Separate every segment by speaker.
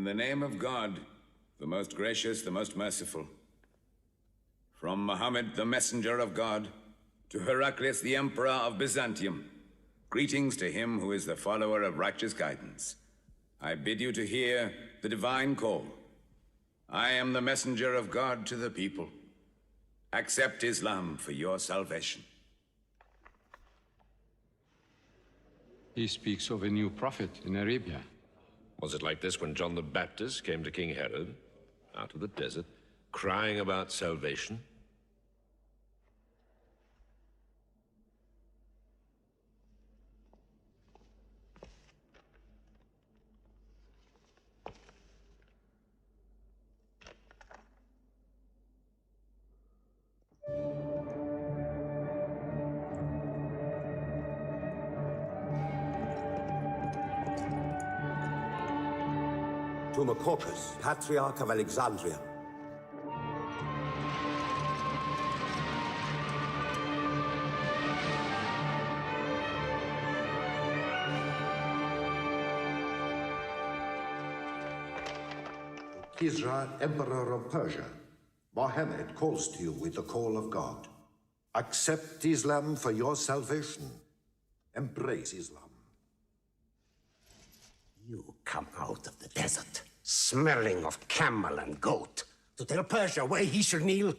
Speaker 1: In the name of God, the most gracious, the most merciful. From Muhammad, the messenger of God, to Heraclius, the emperor of Byzantium, greetings to him who is the follower of righteous guidance. I bid you to hear the divine call. I am the messenger of God to the people. Accept Islam for your salvation.
Speaker 2: He speaks of a new prophet in Arabia.
Speaker 3: Was it like this when John the Baptist came to King Herod, out of the desert, crying about salvation?
Speaker 4: To Macaucus, Patriarch of Alexandria. Kisra, Emperor of Persia, Mohammed calls to you with the call of God. Accept Islam for your salvation. Embrace Islam.
Speaker 5: You come out of the desert, smelling of camel and goat, to tell Persia where he should kneel?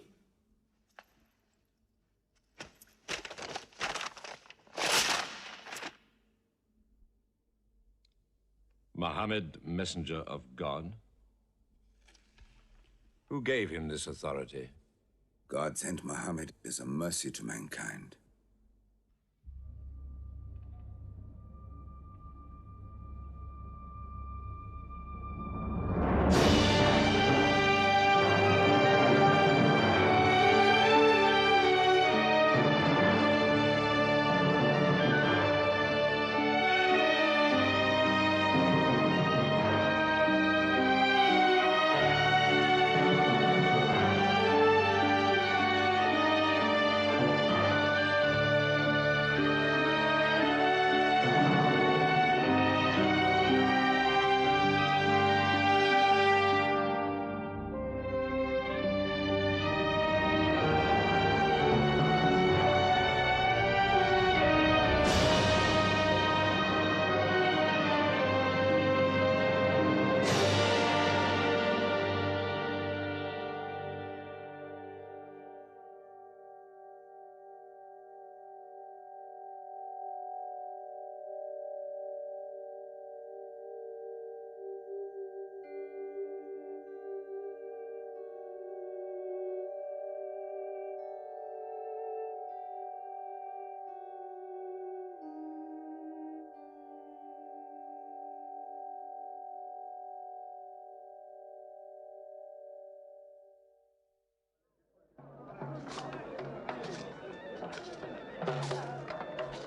Speaker 3: Muhammad, messenger of God? Who gave him this authority?
Speaker 1: God sent Muhammad as a mercy to mankind.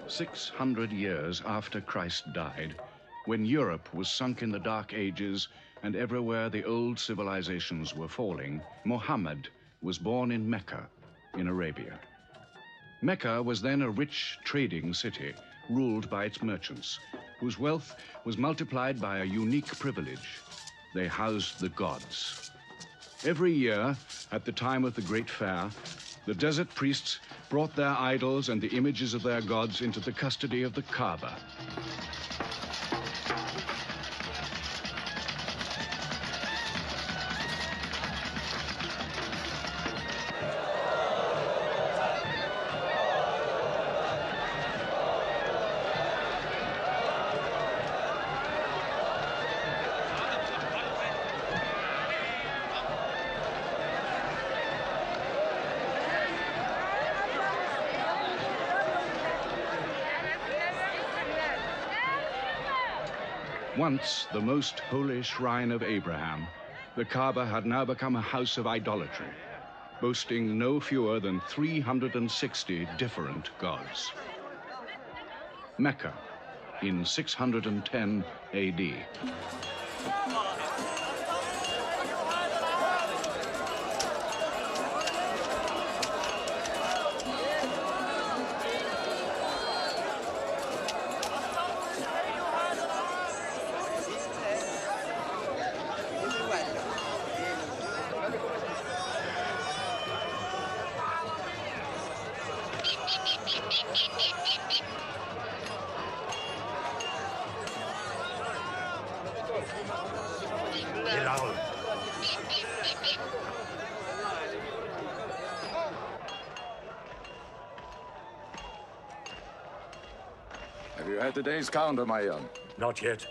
Speaker 6: "600 years after Christ died, when Europe was sunk in the Dark Ages and everywhere the old civilizations were falling, Muhammad was born in Mecca, in Arabia. Mecca was then a rich trading city ruled by its merchants, whose wealth was multiplied by a unique privilege. They housed the gods. Every year, at the time of the Great Fair, the desert priests brought their idols and the images of their gods into the custody of the Kaaba. Once the most holy shrine of Abraham, the Kaaba had now become a house of idolatry, boasting no fewer than 360 different gods. Mecca, in 610 AD.
Speaker 7: Have you had today's counter, my young?
Speaker 8: Not yet.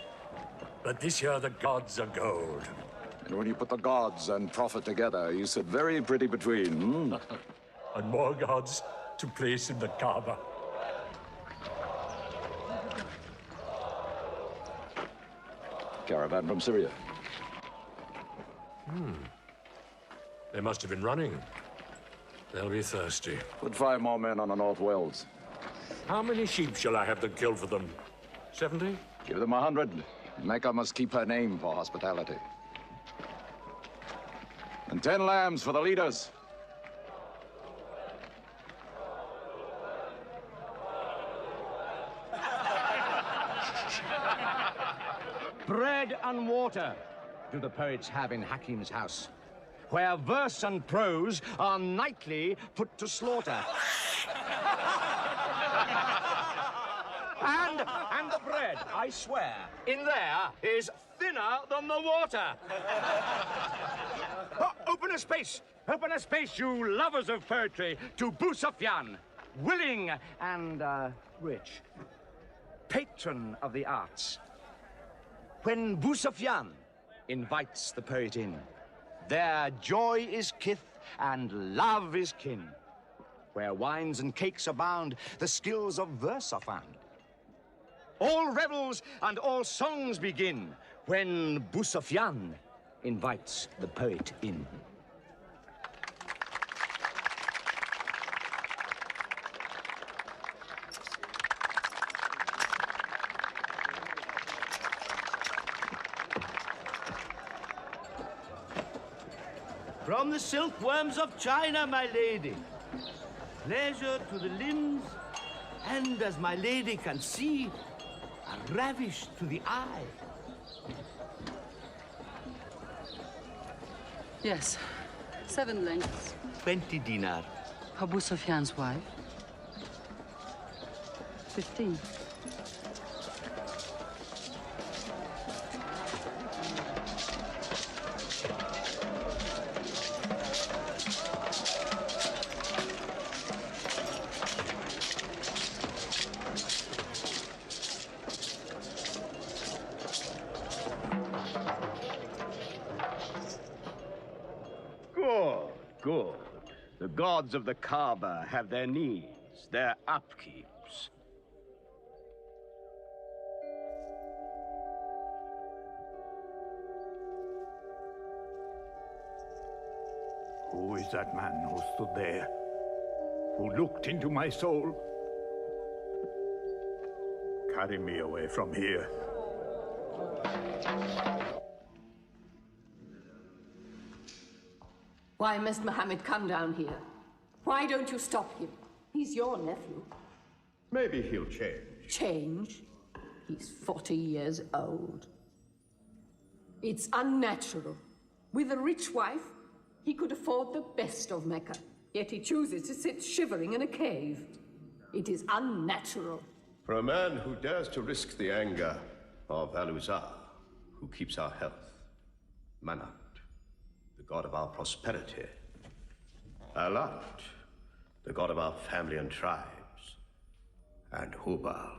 Speaker 8: But this year the gods are gold.
Speaker 7: And when you put the gods and profit together, you sit very pretty between, hmm?
Speaker 8: And more gods to place in the Kaaba.
Speaker 7: Caravan from Syria.
Speaker 8: They must have been running. They'll be thirsty.
Speaker 7: Put 5 more men on the North Wells.
Speaker 8: How many sheep shall I have to kill for them? 70?
Speaker 7: Give them 100. Mecca must keep her name for hospitality. And 10 lambs for the leaders.
Speaker 9: Bread and water do the poets have in Hakim's house, where verse and prose are nightly put to slaughter. And the bread, I swear, in there is thinner than the water. Open a space, you lovers of poetry, to Boussoufyan, willing and rich, patron of the arts. When Boussoufyan invites the poet in, their joy is kith and love is kin. Where wines and cakes abound, the skills of verse are found. All revels and all songs begin when Boussoufyan invites the poet in.
Speaker 10: From the silkworms of China, my lady. Pleasure to the limbs, and as my lady can see, a ravish to the eye.
Speaker 11: Yes, 7 lengths.
Speaker 10: 20 dinar.
Speaker 11: Abu Sufyan's wife. 15.
Speaker 9: Good. The gods of the Kaaba have their needs, their upkeeps.
Speaker 12: Who is that man who stood there? Who looked into my soul? Carry me away from here.
Speaker 13: Why must Mohammed come down here? Why don't you stop him? He's your nephew.
Speaker 14: Maybe he'll change.
Speaker 13: Change? He's 40 years old. It's unnatural. With a rich wife, he could afford the best of Mecca. Yet he chooses to sit shivering in a cave. It is unnatural.
Speaker 14: For a man who dares to risk the anger of Al-Uzza, who keeps our health, Manat, the god of our prosperity, Alat, the god of our family and tribes, and Hubal,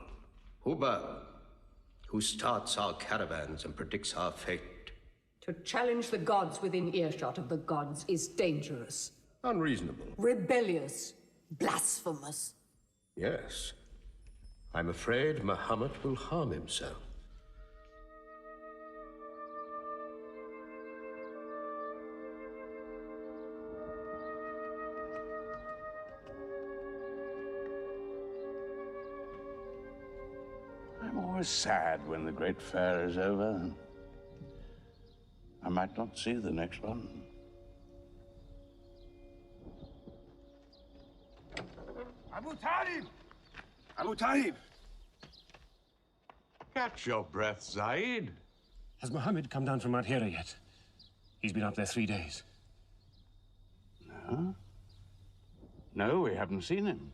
Speaker 14: who starts our caravans and predicts our fate.
Speaker 13: To challenge the gods within earshot of the gods is dangerous.
Speaker 14: Unreasonable.
Speaker 13: Rebellious. Blasphemous.
Speaker 14: Yes. I'm afraid Muhammad will harm himself.
Speaker 15: I'm always sad when the great fair is over. I might not see the next one.
Speaker 12: Abu Talib! Abu Talib!
Speaker 15: Catch your breath, Zaid.
Speaker 8: Has Mohammed come down from Mount Hira yet? He's been up there 3 days.
Speaker 15: No? No, we haven't seen him.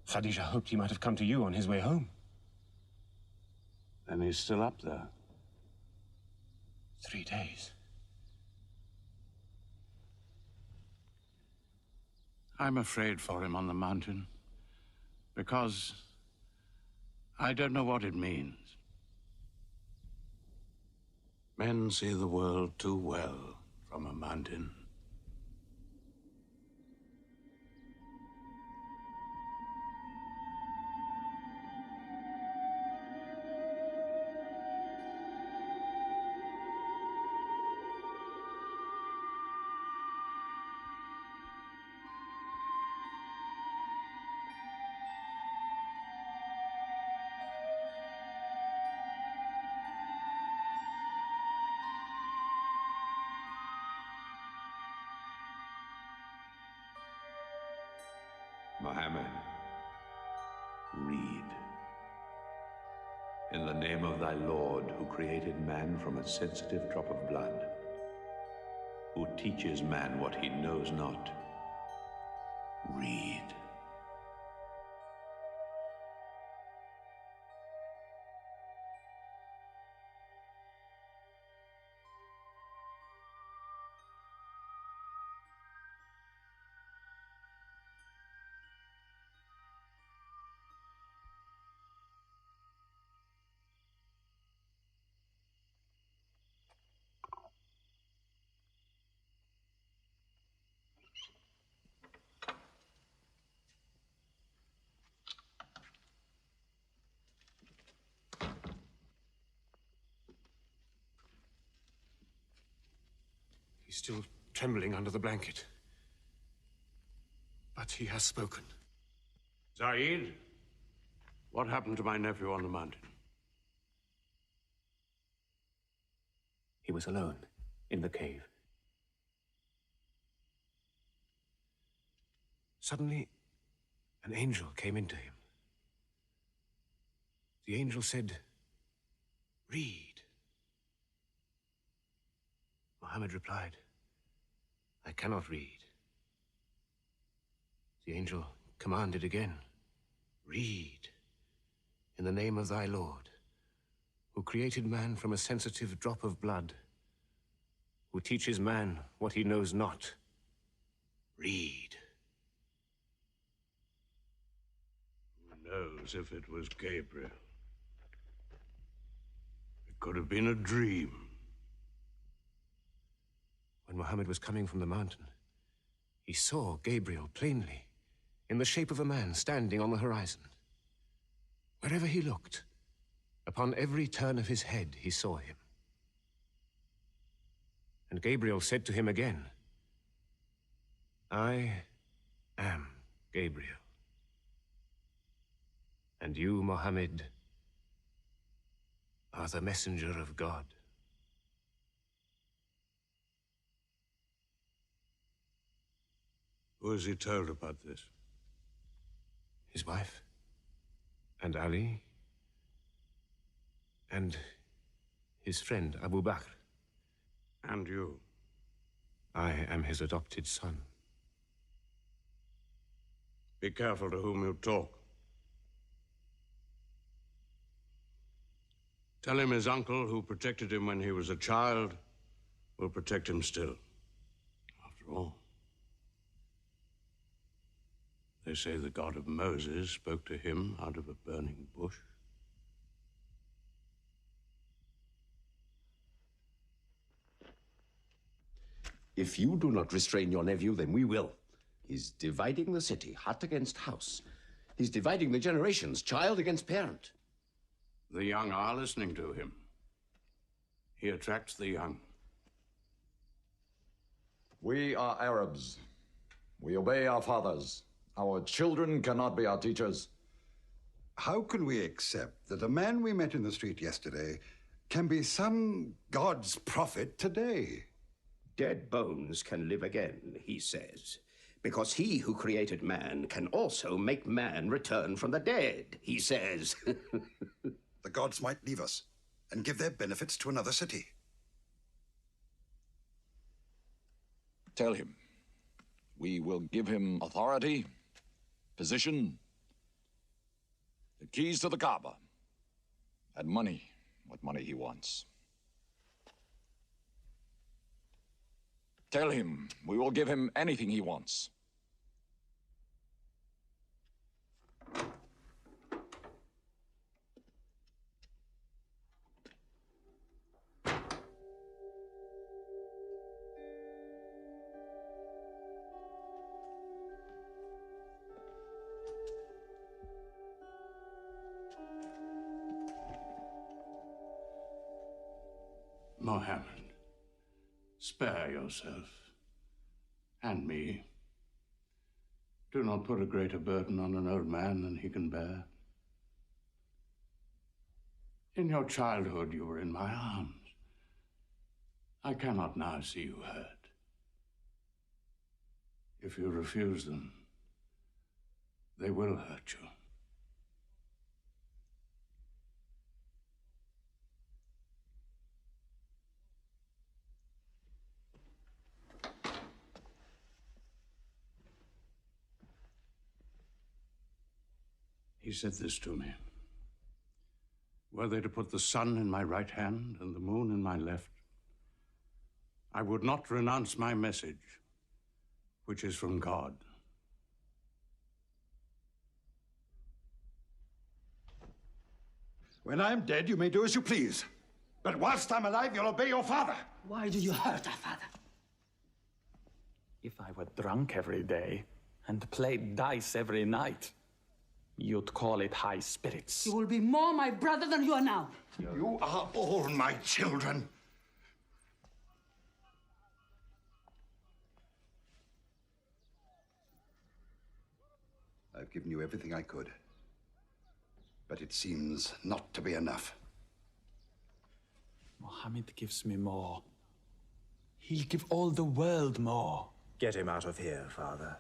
Speaker 16: Khadija hoped he might have come to you on his way home.
Speaker 15: Then he's still up there.
Speaker 16: 3 days.
Speaker 6: I'm afraid for him on the mountain, because I don't know what it means. Men see the world too well from a mountain.
Speaker 17: Mohammed, read. In the name of thy Lord, who created man from a sensitive drop of blood, who teaches man what he knows not, read.
Speaker 16: He's still trembling under the blanket. But he has spoken.
Speaker 6: Zaid, what happened to my nephew on the mountain?
Speaker 16: He was alone in the cave. Suddenly, an angel came into him. The angel said, "Read." Mohammed replied, "I cannot read." The angel commanded again, "Read, in the name of thy Lord, who created man from a sensitive drop of blood, who teaches man what he knows not. Read."
Speaker 6: Who knows if it was Gabriel? It could have been a dream.
Speaker 16: When Mohammed was coming from the mountain, he saw Gabriel plainly, in the shape of a man standing on the horizon. Wherever he looked, upon every turn of his head, he saw him. And Gabriel said to him again, "I am Gabriel. And you, Mohammed, are the messenger of God."
Speaker 6: Who has he told about this?
Speaker 16: His wife, and Ali, and his friend Abu Bakr.
Speaker 6: And you?
Speaker 16: I am his adopted son.
Speaker 6: Be careful to whom you talk. Tell him his uncle, who protected him when he was a child, will protect him still. After all, they say the God of Moses spoke to him out of a burning bush.
Speaker 5: If you do not restrain your nephew, then we will. He's dividing the city, hut against house. He's dividing the generations, child against parent.
Speaker 6: The young are listening to him. He attracts the young.
Speaker 7: We are Arabs. We obey our fathers. Our children cannot be our teachers.
Speaker 18: How can we accept that a man we met in the street yesterday can be some God's prophet today?
Speaker 5: Dead bones can live again, he says, because he who created man can also make man return from the dead, he says.
Speaker 18: The gods might leave us and give their benefits to another city.
Speaker 7: Tell him we will give him authority, position, The keys to the Kaaba. And money, what money he wants. Tell him we will give him anything he wants.
Speaker 12: Mohammed, spare yourself and me. Do not put a greater burden on an old man than he can bear. In your childhood, you were in my arms. I cannot now see you hurt. If you refuse them, they will hurt you. He said this to me. Were they to put the sun in my right hand and the moon in my left, I would not renounce my message, which is from God.
Speaker 18: When I'm dead, you may do as you please. But whilst I'm alive, you'll obey your father.
Speaker 19: Why do you hurt our father?
Speaker 20: If I were drunk every day and played dice every night, you'd call it high spirits.
Speaker 19: You will be more my brother than you are now.
Speaker 18: You are all my children. I've given you everything I could. But it seems not to be enough.
Speaker 20: Mohammed gives me more. He'll give all the world more.
Speaker 21: Get him out of here, Father.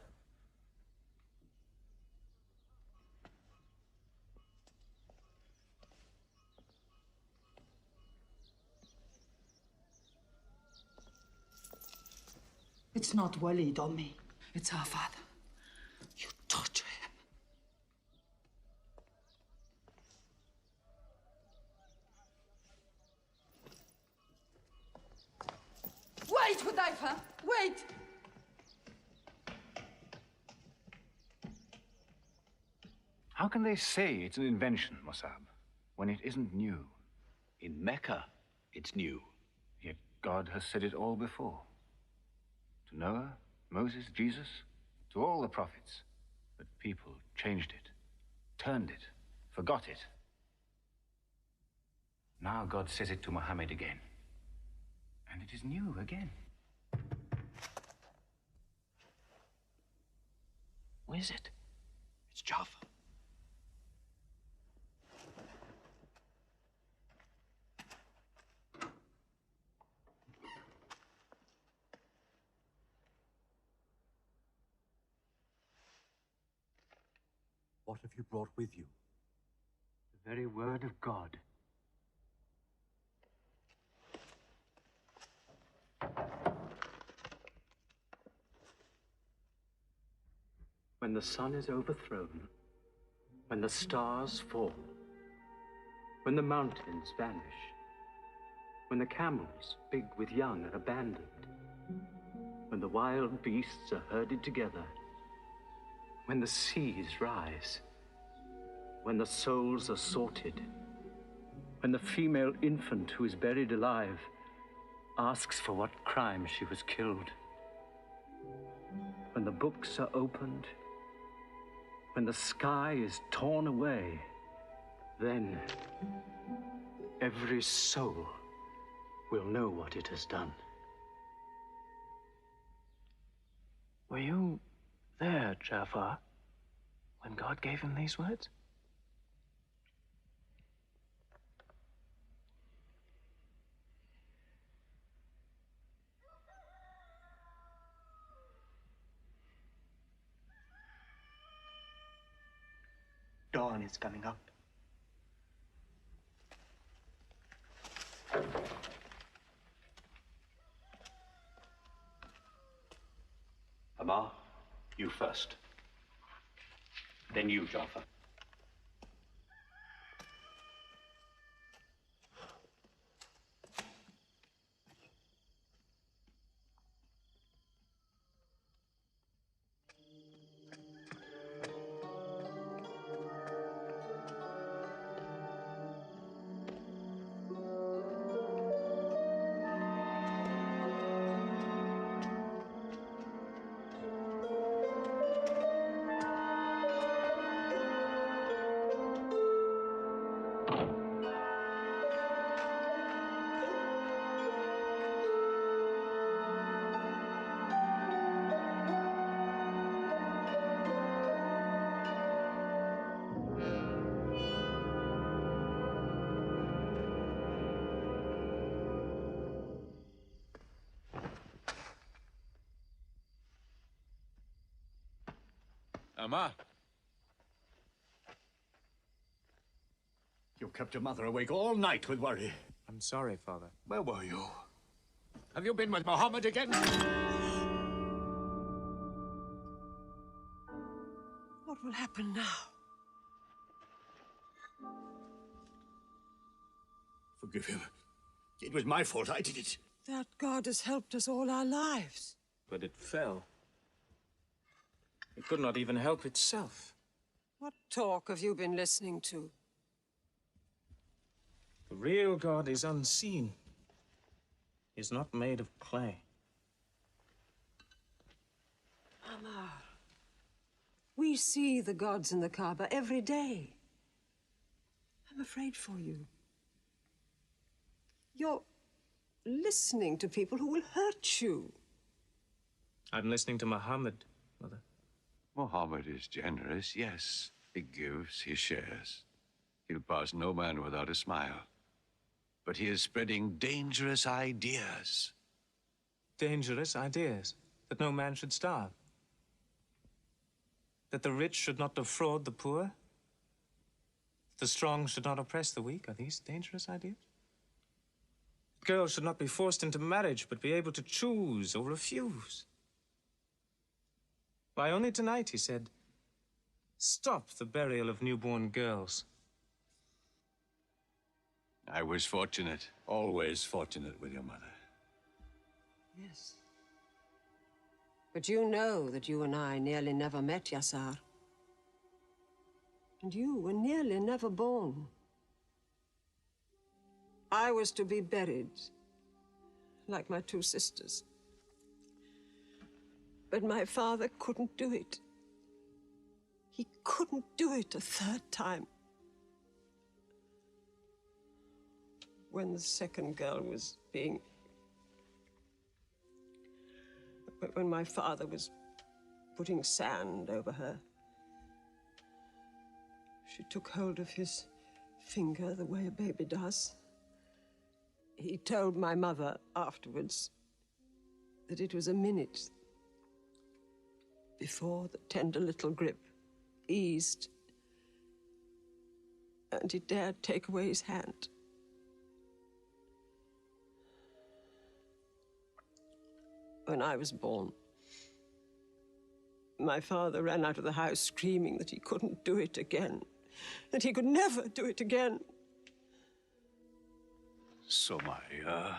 Speaker 19: It's not Walid or me. It's our father. You torture him. Wait, Hudayfa! Wait!
Speaker 22: How can they say it's an invention, Mossab, when it isn't new?
Speaker 16: In Mecca, it's new.
Speaker 22: Yet God has said it all before. To Noah, Moses, Jesus, to all the prophets. But people changed it, turned it, forgot it. Now God says it to Muhammad again. And it is new again.
Speaker 16: What is it? It's Jaffa.
Speaker 22: What have you brought with you? The very word of God.
Speaker 20: When the sun is overthrown, when the stars fall, when the mountains vanish, when the camels, big with young, are abandoned, when the wild beasts are herded together, when the seas rise, when the souls are sorted, when the female infant who is buried alive asks for what crime she was killed, when the books are opened, when the sky is torn away, then every soul will know what it has done.
Speaker 16: Were you there, Jafar, when God gave him these words?
Speaker 20: Dawn is coming up.
Speaker 16: Amar, you first. Then you, Jafar.
Speaker 2: Amma.
Speaker 12: You kept your mother awake all night with worry.
Speaker 16: I'm sorry, Father.
Speaker 12: Where were you? Have you been with Mohammed again?
Speaker 4: What will happen now?
Speaker 12: Forgive him. It was my fault. I did it.
Speaker 4: That God has helped us all our lives.
Speaker 16: But it fell. It could not even help itself.
Speaker 4: What talk have you been listening to?
Speaker 16: The real God is unseen. He is not made of clay.
Speaker 4: Amar, we see the gods in the Kaaba every day. I'm afraid for you. You're listening to people who will hurt you.
Speaker 16: I'm listening to Muhammad, Mother.
Speaker 15: Mohammed is generous, yes. He gives, he shares. He'll pass no man without a smile. But he is spreading dangerous ideas.
Speaker 16: Dangerous ideas? That no man should starve? That the rich should not defraud the poor? The strong should not oppress the weak? Are these dangerous ideas? Girls should not be forced into marriage, but be able to choose or refuse. Why, only tonight he said, stop the burial of newborn girls.
Speaker 15: I was fortunate, always fortunate with your mother.
Speaker 4: Yes. But you know that you and I nearly never met, Yassar. And you were nearly never born. I was to be buried, like my two sisters. But my father couldn't do it. He couldn't do it a third time. When the second girl was being... When my father was putting sand over her, she took hold of his finger the way a baby does. He told my mother afterwards that it was a minute before the tender little grip eased and he dared take away his hand. When I was born, my father ran out of the house screaming that he couldn't do it again, that he could never do it again.
Speaker 15: So, Maria,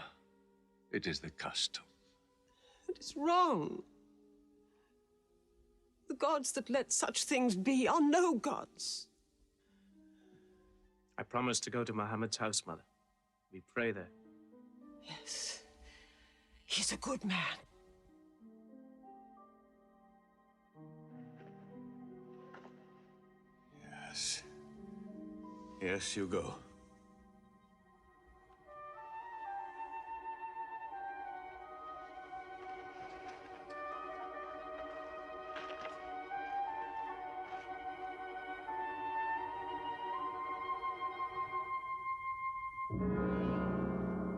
Speaker 15: it is the custom.
Speaker 4: But it's wrong. The gods that let such things be are no gods.
Speaker 16: I promised to go to Muhammad's house, Mother. We pray there.
Speaker 4: Yes. He's a good man.
Speaker 15: Yes. Yes, you go.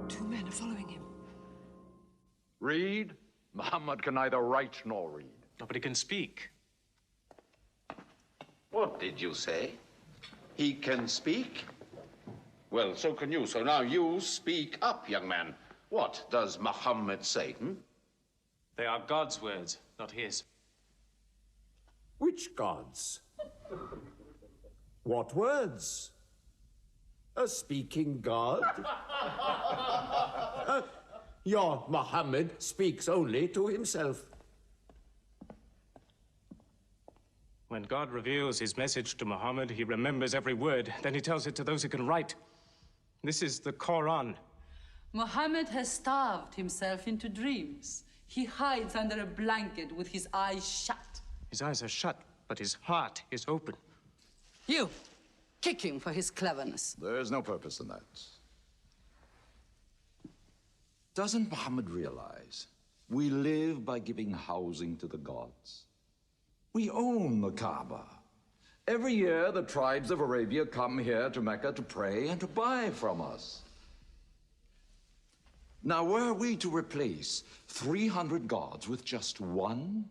Speaker 4: Two men are following him.
Speaker 7: Read? Muhammad can neither write nor read.
Speaker 16: Nobody can speak.
Speaker 5: What did you say? He can speak? Well, so can you. So now you speak up, young man. What does Muhammad say?
Speaker 16: They are God's words, not his.
Speaker 23: Which gods? What words? A speaking God? Your Muhammad speaks only to himself.
Speaker 16: When God reveals his message to Muhammad, he remembers every word. Then he tells it to those who can write. This is the Quran.
Speaker 11: Muhammad has starved himself into dreams. He hides under a blanket with his eyes shut.
Speaker 16: His eyes are shut, but his heart is open.
Speaker 11: You, kick him for his cleverness.
Speaker 7: There's no purpose in that. Doesn't Muhammad realize we live by giving housing to the gods? We own the Kaaba. Every year, the tribes of Arabia come here to Mecca to pray and to buy from us. Now, were we to replace 300 gods with just one,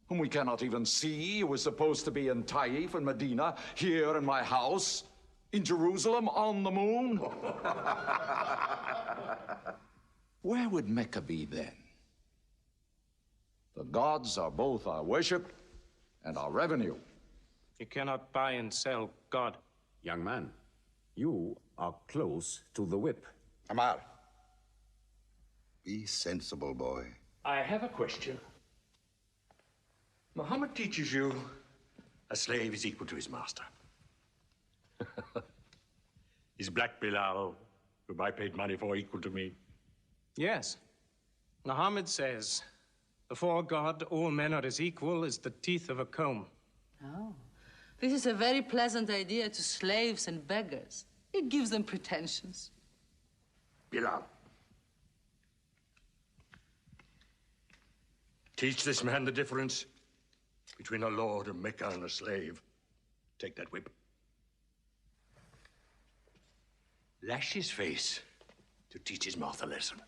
Speaker 7: whom we cannot even see, who is supposed to be in Taif and Medina, here in my house, in Jerusalem, on the moon? Where would Mecca be then? The gods are both our worship and our revenue.
Speaker 1: You cannot buy and sell God.
Speaker 2: Young man, you are close to the whip.
Speaker 18: Amar, be sensible, boy.
Speaker 8: I have a question. Muhammad teaches you a slave is equal to his master. Is Black Bilal, whom I paid money for, equal to me?
Speaker 1: Yes. Muhammad says, before God, all men are as equal as the teeth of a comb.
Speaker 11: Oh, this is a very pleasant idea to slaves and beggars. It gives them pretensions.
Speaker 8: Bilal. Teach this man the difference between a lord of Mecca and a slave. Take that whip. Lash his face to teach his mouth a lesson.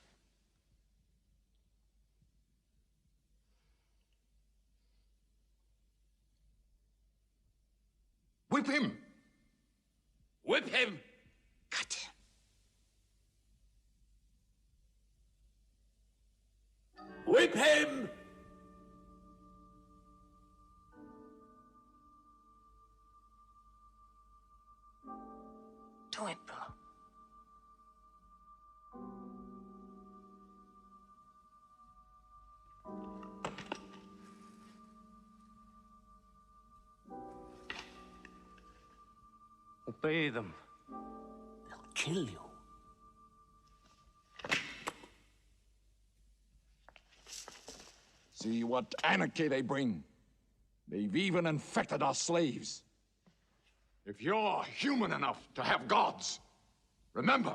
Speaker 8: Whip him! Whip him! Cut him! Whip him!
Speaker 11: Do it, bro.
Speaker 1: Obey them.
Speaker 16: They'll kill you.
Speaker 7: See what anarchy they bring. They've even infected our slaves. If you're human enough to have gods, remember,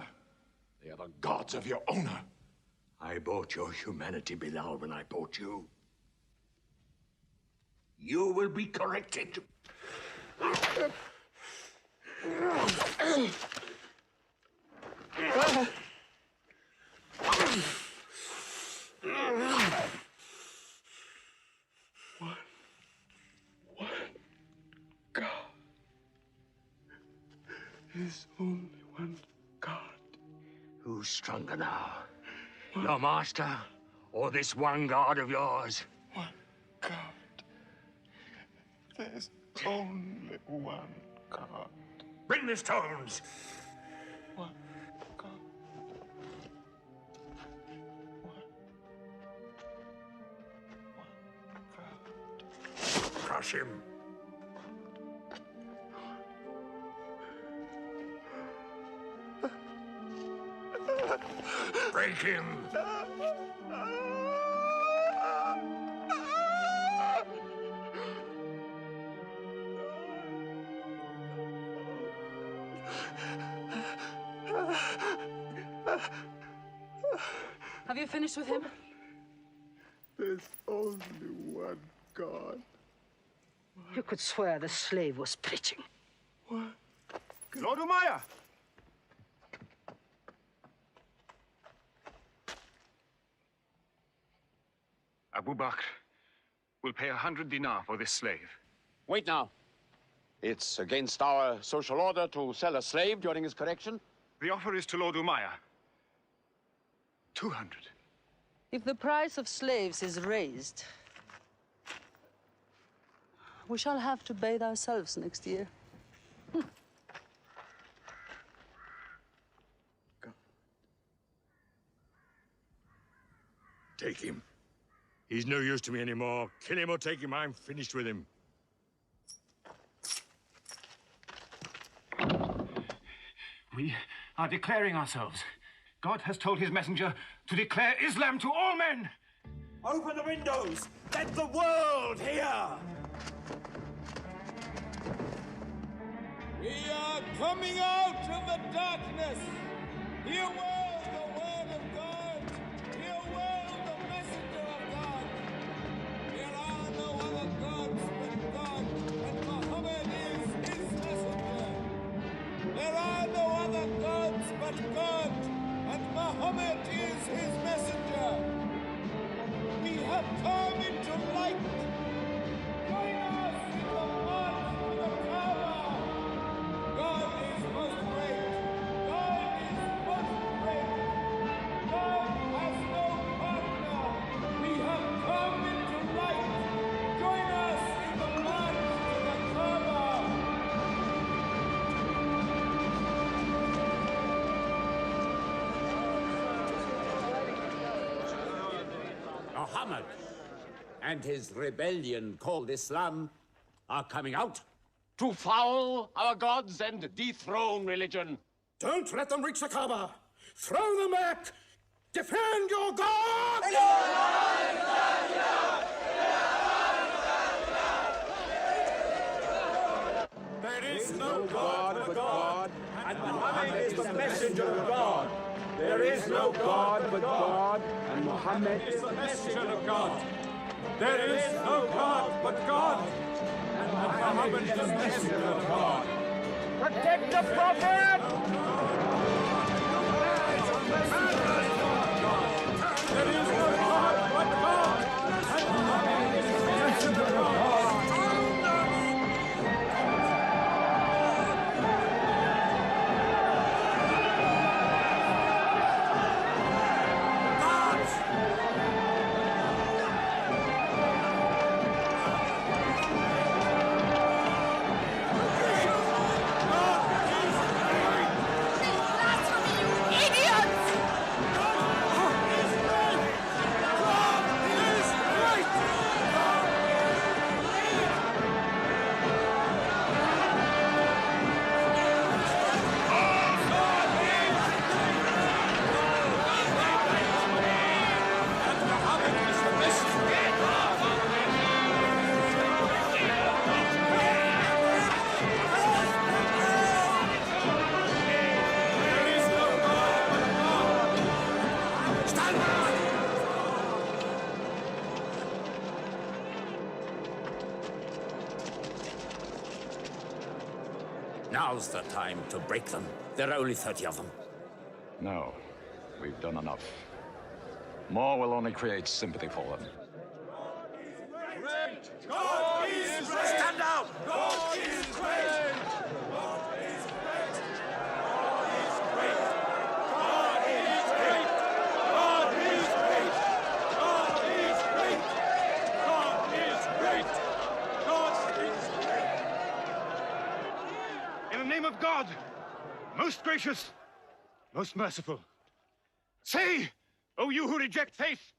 Speaker 7: they are the gods of your owner.
Speaker 8: I bought your humanity, Bilal, when I bought you. You will be corrected.
Speaker 1: God. There's only one God.
Speaker 8: Who's stronger now? Your master or this one God of yours?
Speaker 1: One God. There's only one God.
Speaker 8: Bring the stones.
Speaker 1: One God.
Speaker 8: Crush him. Break him.
Speaker 11: Have you finished with him?
Speaker 1: There's only one God.
Speaker 19: You could swear the slave was preaching.
Speaker 1: What? Lord Umayyah!
Speaker 6: Abu Bakr will pay 100 dinar for this slave.
Speaker 5: Wait now. It's against our social order to sell a slave during his correction.
Speaker 6: The offer is to Lord Umayyah. 200.
Speaker 11: If the price of slaves is raised, we shall have to bathe ourselves next year.
Speaker 8: Take him. He's no use to me anymore. Kill him or take him. I'm finished with him.
Speaker 22: We are declaring ourselves. God has told his messenger to declare Islam to all men.
Speaker 10: Open the windows. Let the world hear.
Speaker 3: We are coming out of the darkness. Hear well the word of God. Hear well the messenger of God. There are no other gods but God, and Muhammad is his messenger. There are no other gods but God, and Muhammad is his messenger. We have come into light.
Speaker 23: Muhammad and his rebellion called Islam are coming out to foul our gods and dethrone religion.
Speaker 9: Don't let them reach the Kaaba. Throw them back. Defend your God!
Speaker 23: There is no God but God, and Muhammad is the messenger of God. There is no God but God, and Muhammad is the messenger of God. There is no God but God, and Muhammad is the messenger of God. Protect the Prophet! There is no God but God, and Muhammad is the messenger of God. Now's the time to break them. There are only 30 of them.
Speaker 7: No, we've done enough. More will only create sympathy for them.
Speaker 9: God is great! Stand down! God is great! God is great! God is great! God is great! God is great! God is great! God is great! God is great!
Speaker 13: In the name of God, most gracious, most merciful, say, O you who reject faith,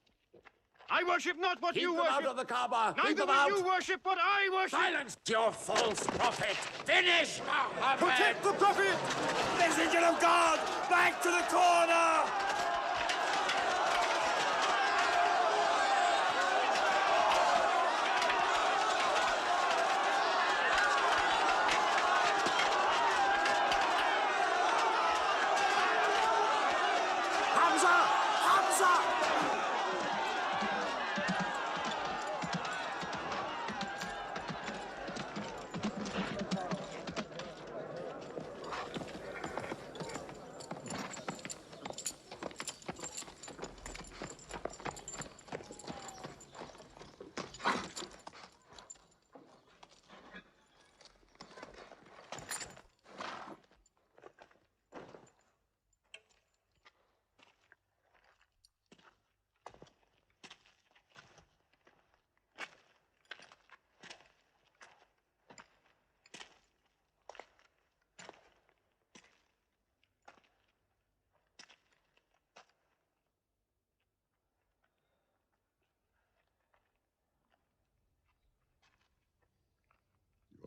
Speaker 13: I worship not what you worship.
Speaker 23: Keep them out of the Kaaba!
Speaker 13: Neither will you worship what I worship.
Speaker 23: Silence your false prophet! Finish Muhammad!
Speaker 13: Protect the prophet!
Speaker 23: Messenger of God! Back to the corner!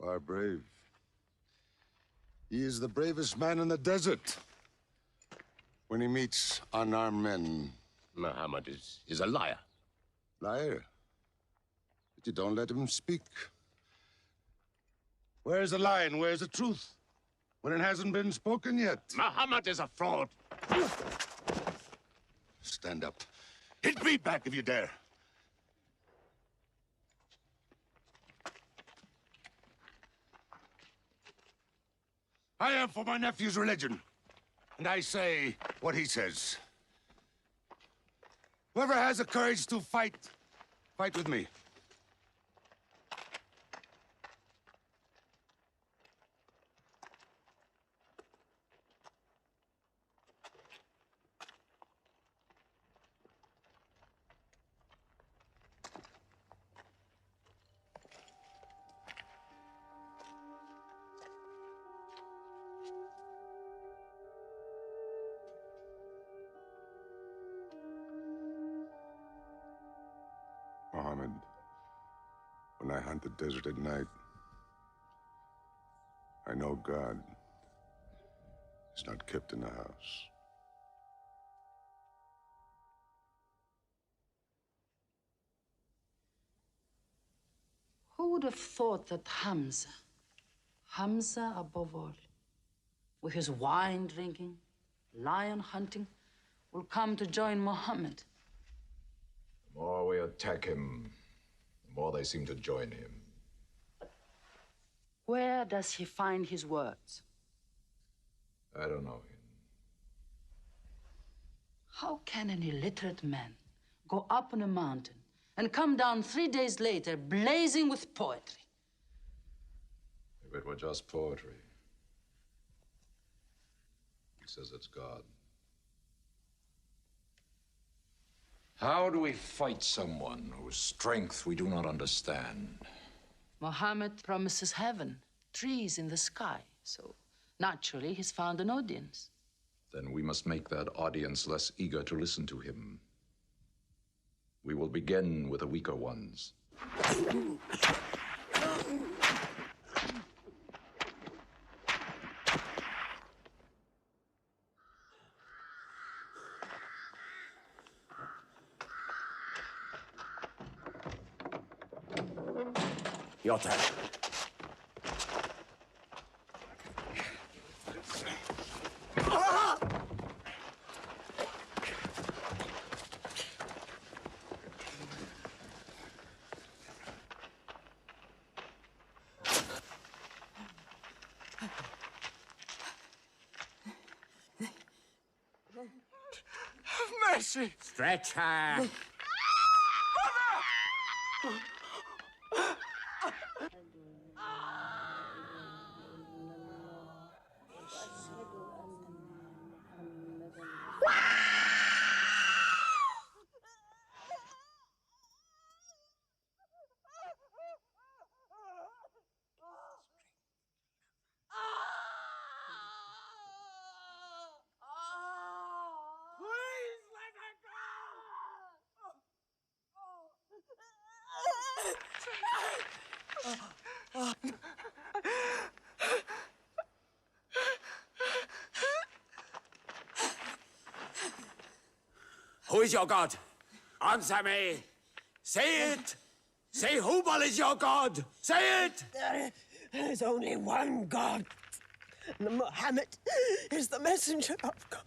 Speaker 14: You are brave. He is the bravest man in the desert. When he meets unarmed men...
Speaker 23: Muhammad is a liar.
Speaker 14: Liar? But you don't let him speak. Where's the lie and where's the truth? When it hasn't been spoken yet.
Speaker 23: Muhammad is a fraud.
Speaker 14: Stand up. Hit me back if you dare. I am for my nephew's religion, and I say what he says. Whoever has the courage to fight, fight with me. When I hunt the desert at night, I know God is not kept in the house.
Speaker 11: Who would have thought that Hamza above all, with his wine drinking, lion hunting, will come to join Muhammad?
Speaker 7: The more we attack him, the more they seem to join him.
Speaker 11: Where does he find his words?
Speaker 7: I don't know him.
Speaker 11: How can an illiterate man go up on a mountain and come down 3 days later blazing with poetry?
Speaker 7: If it were just poetry. He says it's God. How do we fight someone whose strength we do not understand?
Speaker 11: Muhammad promises heaven, trees in the sky, so naturally he's found an audience.
Speaker 7: Then we must make that audience less eager to listen to him. We will begin with the weaker ones.
Speaker 2: Your turn.
Speaker 9: Have mercy!
Speaker 2: Stretch her! Who is your God? Answer me. Say it. Say Hubal is your God. Say it.
Speaker 4: There is only one God. Muhammad is the messenger of God.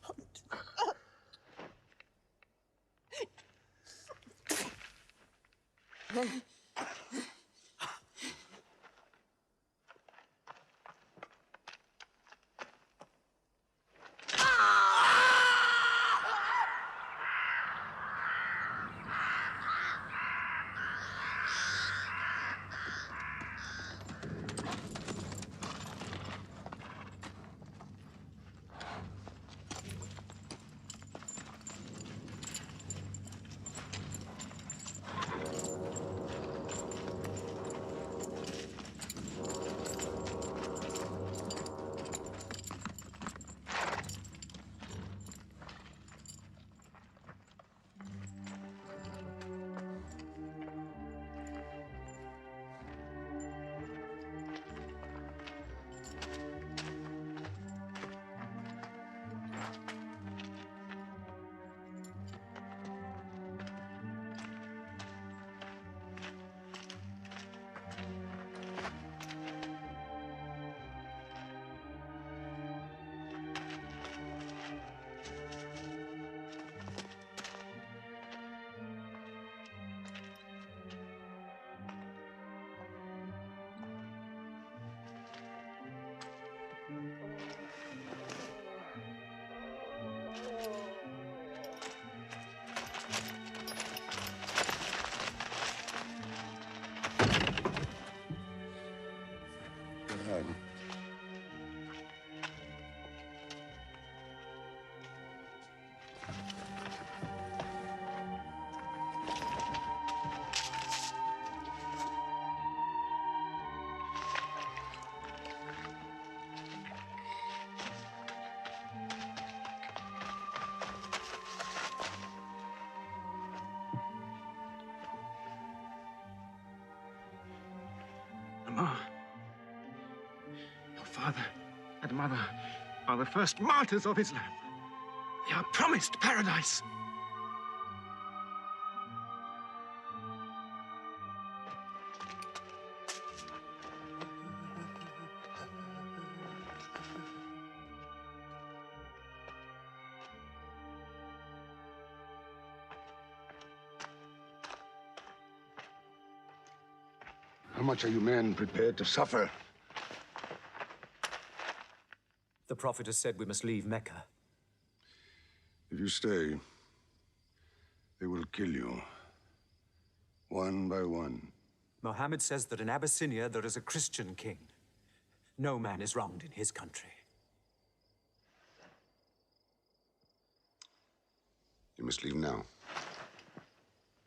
Speaker 17: father and mother are the first martyrs of Islam. They are promised paradise.
Speaker 14: How much are you men prepared to suffer?
Speaker 20: The Prophet has said we must leave Mecca.
Speaker 14: If you stay, they will kill you, one by one.
Speaker 20: Mohammed says that in Abyssinia there is a Christian king. No man is wronged in his country.
Speaker 14: You must leave now.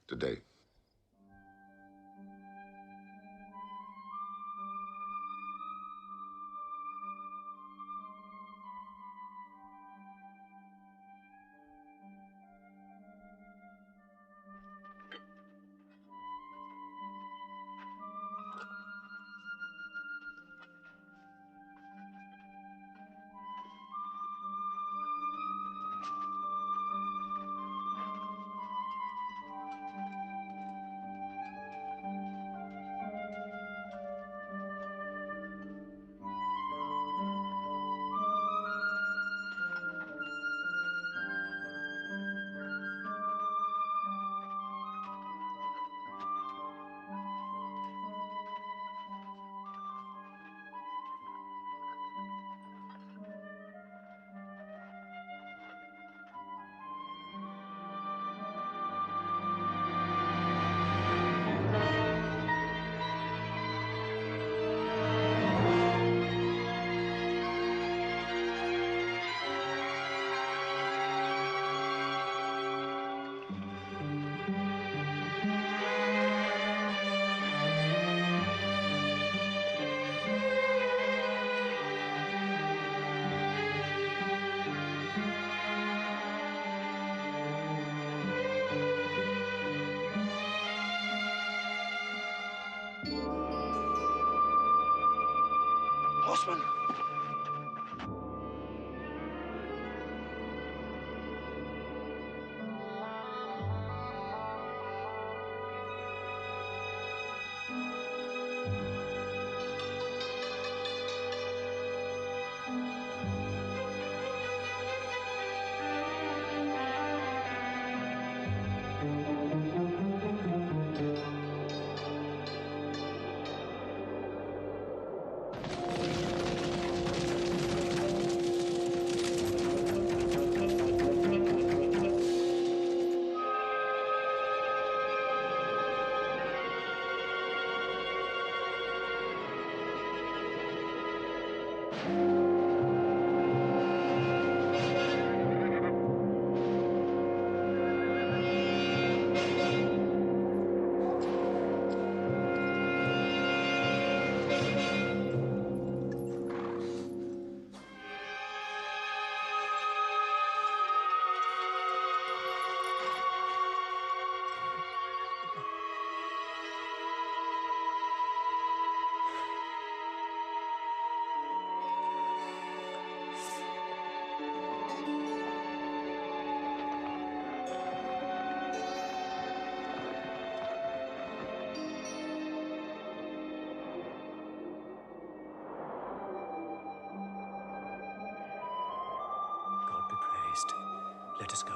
Speaker 14: Today.
Speaker 17: Horseman!
Speaker 20: Let us go.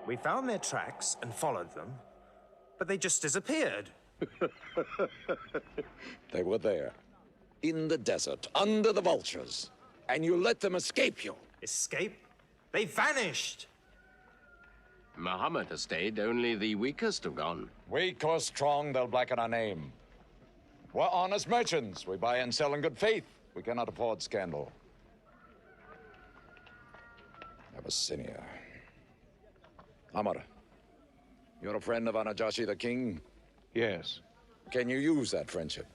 Speaker 21: We found their tracks and followed them, but they just disappeared.
Speaker 7: They were there, in the desert, under the vultures, and you let them escape you.
Speaker 21: Escape? They vanished!
Speaker 5: Muhammad has stayed. Only the weakest have gone.
Speaker 7: Weak or strong, they'll blacken our name. We're honest merchants. We buy and sell in good faith. We cannot afford scandal. Abyssinia. Amar, you're a friend of Anajashi the king?
Speaker 12: Yes.
Speaker 7: Can you use that friendship?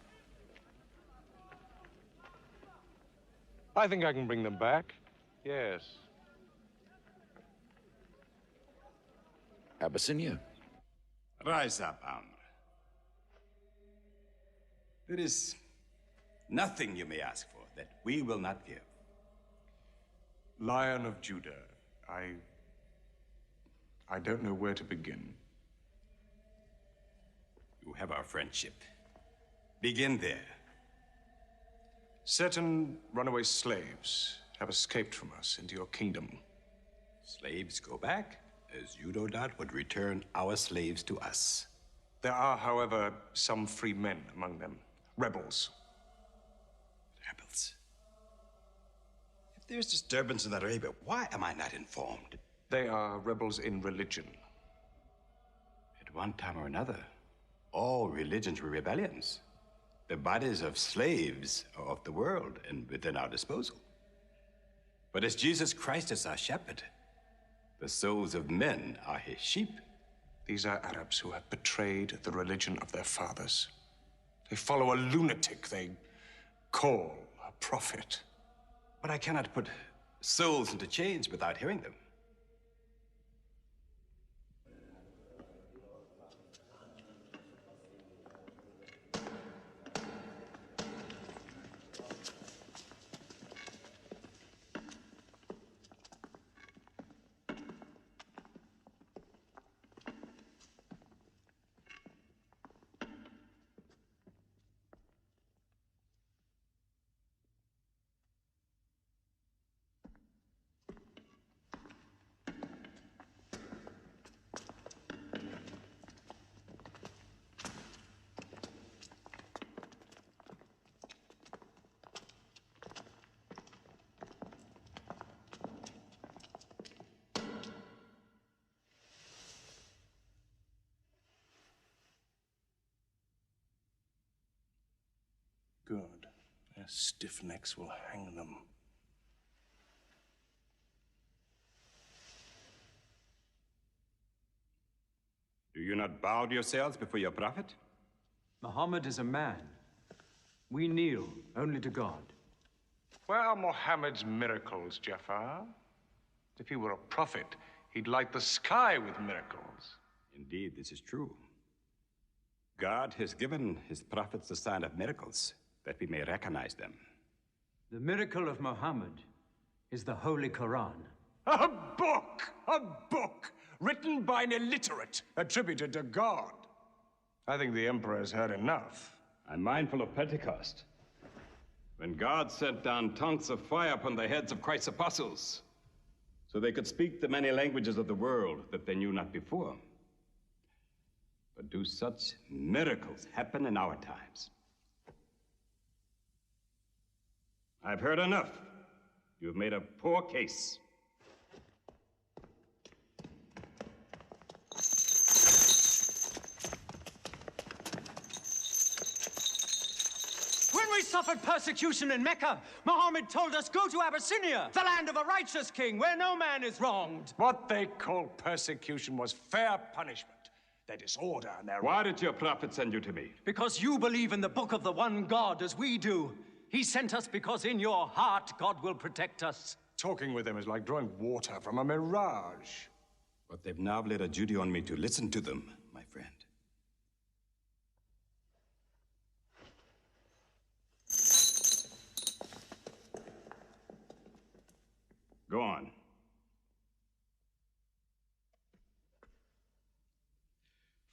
Speaker 12: I think I can bring them back. Yes.
Speaker 7: Abyssinia.
Speaker 2: Rise up, Amr. There is nothing you may ask for that we will not give.
Speaker 12: Lion of Judah, I don't know where to begin.
Speaker 2: You have our friendship. Begin there.
Speaker 12: Certain runaway slaves have escaped from us into your kingdom.
Speaker 2: Slaves go back, as you no doubt would return our slaves to us.
Speaker 12: There are, however, some free men among them. Rebels.
Speaker 2: Rebels? If there's disturbance in Arabia, why am I not informed?
Speaker 12: They are rebels in religion.
Speaker 2: At one time or another, all religions were rebellions. The bodies of slaves are of the world and within our disposal. But as Jesus Christ is our shepherd, the souls of men are his sheep.
Speaker 12: These are Arabs who have betrayed the religion of their fathers. They follow a lunatic they call a prophet.
Speaker 2: But I cannot put souls into chains without hearing them.
Speaker 12: Good. Their stiff necks will hang them.
Speaker 2: Do you not bow yourselves before your prophet?
Speaker 20: Muhammad is a man. We kneel only to God.
Speaker 12: Where are Muhammad's miracles, Jafar? If he were a prophet, he'd light the sky with miracles.
Speaker 2: Indeed, this is true. God has given his prophets the sign of miracles, that we may recognize them.
Speaker 20: The miracle of Muhammad is the Holy Quran.
Speaker 12: A book! A book! Written by an illiterate, attributed to God. I think the Emperor has heard enough.
Speaker 2: I'm mindful of Pentecost, when God sent down tongues of fire upon the heads of Christ's apostles, so they could speak the many languages of the world that they knew not before. But do such miracles happen in our times? I've heard enough. You've made a poor case.
Speaker 20: When we suffered persecution in Mecca, Muhammad told us, go to Abyssinia, the land of a righteous king, where no man is wronged.
Speaker 12: What they called persecution was fair punishment. Their disorder and their...
Speaker 2: Why did your prophet send you to me?
Speaker 20: Because you believe in the book of the one God as we do. He sent us because in your heart God will protect us.
Speaker 12: Talking with them is like drawing water from a mirage.
Speaker 2: But they've now laid a duty on me to listen to them, my friend. Go on.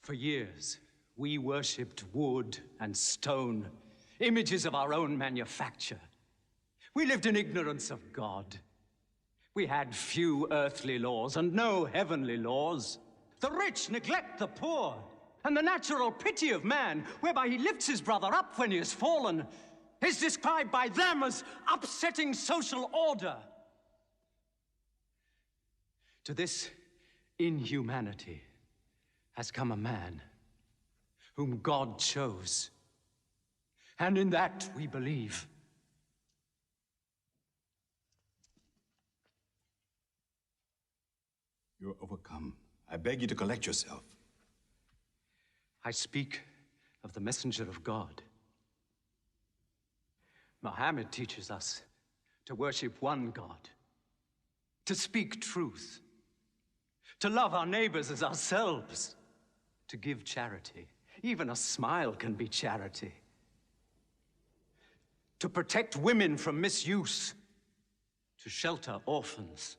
Speaker 20: For years, we worshipped wood and stone, images of our own manufacture. We lived in ignorance of God. We had few earthly laws and no heavenly laws. The rich neglect the poor, and the natural pity of man, whereby he lifts his brother up when he has fallen, is described by them as upsetting social order. To this inhumanity has come a man whom God chose. And in that we believe.
Speaker 2: You're overcome. I beg you to collect yourself.
Speaker 20: I speak of the messenger of God. Muhammad teaches us to worship one God, to speak truth, to love our neighbors as ourselves, to give charity. Even a smile can be charity. To protect women from misuse, to shelter orphans,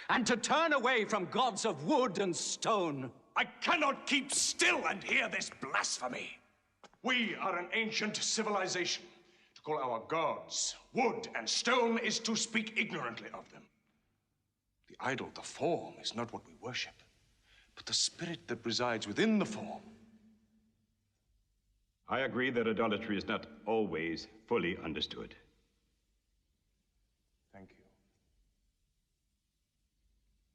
Speaker 20: and to turn away from gods of wood and stone.
Speaker 15: I cannot keep still and hear this blasphemy. We are an ancient civilization. To call our gods wood and stone is to speak ignorantly of them. The idol, the form, is not what we worship, but the spirit that resides within the form.
Speaker 2: I agree that idolatry is not always fully understood.
Speaker 15: Thank you.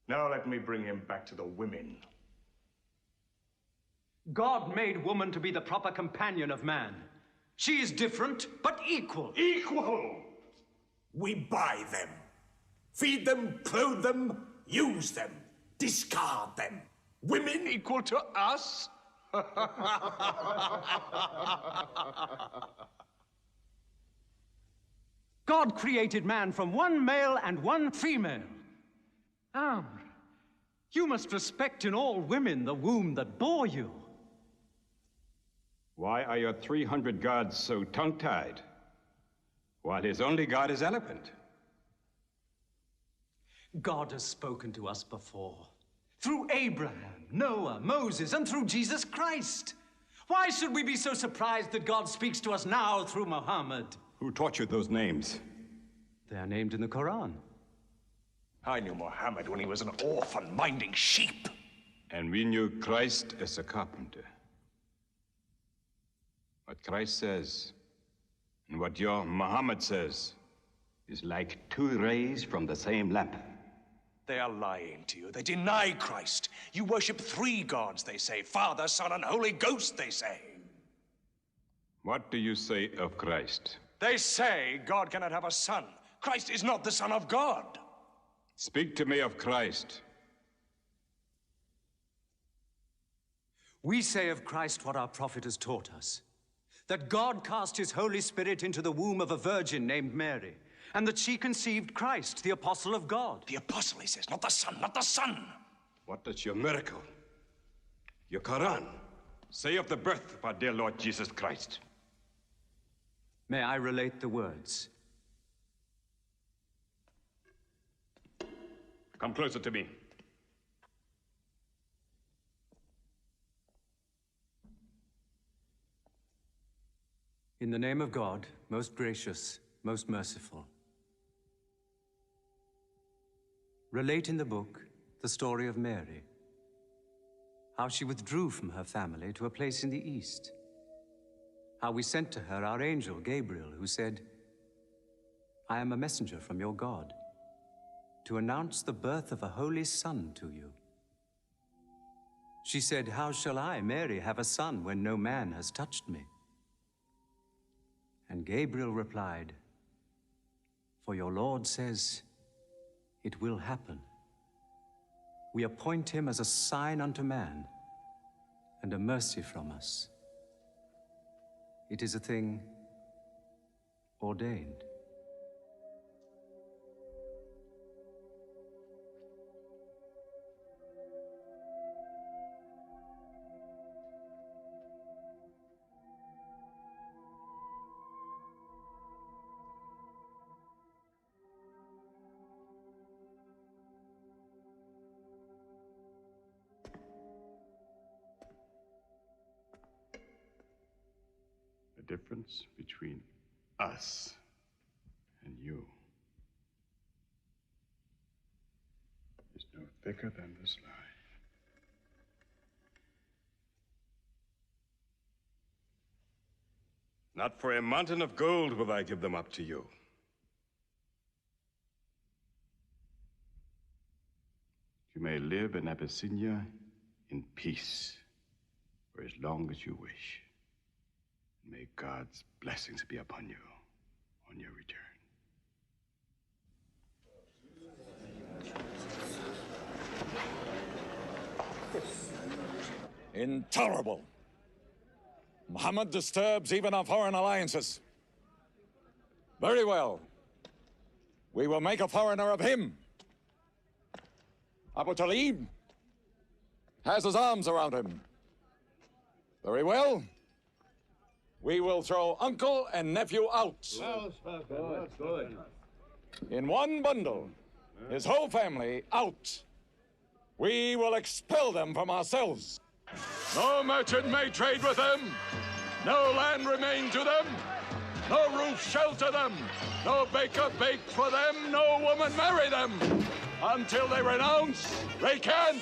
Speaker 15: Now let me bring him back to the women.
Speaker 20: God made woman to be the proper companion of man. She is different, but equal.
Speaker 15: Equal!
Speaker 23: We buy them. Feed them, clothe them, use them, discard them.
Speaker 15: Women equal to us?
Speaker 20: God created man from one male and one female. You must respect in all women the womb that bore you.
Speaker 2: Why are your 300 gods so tongue-tied, while his only god is eloquent?
Speaker 20: God has spoken to us before, through Abraham, Noah, Moses, and through Jesus Christ. Why should we be so surprised that God speaks to us now through Muhammad?
Speaker 2: Who taught you those names?
Speaker 20: They are named in the Quran.
Speaker 15: I knew Muhammad when he was an orphan minding sheep.
Speaker 2: And we knew Christ as a carpenter. What Christ says and what your Muhammad says is like two rays from the same lamp.
Speaker 15: They are lying to you. They deny Christ. You worship 3 gods, they say. Father, Son, and Holy Ghost, they say.
Speaker 2: What do you say of Christ?
Speaker 15: They say God cannot have a son. Christ is not the Son of God.
Speaker 2: Speak to me of Christ.
Speaker 20: We say of Christ what our prophet has taught us, that God cast his Holy Spirit into the womb of a virgin named Mary, and that she conceived Christ, the apostle of God.
Speaker 15: The apostle, he says, not the son, not the son.
Speaker 2: What does your miracle, your Quran, say of the birth of our dear Lord Jesus Christ?
Speaker 20: May I relate the words?
Speaker 2: Come closer to me.
Speaker 20: In the name of God, most gracious, most merciful. Relate in the book the story of Mary, how she withdrew from her family to a place in the East, how we sent to her our angel Gabriel, who said, "I am a messenger from your God, to announce the birth of a holy son to you." She said, "How shall I, Mary, have a son when no man has touched me?" And Gabriel replied, "For your Lord says, it will happen. We appoint him as a sign unto man and a mercy from us. It is a thing ordained."
Speaker 2: The difference between us and you is no thicker than this lie. Not for a mountain of gold will I give them up to you. You may live in Abyssinia in peace for as long as you wish. May God's blessings be upon you on your return.
Speaker 23: Intolerable. Muhammad disturbs even our foreign alliances. Very well.
Speaker 7: We will make a foreigner of him. Abu Talib has his arms around him. Very well. We will throw uncle and nephew out.
Speaker 23: Good.
Speaker 7: In one bundle, his whole family out. We will expel them from ourselves. No merchant may trade with them. No land remain to them. No roof shelter them. No baker bake for them. No woman marry them. Until they renounce, they can't.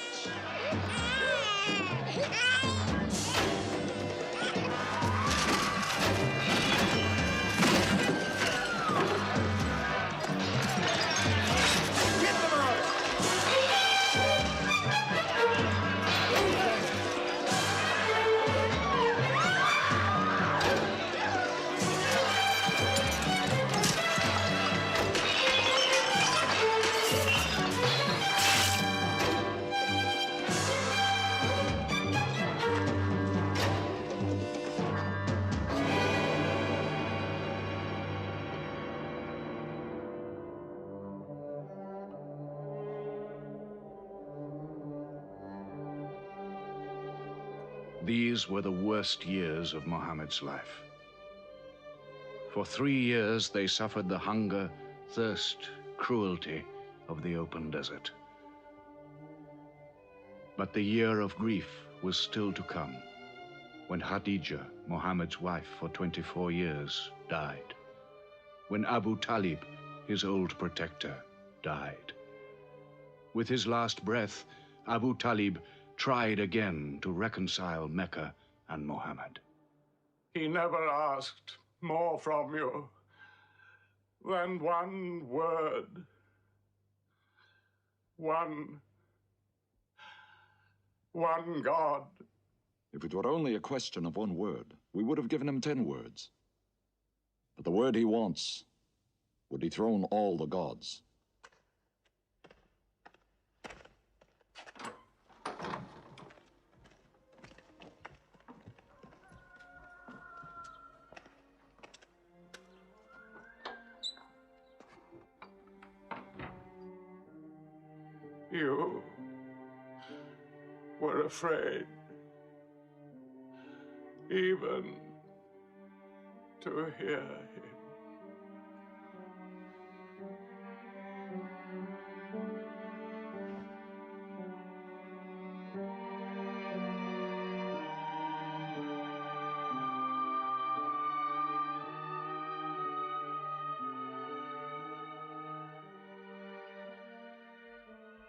Speaker 6: These were the worst years of Muhammad's life. For 3 years, they suffered the hunger, thirst, cruelty of the open desert. But the year of grief was still to come, when Khadija, Muhammad's wife for 24 years, died. When Abu Talib, his old protector, died. With his last breath, Abu Talib tried again to reconcile Mecca and Muhammad.
Speaker 15: He never asked more from you than one word. One God.
Speaker 7: If it were only a question of one word, we would have given him 10 words. But the word he wants would dethrone all the gods.
Speaker 15: You were afraid even to hear him.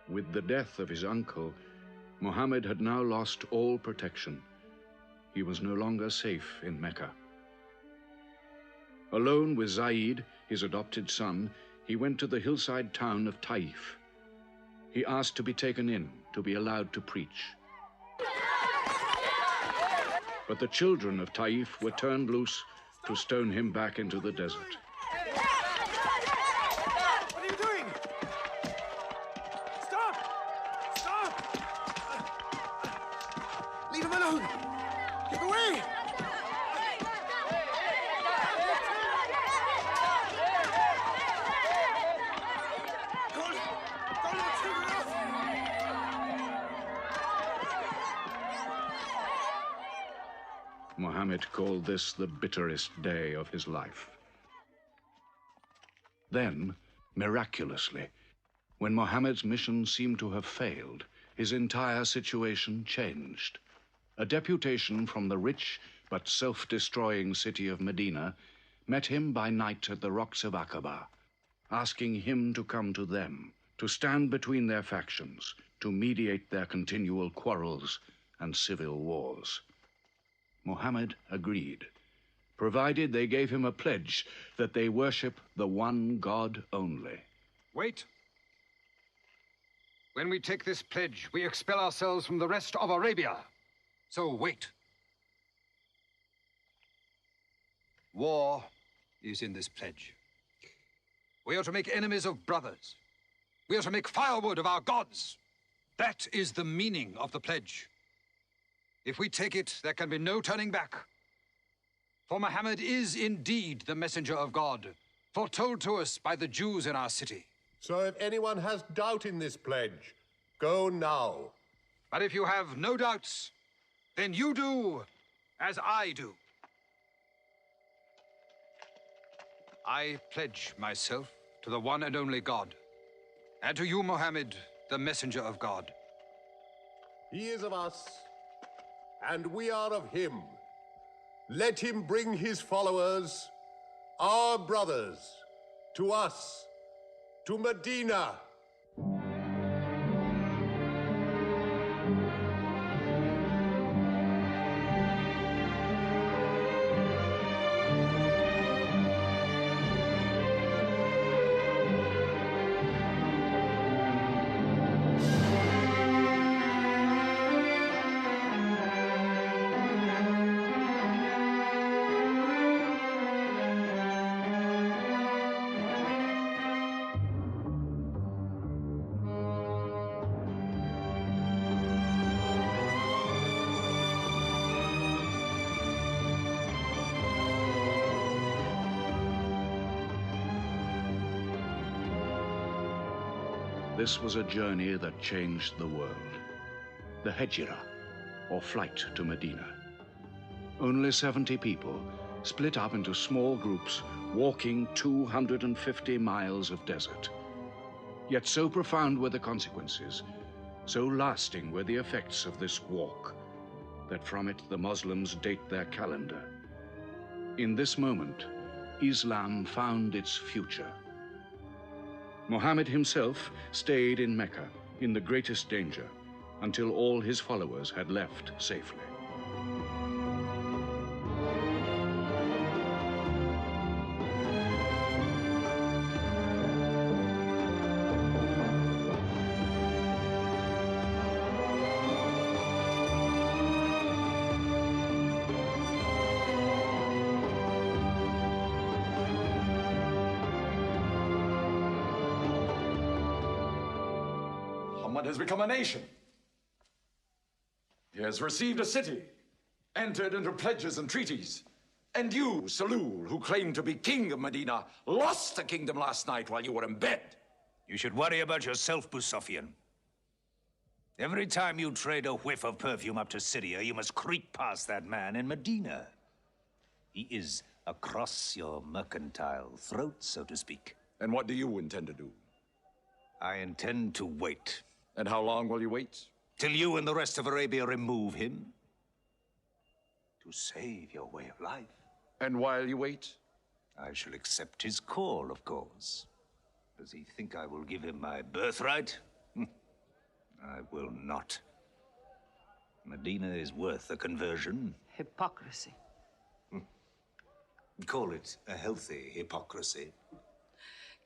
Speaker 6: With the death of his uncle, Muhammad had now lost all protection. He was no longer safe in Mecca. Alone with Zaid, his adopted son, he went to the hillside town of Taif. He asked to be taken in, to be allowed to preach. But the children of Taif were turned loose to stone him back into the desert.
Speaker 17: What are you doing? Stop! Stop! Leave him alone! Get away!
Speaker 6: Muhammad called this the bitterest day of his life. Then, miraculously, when Muhammad's mission seemed to have failed, his entire situation changed. A deputation from the rich but self-destroying city of Medina met him by night at the rocks of Aqaba, asking him to come to them, to stand between their factions, to mediate their continual quarrels and civil wars. Muhammad agreed, provided they gave him a pledge that they worship the one God only.
Speaker 16: Wait. When we take this pledge, we expel ourselves from the rest of Arabia. So wait. War is in this pledge. We are to make enemies of brothers. We are to make firewood of our gods. That is the meaning of the pledge. If we take it, there can be no turning back. For Muhammad is indeed the messenger of God, foretold to us by the Jews in our city.
Speaker 1: So if anyone has doubt in this pledge, go now.
Speaker 16: But if you have no doubts, then you do as I do. I pledge myself to the one and only God, and to you, Mohammed, the messenger of God.
Speaker 1: He is of us, and we are of him. Let him bring his followers, our brothers, to us, to Medina.
Speaker 6: This was a journey that changed the world. The Hejira, or flight to Medina. Only 70 people, split up into small groups, walking 250 miles of desert. Yet so profound were the consequences, so lasting were the effects of this walk, that from it the Muslims date their calendar. In this moment, Islam found its future. Muhammad himself stayed in Mecca in the greatest danger until all his followers had left safely.
Speaker 7: Muhammad has become a nation. He has received a city, entered into pledges and treaties. And you, Salul, who claimed to be king of Medina, lost the kingdom last night while you were in bed.
Speaker 8: You should worry about yourself, Busafian. Every time you trade a whiff of perfume up to Syria, you must creep past that man in Medina. He is across your mercantile throat, so to speak.
Speaker 7: And what do you intend to do?
Speaker 8: I intend to wait.
Speaker 7: And how long will you wait?
Speaker 8: Till you and the rest of Arabia remove him. To save your way of life.
Speaker 7: And while you wait?
Speaker 8: I shall accept his call, of course. Does he think I will give him my birthright? I will not. Medina is worth a conversion.
Speaker 11: Hypocrisy.
Speaker 8: Call it a healthy hypocrisy.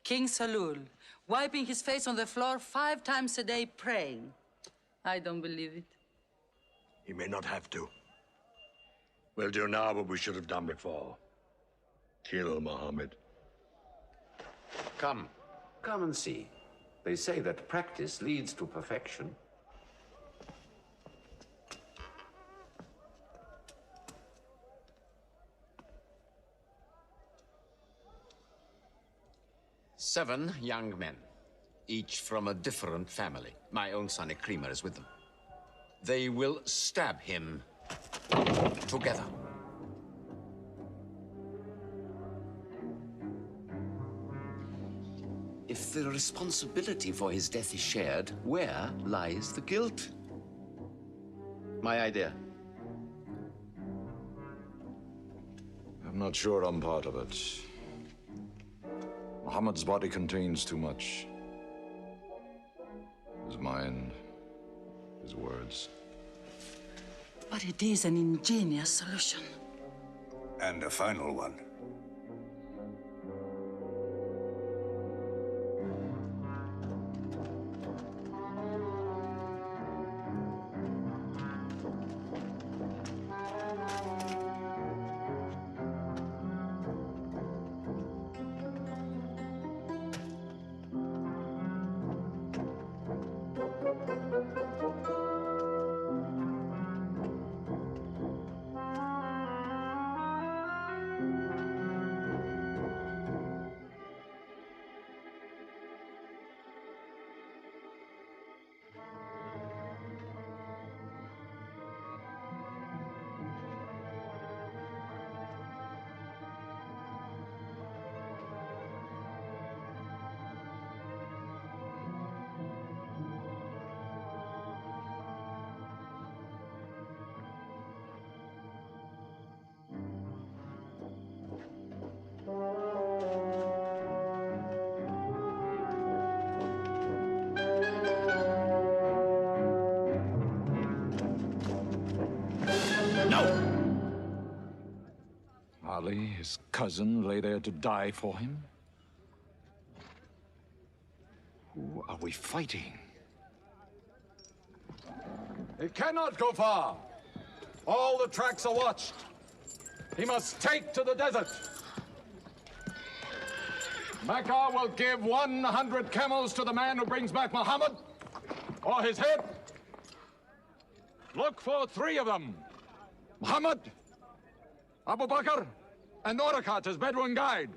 Speaker 11: King Salul, wiping his face on the floor 5 times a day, praying. I don't believe it.
Speaker 18: He may not have to. We'll do now what we should have done before. Kill Muhammad.
Speaker 5: Come and see. They say that practice leads to perfection. Seven young men, each from a different family. My own son Ikrima is with them. They will stab him together. If the responsibility for his death is shared, where lies the guilt? My idea.
Speaker 7: I'm not sure I'm part of it. Muhammad's body contains too much. His mind, his words.
Speaker 11: But it is an ingenious solution.
Speaker 8: And a final one.
Speaker 7: Secretly, his cousin lay there to die for him? Who are we fighting?
Speaker 10: He cannot go far. All the tracks are watched. He must take to the desert. Mecca will give 100 camels to the man who brings back Muhammad, or his head. Look for 3 of them. Muhammad, Abu Bakr, and Orakat as Bedouin guide.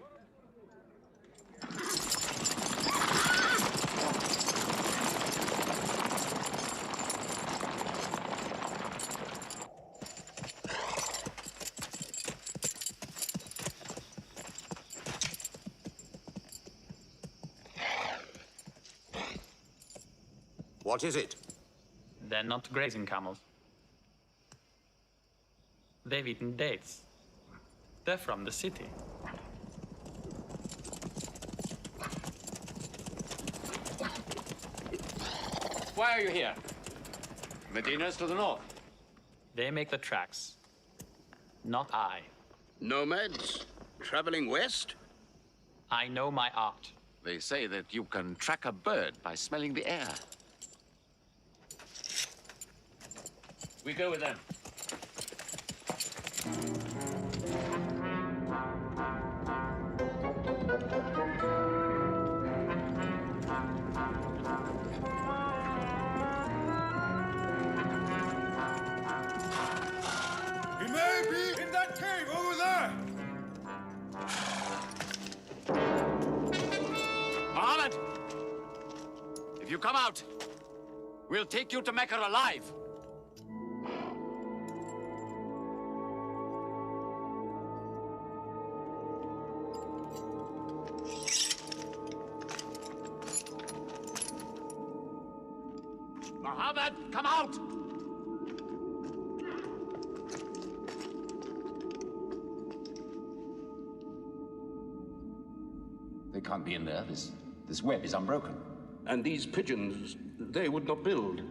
Speaker 1: What is it?
Speaker 19: They're not grazing camels. They've eaten dates. They're from the city.
Speaker 5: Why are you here? Medina's to the north.
Speaker 19: They make the tracks. Not I.
Speaker 5: Nomads? Traveling west?
Speaker 19: I know my art.
Speaker 5: They say that you can track a bird by smelling the air. We go with them.
Speaker 9: He may be in that cave over there.
Speaker 5: Muhammad! If you come out, we'll take you to Mecca alive. Muhammad, come out! They can't be in there. This web is unbroken.
Speaker 12: And these pigeons, they would not build.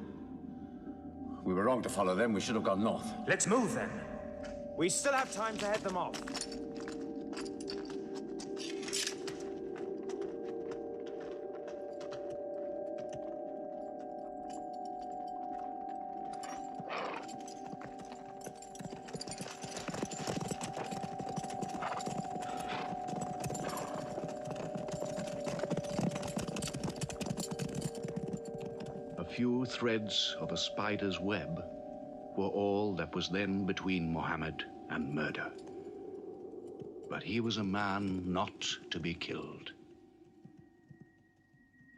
Speaker 5: We were wrong to follow them. We should have gone north.
Speaker 21: Let's move then. We still have time to head them off.
Speaker 6: Few threads of a spider's web were all that was then between Mohammed and murder. But he was a man not to be killed.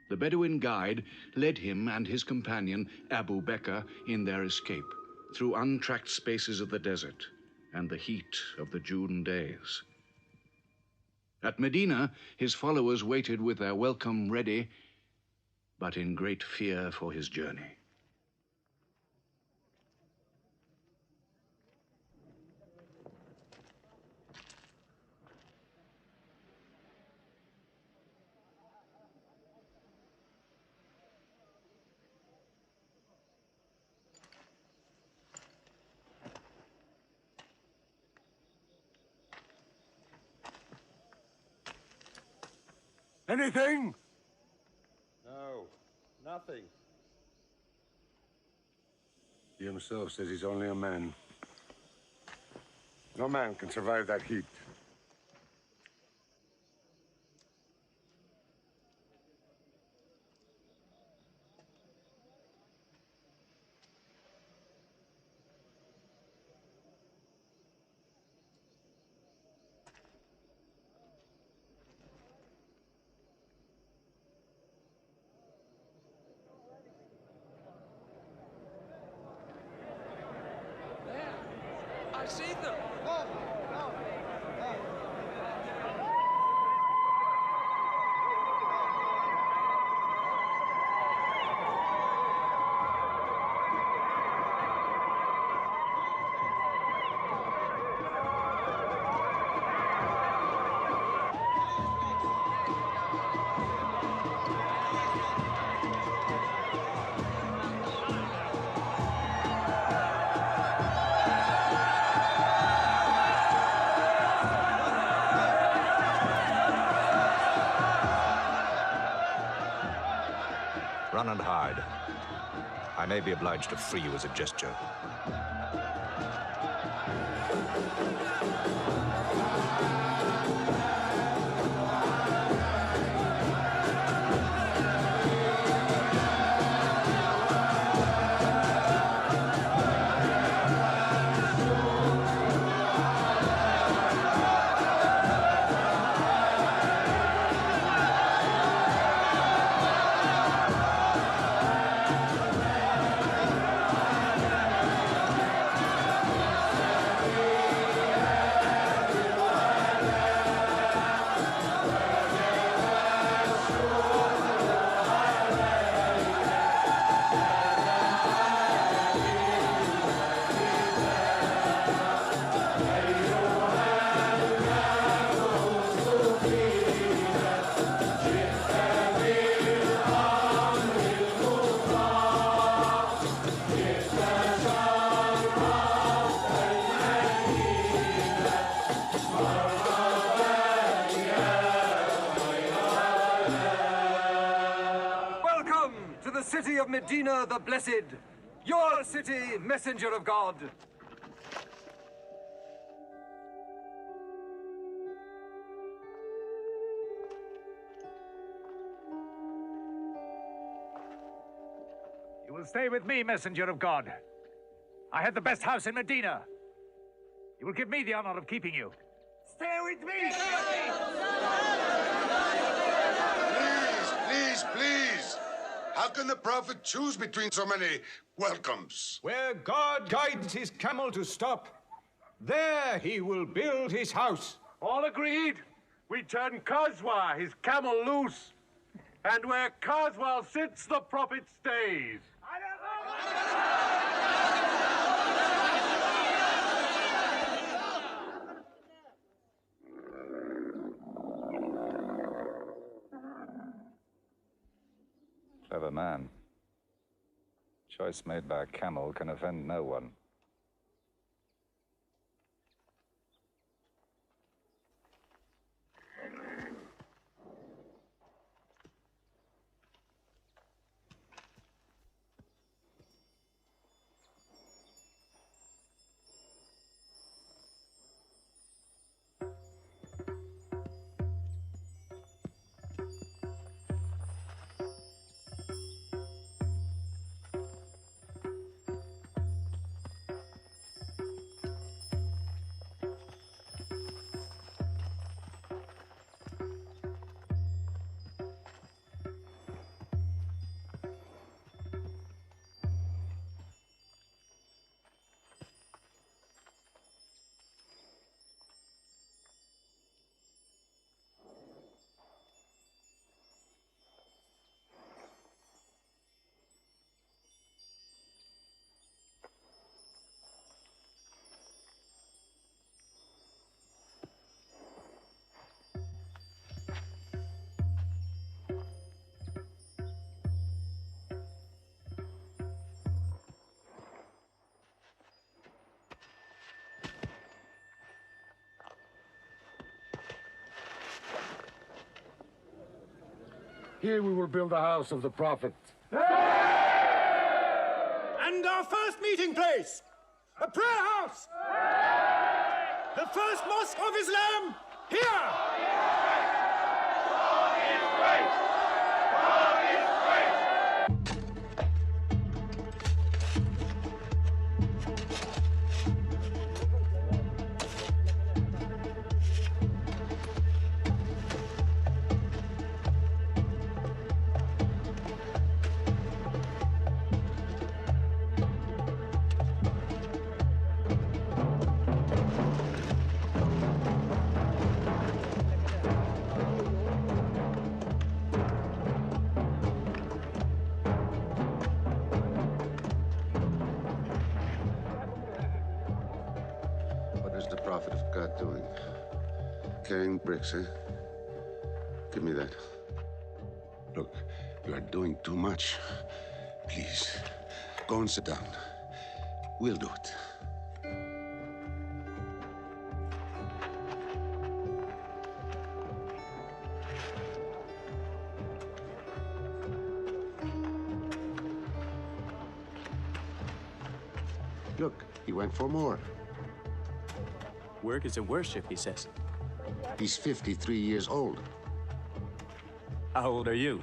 Speaker 6: The Bedouin guide led him and his companion, Abu Bakr, in their escape through untracked spaces of the desert and the heat of the June days. At Medina, his followers waited with their welcome ready, but in great fear for his journey.
Speaker 14: Anything?
Speaker 1: No, nothing.
Speaker 14: He himself says he's only a man. No man can survive that heat.
Speaker 9: I see them.
Speaker 8: Run and hide. I may be obliged to free you as a gesture.
Speaker 3: City of Medina the Blessed, your city, messenger of God.
Speaker 8: You will stay with me, messenger of God. I have the best house in Medina. You will give me the honor of keeping you.
Speaker 3: Stay with me!
Speaker 14: Please. How can the Prophet choose between so many welcomes?
Speaker 17: Where God guides his camel to stop, there he will build his house.
Speaker 23: All agreed. We turn Kazwa, his camel, loose. And where Kazwa sits, the Prophet stays.
Speaker 8: Clever man. Choice made by a camel can offend no one.
Speaker 23: Here we will build the house of the Prophet.
Speaker 17: And our first meeting place, a prayer house. The first mosque of Islam, here. God is great. God is great.
Speaker 14: Prophet of God doing? Carrying bricks, eh? Give me that. Look, you are doing too much. Please, go and sit down. We'll do it. Look, he went for more.
Speaker 4: Work is a worship, he says.
Speaker 14: He's 53 years old.
Speaker 4: How old are you?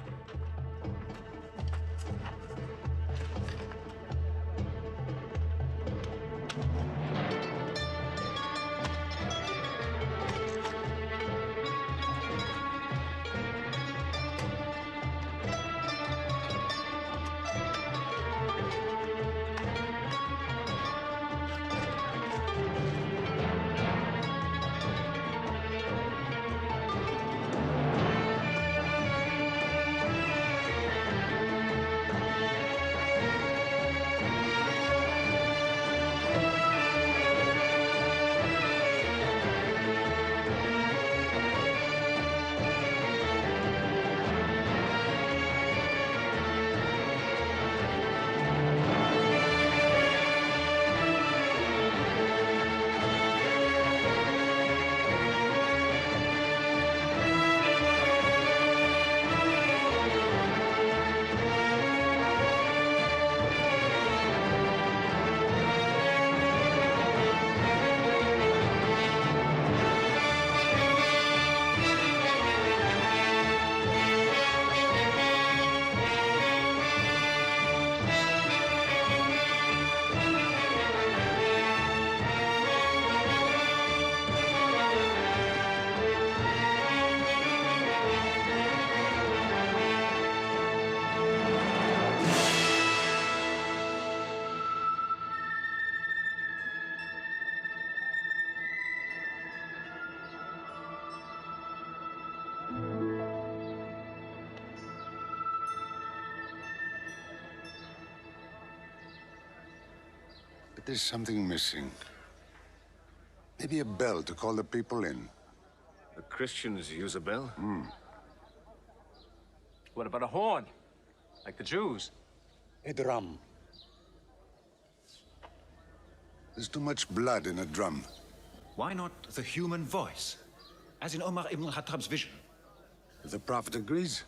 Speaker 14: But there's something missing. Maybe a bell to call the people in.
Speaker 21: The Christians use a bell?
Speaker 4: What about a horn? Like the Jews?
Speaker 12: A drum.
Speaker 14: There's too much blood in a drum.
Speaker 13: Why not the human voice? As in Omar ibn al-Khattab's vision.
Speaker 14: If the Prophet agrees.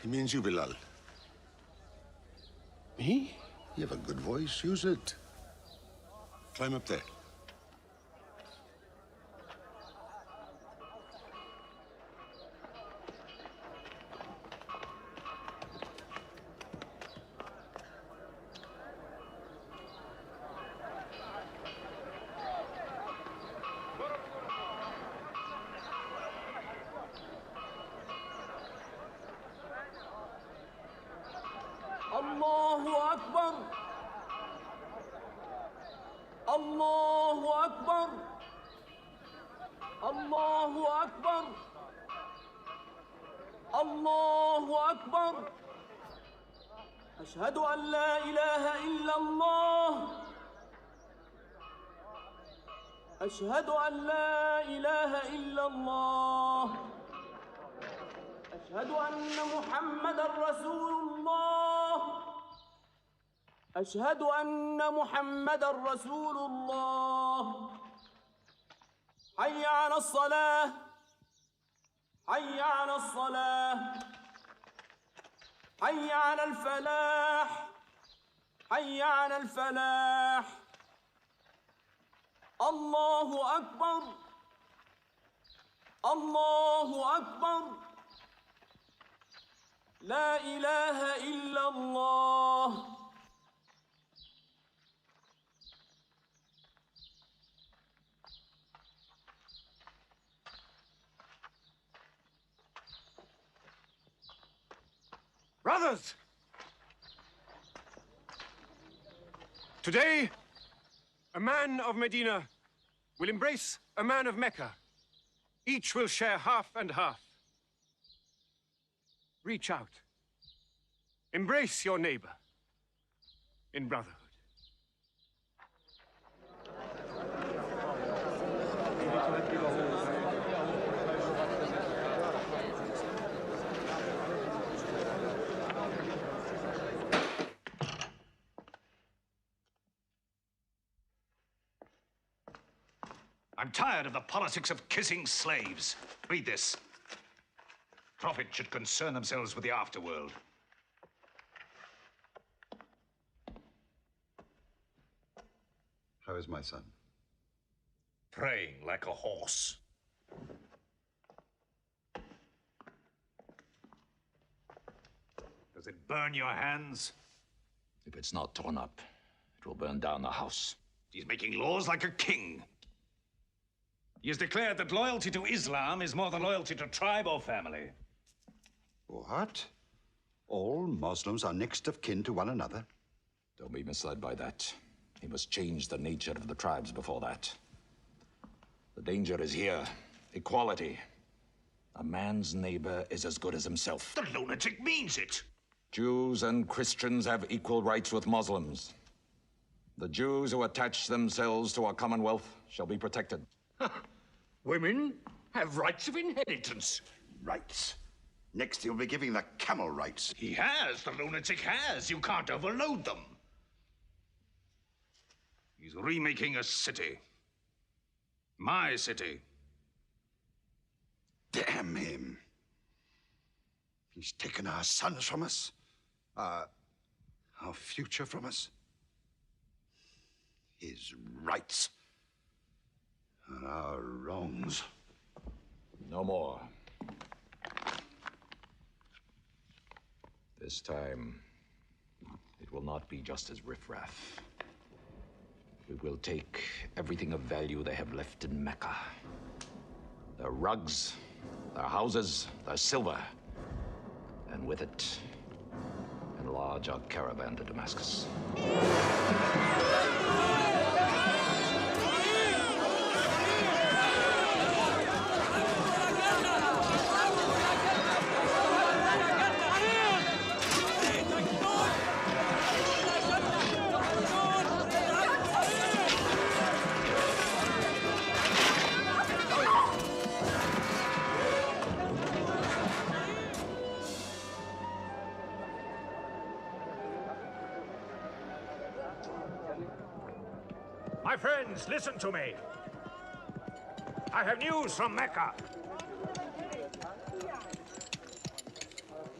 Speaker 14: He means you, Bilal.
Speaker 12: Me?
Speaker 14: You have a good voice. Use it. Climb up there.
Speaker 22: الله أكبر الله أكبر الله أكبر الله أكبر أشهد أن لا إله إلا الله أشهد أن لا إله إلا الله أشهد أن محمدًا رسول الله أشهد أن محمدًا رسول الله حي على الصلاة حي على الصلاة حي على الفلاح حي على الفلاح الله أكبر الله أكبر لا إله إلا الله
Speaker 15: Brothers! Today, a man of Medina will embrace a man of Mecca. Each will share half and half. Reach out. Embrace your neighbor in brotherhood.
Speaker 8: I'm tired of the politics of kissing slaves. Read this. Prophets should concern themselves with the afterworld.
Speaker 2: How is my son?
Speaker 8: Praying like a horse. Does it burn your hands?
Speaker 7: If it's not torn up, it will burn down the house.
Speaker 8: He's making laws like a king. He has declared that loyalty to Islam is more than loyalty to tribe or family.
Speaker 2: What? All Muslims are next of kin to one another?
Speaker 7: Don't be misled by that. He must change the nature of the tribes before that. The danger is here. Equality. A man's neighbor is as good as himself.
Speaker 8: The lunatic means it.
Speaker 7: Jews and Christians have equal rights with Muslims. The Jews who attach themselves to our commonwealth shall be protected.
Speaker 18: Women have rights of inheritance.
Speaker 2: Rights? Next, he'll be giving the camel rights.
Speaker 8: He has. The lunatic has. You can't overload them. He's remaking a city. My city.
Speaker 2: Damn him. He's taken our sons from us. Our future from us. His rights. And our wrongs.
Speaker 7: No more. This time, it will not be just as riffraff. We will take everything of value they have left in Mecca. Their rugs, their houses, their silver. And with it, enlarge our caravan to Damascus.
Speaker 8: My friends, listen to me. I have news from Mecca.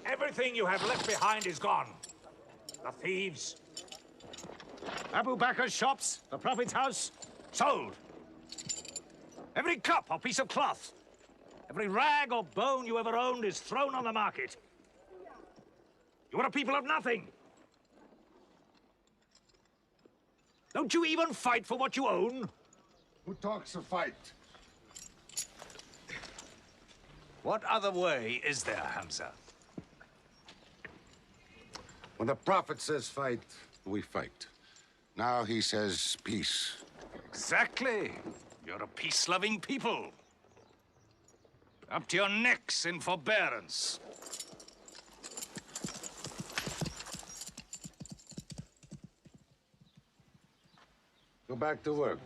Speaker 8: Everything you have left behind is gone. The thieves. Abu Bakr's shops, the Prophet's house, sold. Every cup or piece of cloth, every rag or bone you ever owned is thrown on the market. You are a people of nothing. Don't you even fight for what you own?
Speaker 1: Who talks of fight?
Speaker 8: What other way is there, Hamza?
Speaker 14: When the Prophet says fight, we fight. Now he says peace.
Speaker 8: Exactly. You're a peace-loving people. Up to your necks in forbearance.
Speaker 14: Go back to work.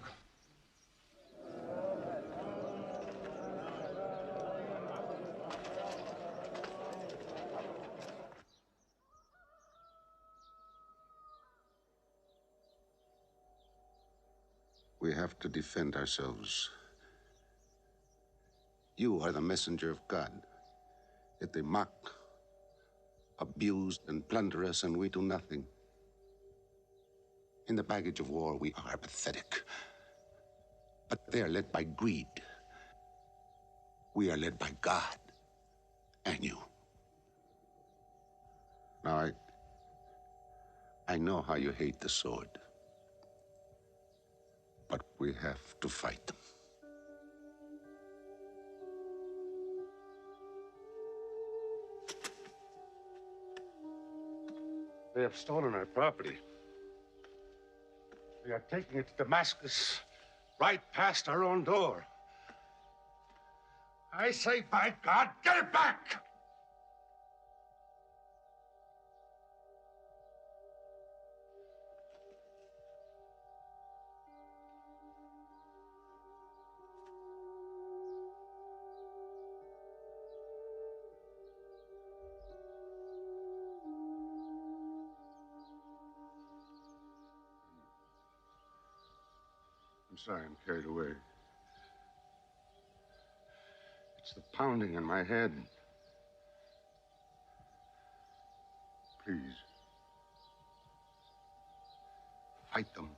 Speaker 14: We have to defend ourselves. You are the messenger of God. Yet they mock, abuse, and plunder us, and we do nothing. In the baggage of war, we are pathetic. But they are led by greed. We are led by God and you. Now, I know how you hate the sword. But we have to fight them. They have stolen our property. They are taking it to Damascus, right past our own door. I say, by God, get it back! I'm sorry, I'm carried away. It's the pounding in my head. Please. Fight them.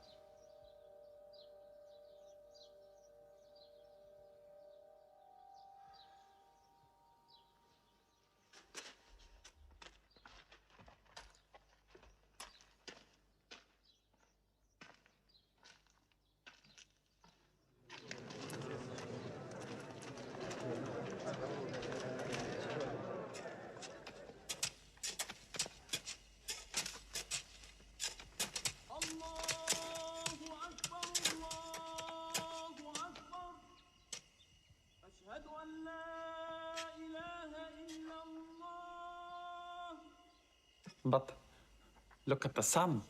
Speaker 22: But look at the sun.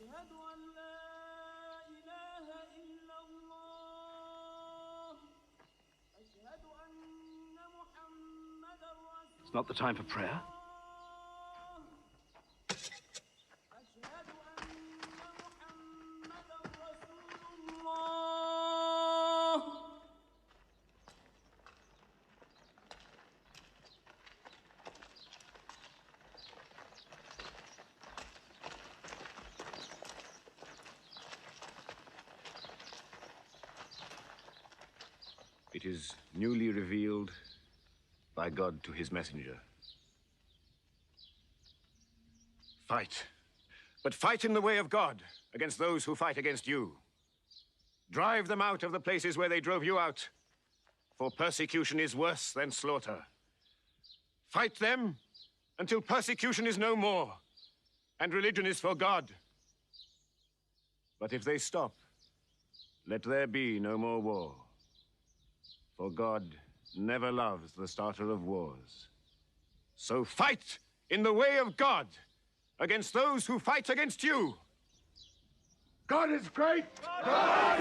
Speaker 18: It's not the time for prayer. It is newly revealed by God to his messenger. Fight. But fight in the way of God against those who fight against you. Drive them out of the places where they drove you out, for persecution is worse than slaughter. Fight them until persecution is no more and religion is for God. But if they stop, let there be no more war. For God never loves the starter of wars. So fight in the way of God against those who fight against you.
Speaker 9: God is great! God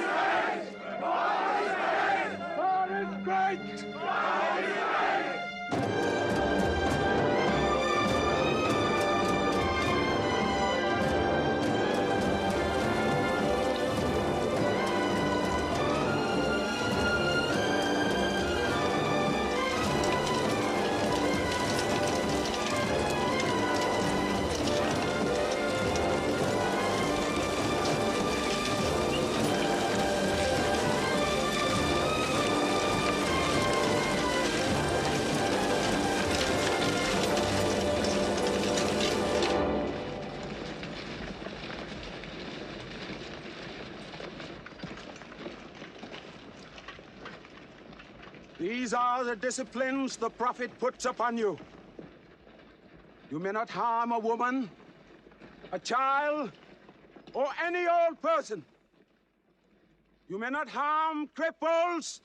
Speaker 9: is great! God is great! God is great! God is great!
Speaker 23: These are the disciplines the prophet puts upon you. You may not harm a woman, a child, or any old person. You may not harm cripples.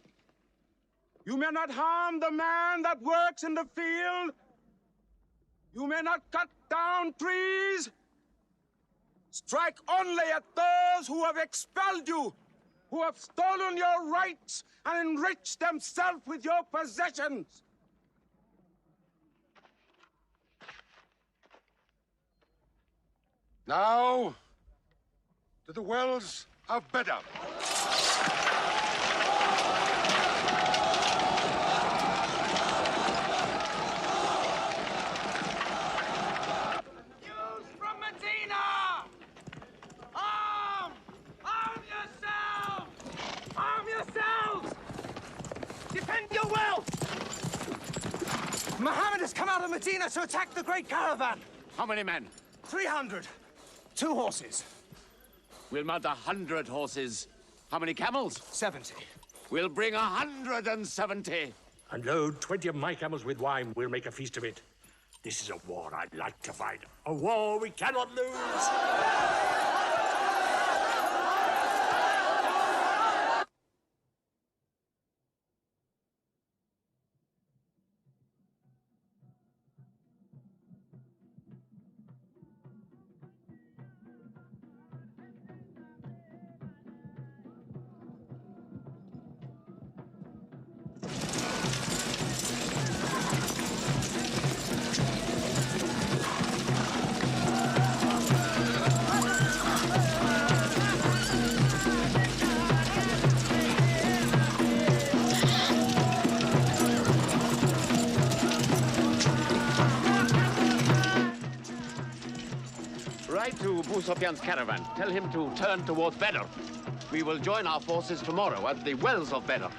Speaker 23: You may not harm the man that works in the field. You may not cut down trees. Strike only at those who have expelled you, who have stolen your rights and enriched themselves with your possessions.
Speaker 14: Now, to the wells of Bedar.
Speaker 9: Jews from Medina! Arm! Arm yourselves! Arm yourselves! Defend your wealth! Muhammad has come out of Medina to attack the great caravan.
Speaker 5: How many men?
Speaker 9: 300. 2 horses.
Speaker 5: We'll mount 100 horses. How many camels?
Speaker 9: 70.
Speaker 5: We'll bring 170.
Speaker 18: And load 20 of my camels with wine. We'll make a feast of it. This is a war I'd like to fight. A war we cannot lose.
Speaker 5: Write to Abu Sufyan's caravan. Tell him to turn towards Bedar. We will join our forces tomorrow at the wells of Bedar.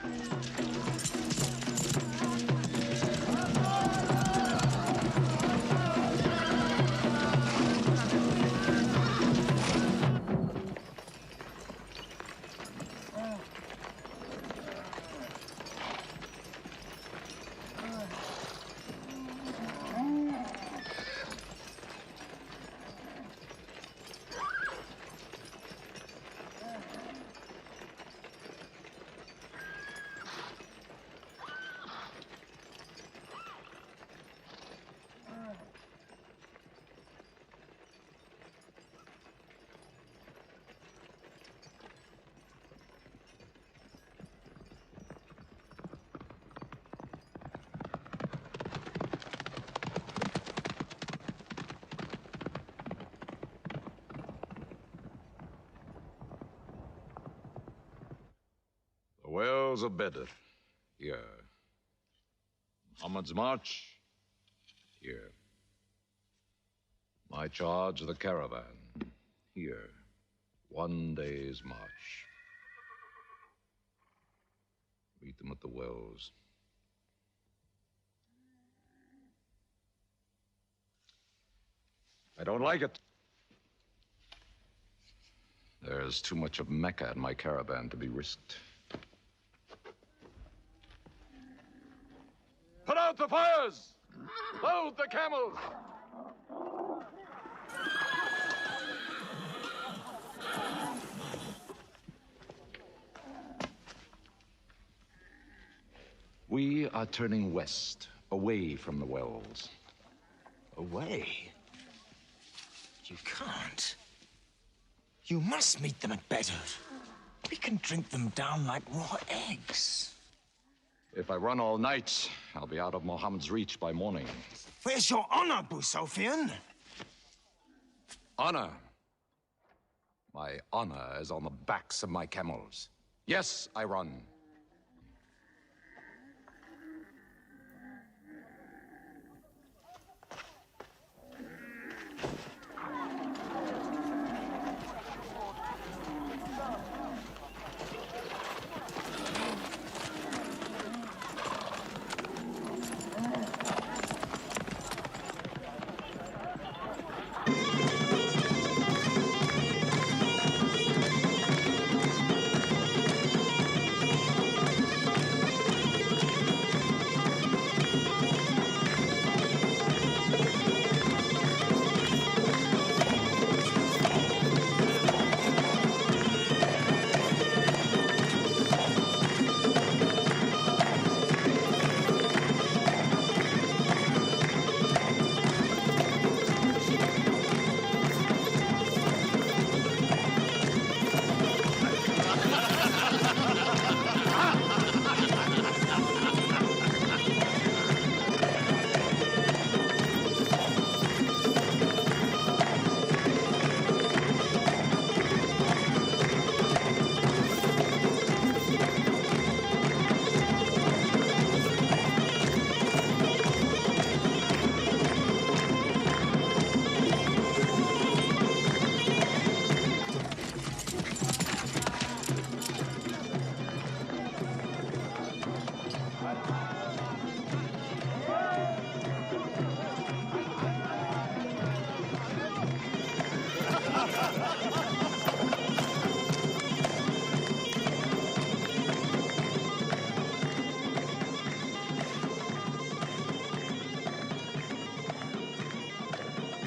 Speaker 7: Heroes of Badr. Here. Muhammad's March. Here. My charge of the caravan. Here. One day's march. Meet them at the wells. I don't like it. There's too much of Mecca in my caravan to be risked. Put out the fires! Load the camels! We are turning west, away from the wells.
Speaker 13: Away? You can't. You must meet them at Badr. We can drink them down like raw eggs.
Speaker 7: If I run all night, I'll be out of Muhammad's reach by morning.
Speaker 13: Where's your honor, Abu Sufyan?
Speaker 7: Honor? My honor is on the backs of my camels. Yes, I run.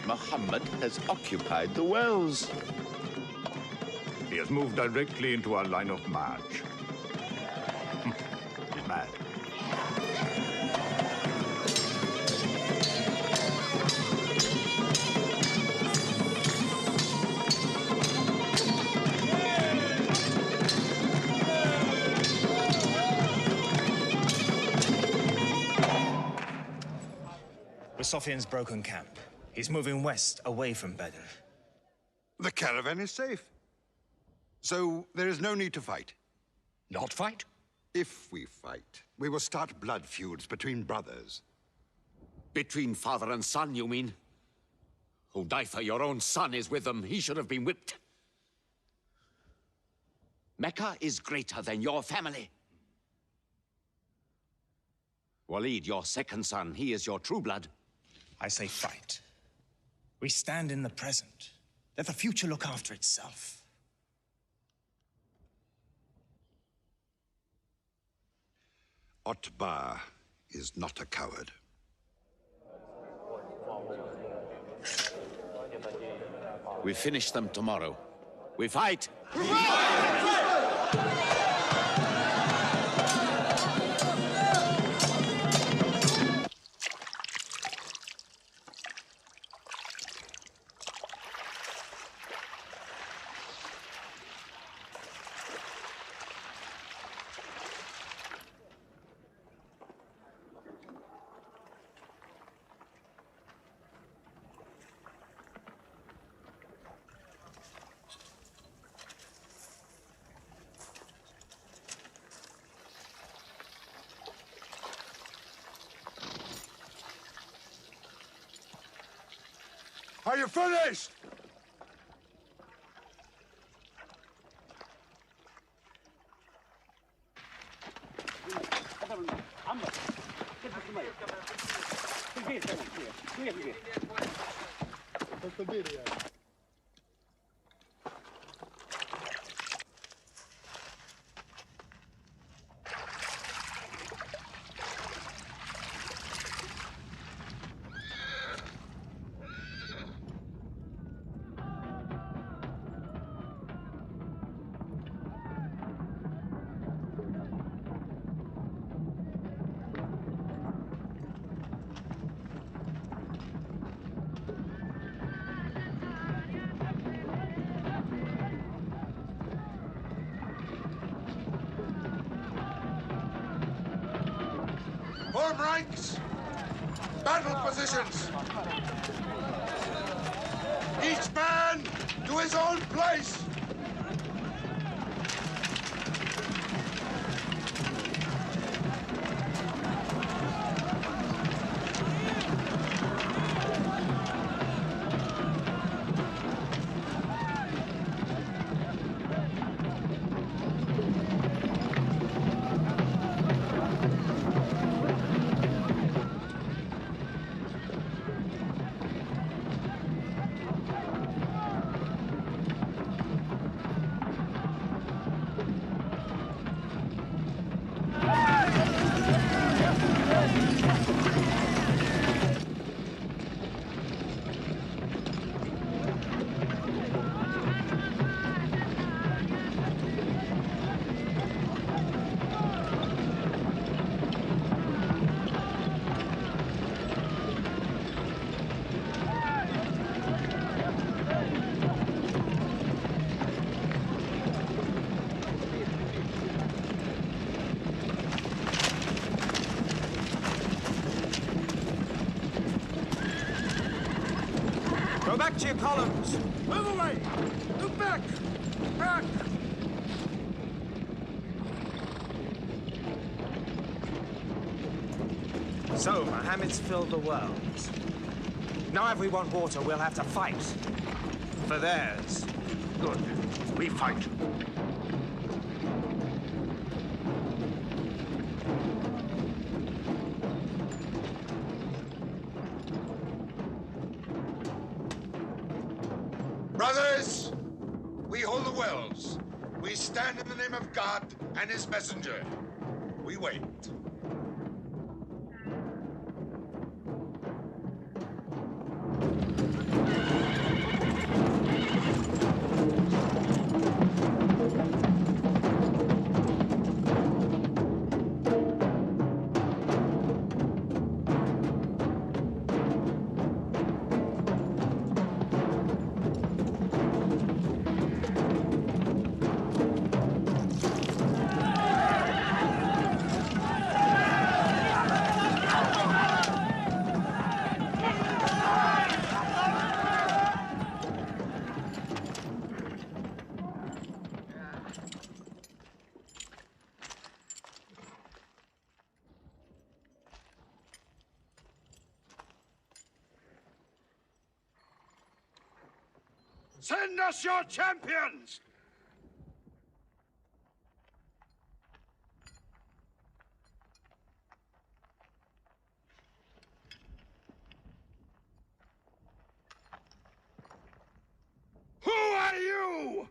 Speaker 5: Muhammad has occupied the wells.
Speaker 12: He has moved directly into our line of march. He's mad.
Speaker 13: Sufyan's broken camp. He's moving west, away from Badr.
Speaker 2: The caravan is safe. So there is no need to fight.
Speaker 5: Not fight?
Speaker 2: If we fight, we will start blood feuds between brothers.
Speaker 5: Between father and son, you mean? Hudayfa, your own son, is with them. He should have been whipped. Mecca is greater than your family. Walid, your second son, he is your true blood.
Speaker 13: I say fight. We stand in the present. Let the future look after itself.
Speaker 2: Utbah is not a coward.
Speaker 5: We finish them tomorrow. We fight!
Speaker 2: Are you finished?
Speaker 14: Form ranks! Battle positions! Each man to his own place!
Speaker 21: Go back to your columns.
Speaker 17: Move away! Move back! Back!
Speaker 21: So, Mohammed's filled the world. Now if we want water, we'll have to fight. For theirs.
Speaker 18: Good. We fight.
Speaker 14: Brothers, we hold the wells. We stand in the name of God and his messenger. We wait.
Speaker 2: Send us your champions! Who are you?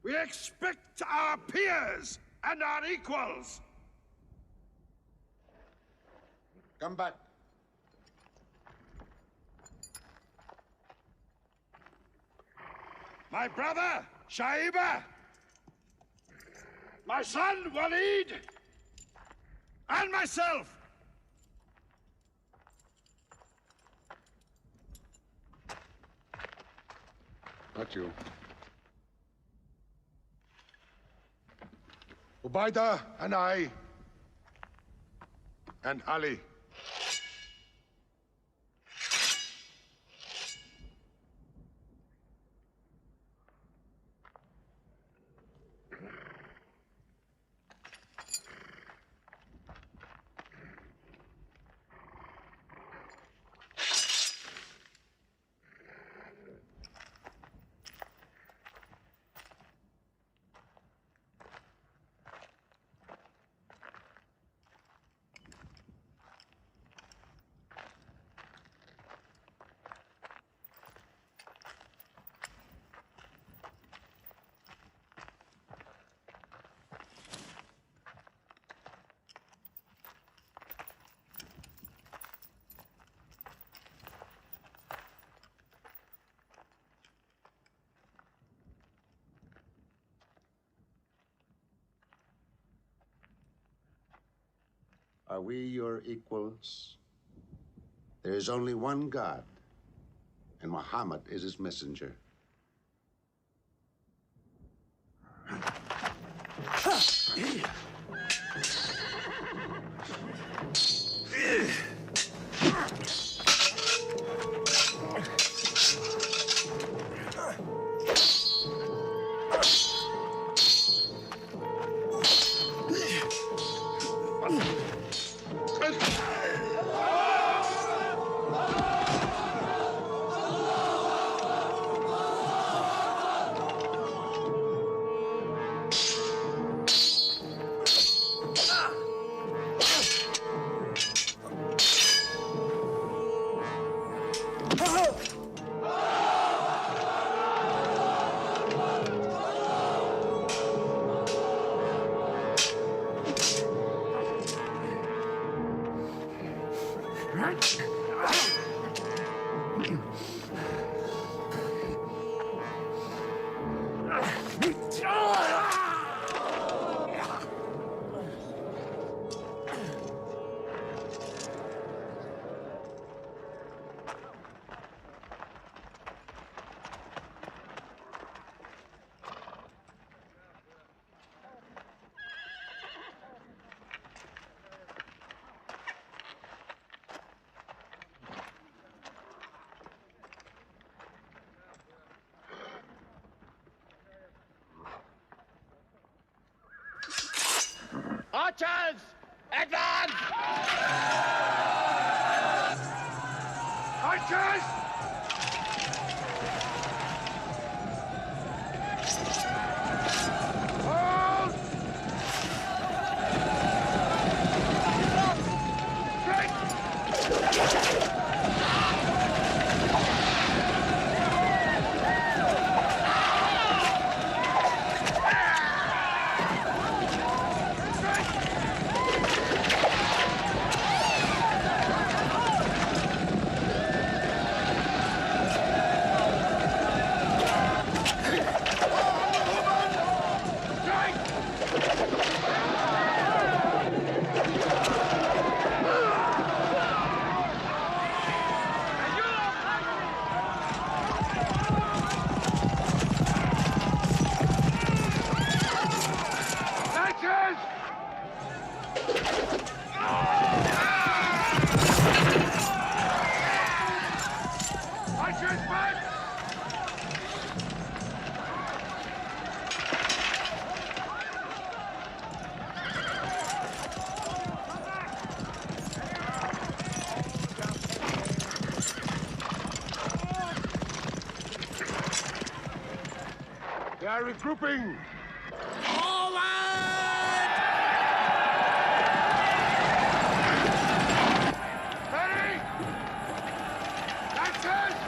Speaker 2: We expect our peers and our equals.
Speaker 14: Come back.
Speaker 2: My brother, Shaiba. My son, Walid. And myself.
Speaker 14: Not you.
Speaker 2: Ubaida and I. And Ali.
Speaker 14: Are we your equals? There is only one God, and Muhammad is his messenger.
Speaker 9: Archers! Advance!
Speaker 15: Archers! Hold! They are regrouping! Ready? Lancers!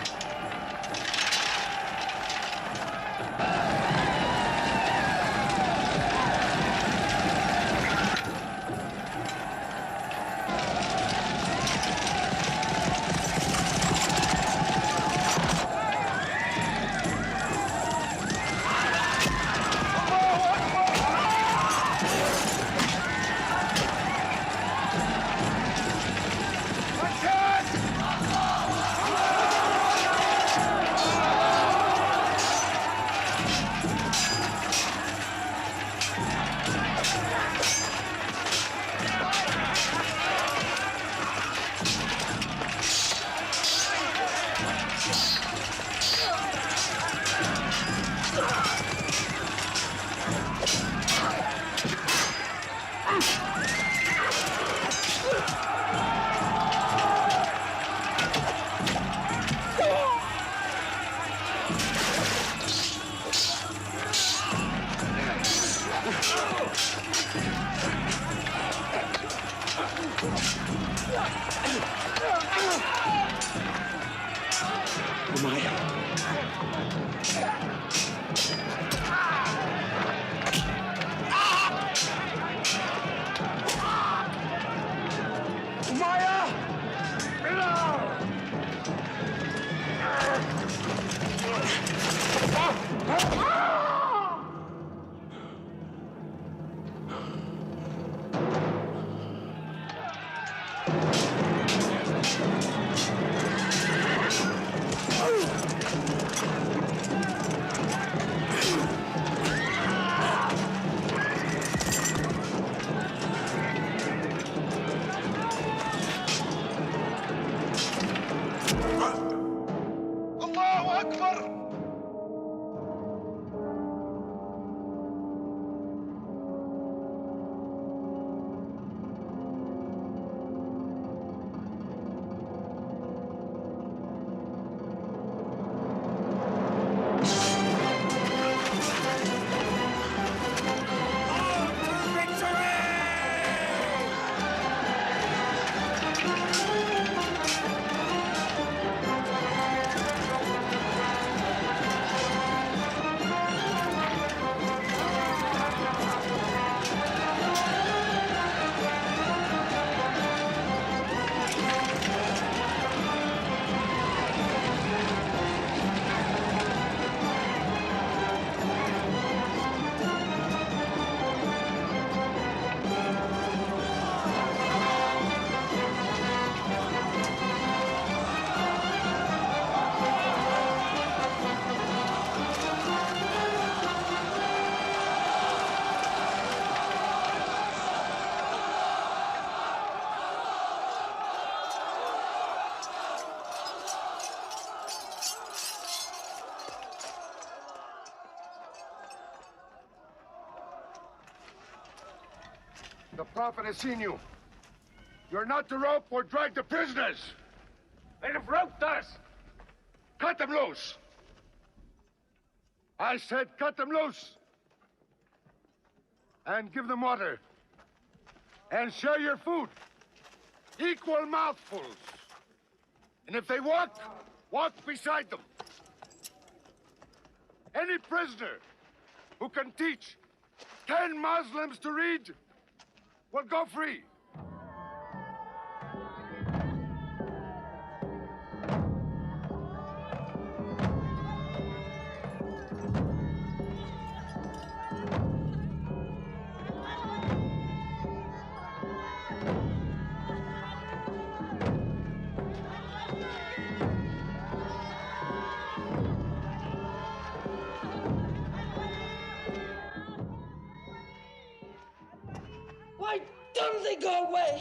Speaker 15: أكبر.
Speaker 14: The prophet has seen you. You're not to rope or drag the prisoners. They have roped us. Cut them loose. I said cut them loose. And give them water. And share your food. Equal mouthfuls. And if they walk, walk beside them. Any prisoner who can teach 10 Muslims to read will go free.
Speaker 11: Why don't they go away?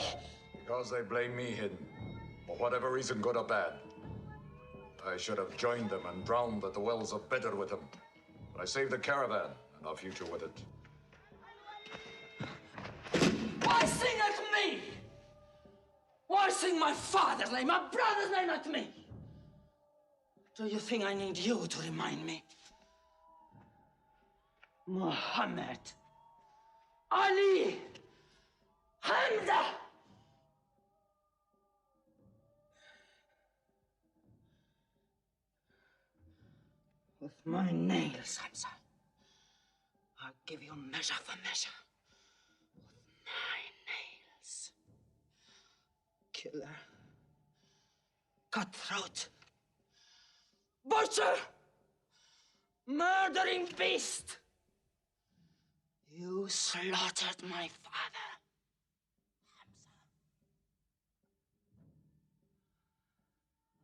Speaker 16: Because they blame me, Hidden. For whatever reason, good or bad. I should have joined them and drowned at the wells of Bitter with them. But I saved the caravan and our future with it.
Speaker 11: Why sing at me? Why sing my father's name, my brother's name at me? Do you think I need you to remind me? Muhammad, Ali, Hamza! With my nails, Hamza, I'll give you measure for measure. With my nails. Killer. Cutthroat. Butcher! Murdering beast! You slaughtered my father, Hamza.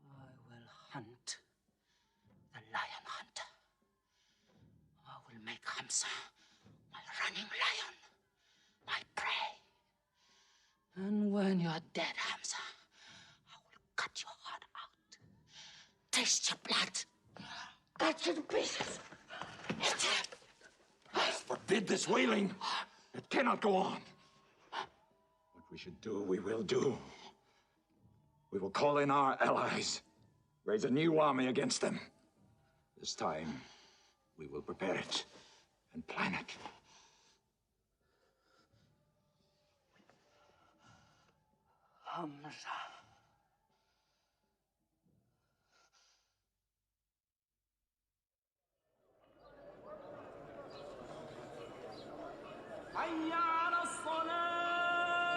Speaker 11: I will hunt the lion hunter. I will make Hamza my running lion, my prey. And when you are dead, Hamza, I will cut your heart out, taste your blood, cut you to pieces, eat it.
Speaker 16: Forbid this wailing. It cannot go on. What we should do, we will do. We will call in our allies, raise a new army against them. This time, we will prepare it and plan it.
Speaker 11: Hamza.
Speaker 9: حي على الصلاة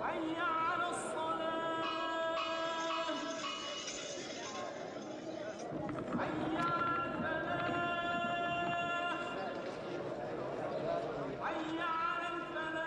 Speaker 9: حي على الصلاة حي على الفلاح حي على الفلاح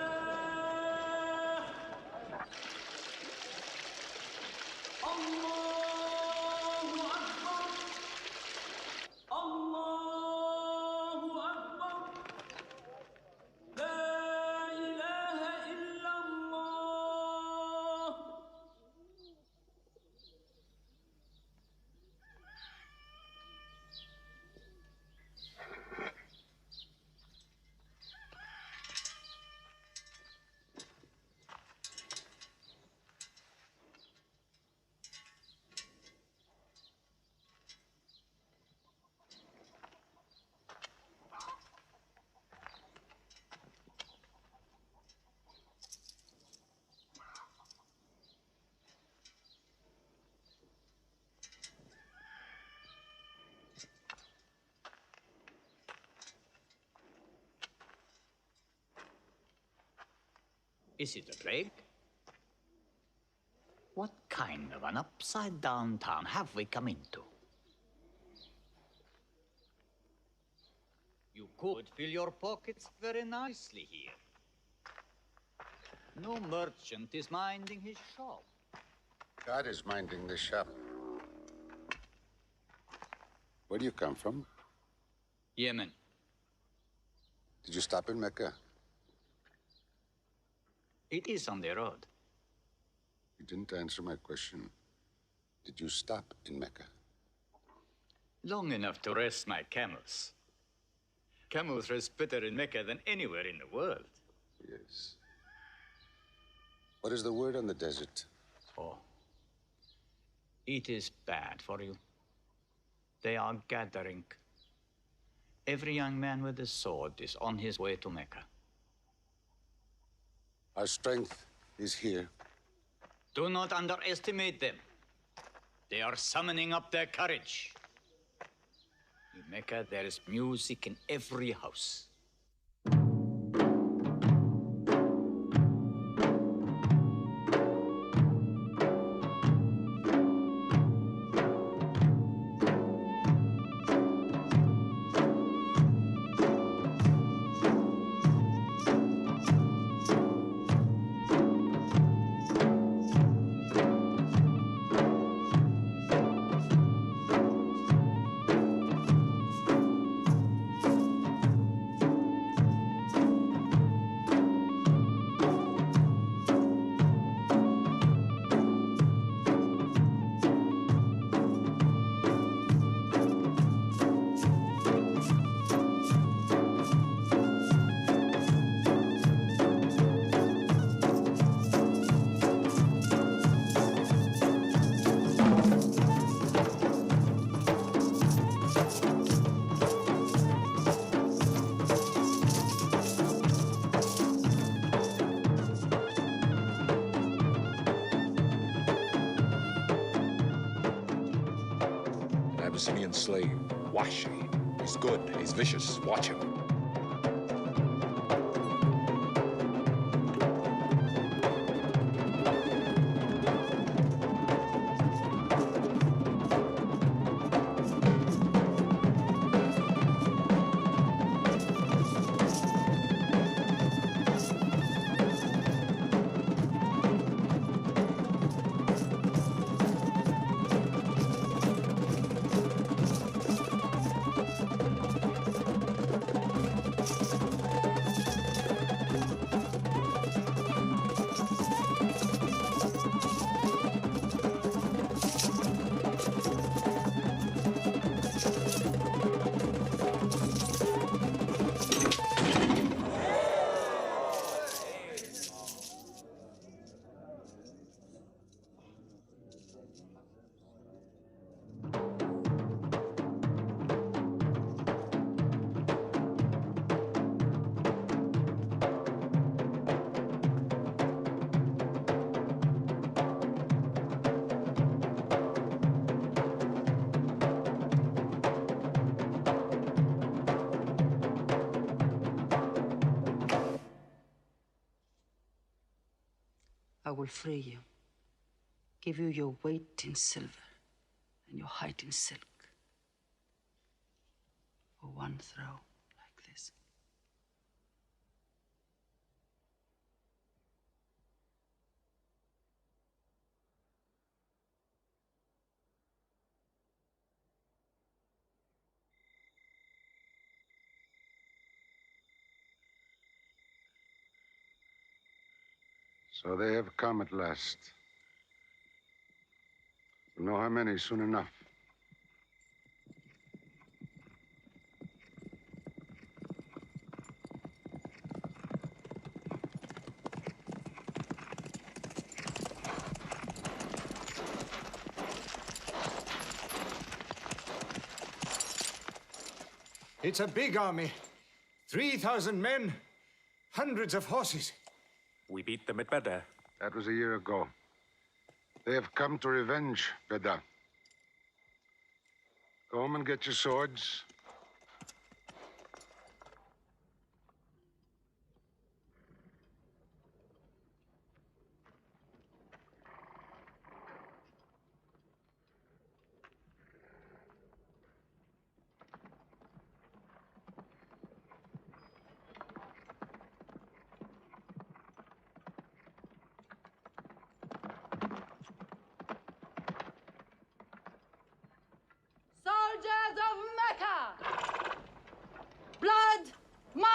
Speaker 10: Is it a plague? What kind of an upside-down town have we come into? You could fill your pockets very nicely here. No merchant is minding his shop.
Speaker 14: God is minding the shop. Where do you come from?
Speaker 10: Yemen.
Speaker 14: Did you stop in Mecca?
Speaker 10: It is on the road.
Speaker 14: You didn't answer my question. Did you stop in Mecca?
Speaker 10: Long enough to rest my camels. Camels rest better in Mecca than anywhere in the world.
Speaker 14: Yes. What is the word on the desert?
Speaker 10: Oh. It is bad for you. They are gathering. Every young man with a sword is on his way to Mecca.
Speaker 14: Our strength is here.
Speaker 10: Do not underestimate them. They are summoning up their courage. In Mecca, there is music in every house.
Speaker 19: Abyssinian slave, Washi. He's good, he's vicious. Watch him.
Speaker 11: I will free you, give you your weight in silver and your height in silk for one throw like this.
Speaker 14: So they have come at last. We'll know how many soon enough.
Speaker 17: It's a big army. 3,000 men, hundreds of horses.
Speaker 4: We beat them at Badr.
Speaker 14: That was a year ago. They have come to revenge Badr. Go home and get your swords.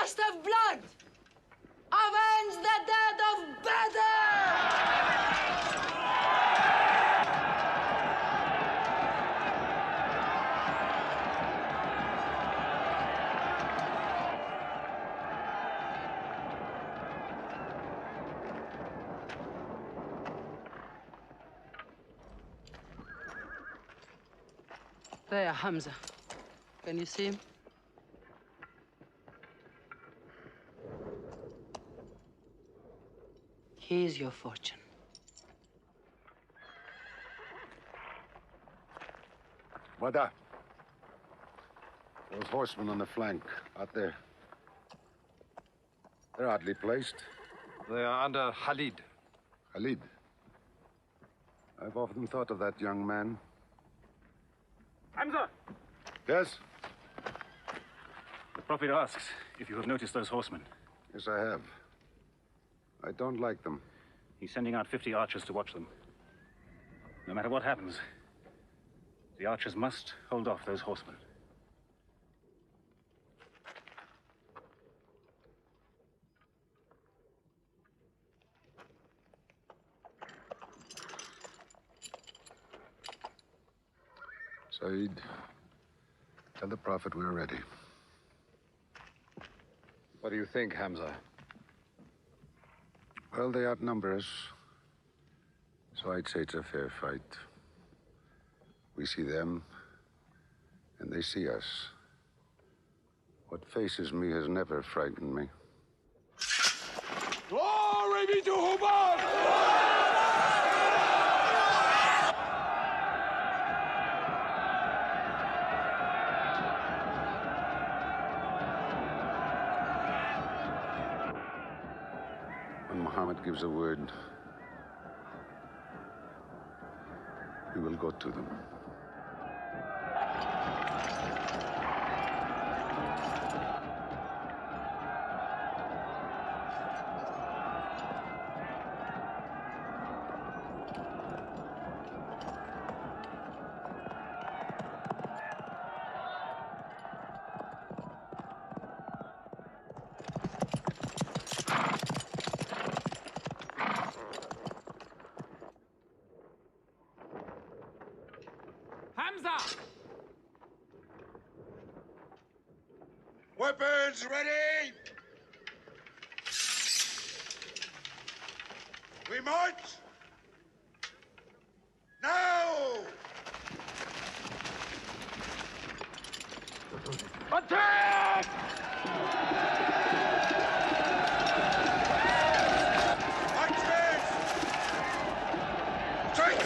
Speaker 11: must have blood! Avenge the dead of Badr! There, Hamza. Can you see him? Here's your fortune.
Speaker 14: Wada. Those horsemen on the flank, out there. They're oddly placed.
Speaker 18: They are under Khalid.
Speaker 14: Khalid? I've often thought of that young man.
Speaker 18: Hamza!
Speaker 14: Yes?
Speaker 18: The Prophet asks if you have noticed those horsemen.
Speaker 14: Yes, I have. I don't like them.
Speaker 18: He's sending out 50 archers to watch them. No matter what happens, the archers must hold off those horsemen.
Speaker 14: Saeed, tell the Prophet we're ready.
Speaker 18: What do you think, Hamza?
Speaker 14: Well, they outnumber us, so I'd say it's a fair fight. We see them, and they see us. What faces me has never frightened me.
Speaker 9: Glory be to Hubbard!
Speaker 14: When Muhammad gives a word, we will go to them.
Speaker 9: Weapons ready! We march! Now! Attack! Marksmen! Strike!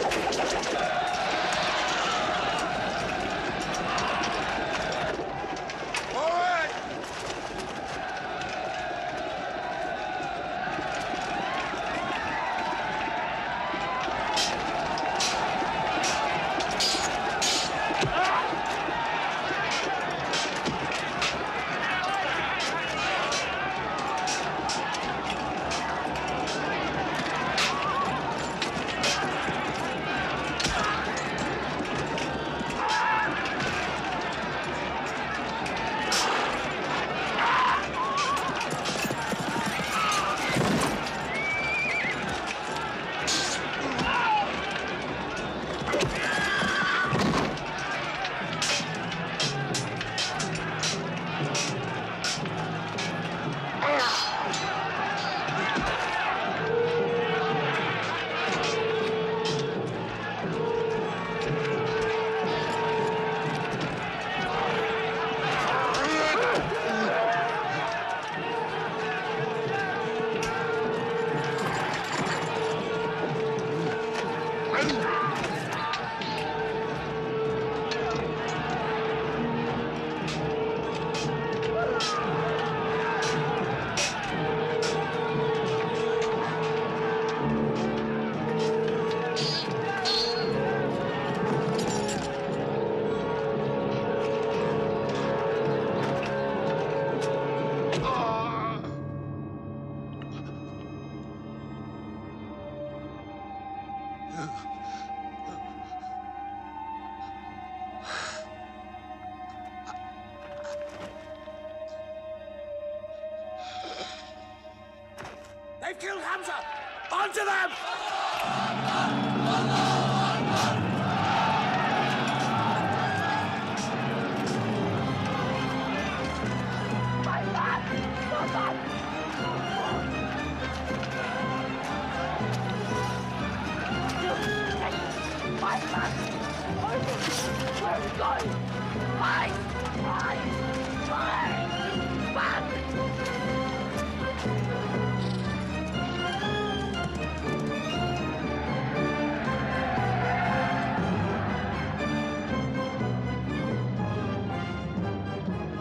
Speaker 9: to them!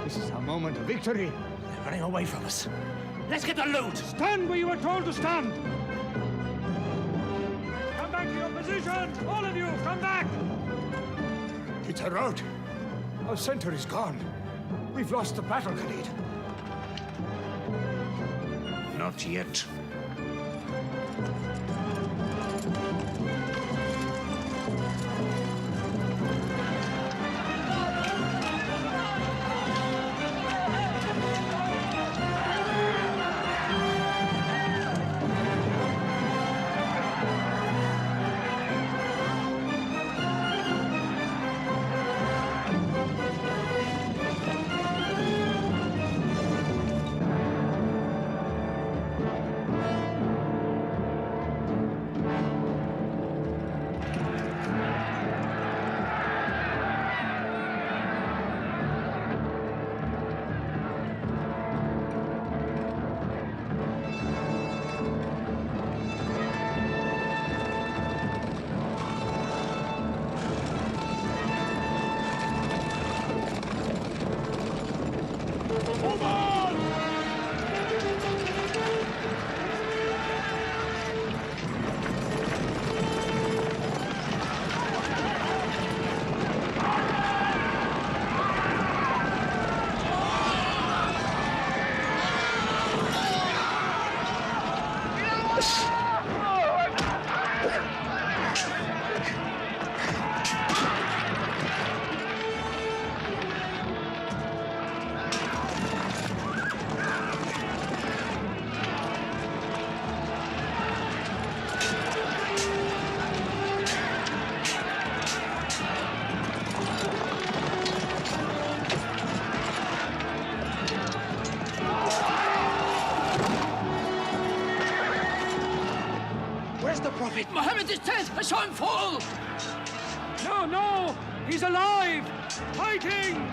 Speaker 17: This is our moment of victory.
Speaker 9: They're running away from us. Let's get the loot!
Speaker 17: Stand where you were told to stand. Come back to your position. All of you, come back. It's a rout. Our center is gone. We've lost the battle, Khalid.
Speaker 15: Not yet.
Speaker 11: Mohammed is dead! I saw him fall!
Speaker 17: No, no! He's alive! Fighting!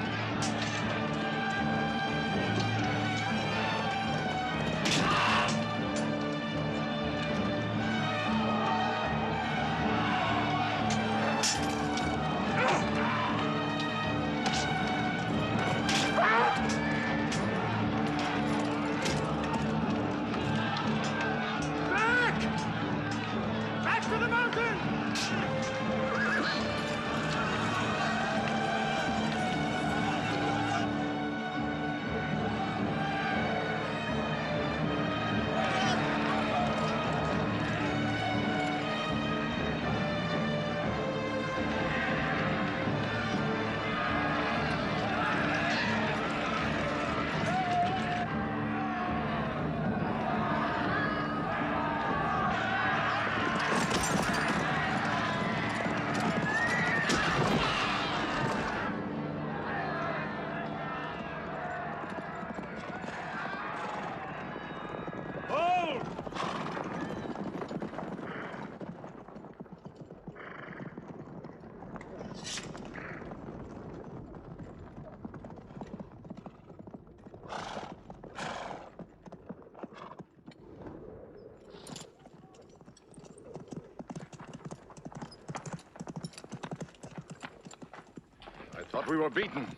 Speaker 16: Thought we were beaten.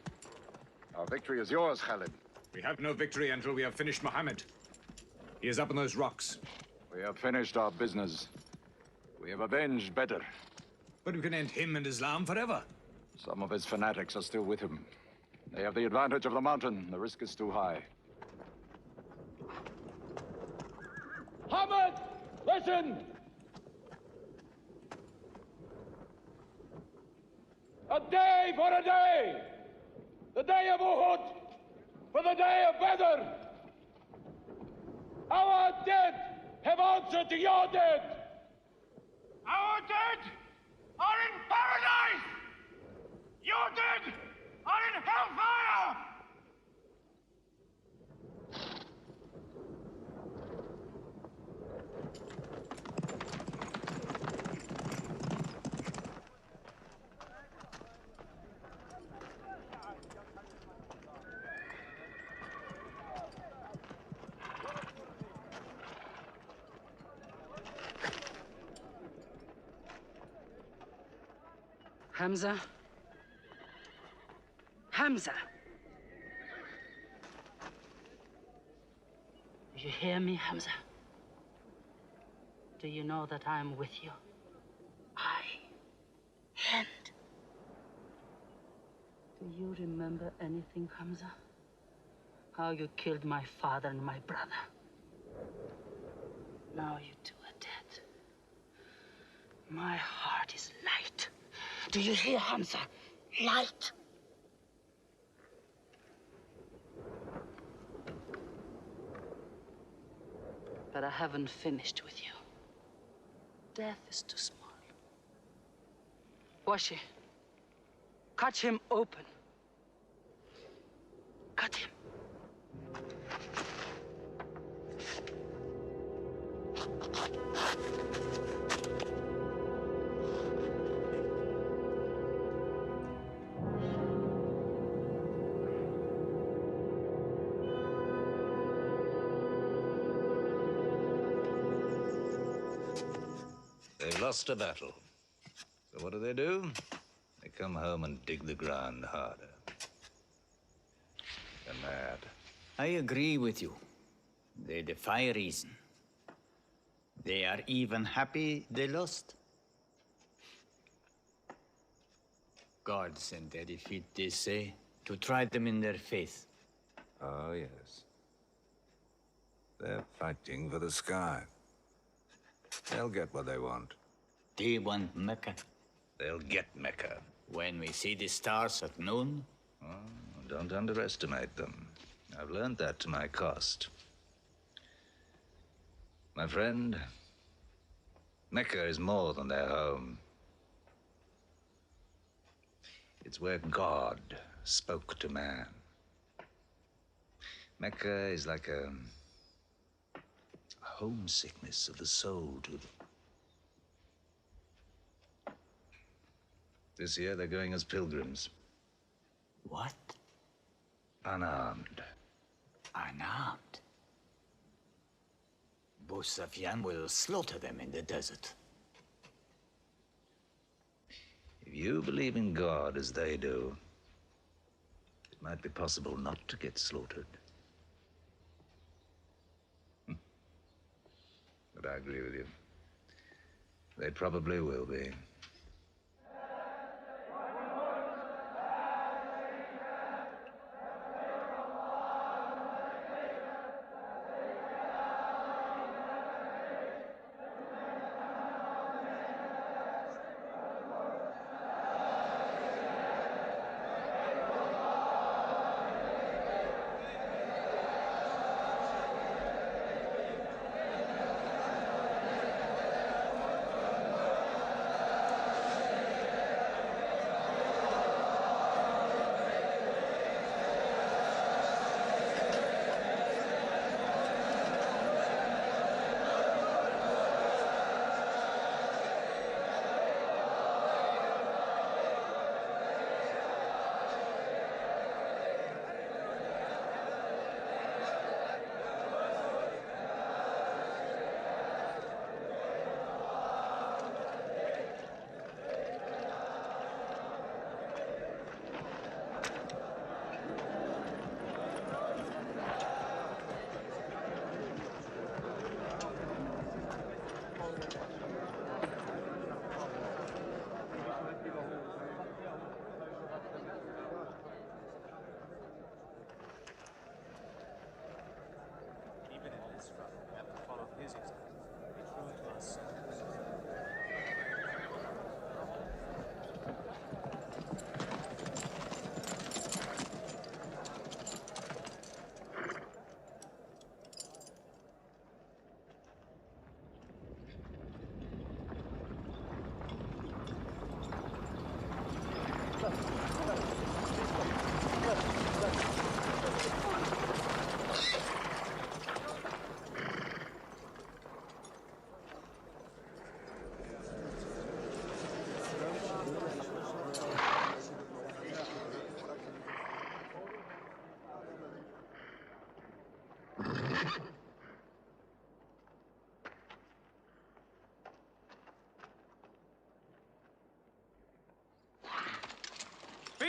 Speaker 16: Our victory is yours, Khalid.
Speaker 21: We have no victory until we have finished Muhammad. He is up on those rocks.
Speaker 16: We have finished our business. We have avenged Badr.
Speaker 21: But we can end him and Islam forever.
Speaker 16: Some of his fanatics are still with him. They have the advantage of the mountain. The risk is too high.
Speaker 9: Muhammad, listen! A day for a day! The day of Uhud for the day of Badr! Our dead have answered to your dead! Our dead are in paradise! Your dead are in hellfire!
Speaker 11: Hamza? Hamza! Do you hear me, Hamza? Do you know that I'm with you? And do you remember anything, Hamza? How you killed my father and my brother? Now you two are dead. My heart is light. Do you hear, Hamza? Light. But I haven't finished with you. Death is too small. Washi, cut him open. Cut him.
Speaker 8: They've lost a battle. So what do? They come home and dig the ground harder. They're mad.
Speaker 10: I agree with you. They defy reason. They are even happy they lost. God sent their defeat, they say, to try them in their faith.
Speaker 8: Oh, yes. They're fighting for the sky. They'll get what they want.
Speaker 10: They want Mecca.
Speaker 8: They'll get Mecca.
Speaker 10: When we see the stars at noon?
Speaker 8: Oh, don't underestimate them. I've learned that to my cost. My friend, Mecca is more than their home. It's where God spoke to man. Mecca is like a homesickness of the soul to them. This year they're going as pilgrims.
Speaker 10: What?
Speaker 8: Unarmed.
Speaker 10: Unarmed? Abu Sufyan will slaughter them in the desert.
Speaker 8: If you believe in God as they do, it might be possible not to get slaughtered. But I agree with you. They probably will be.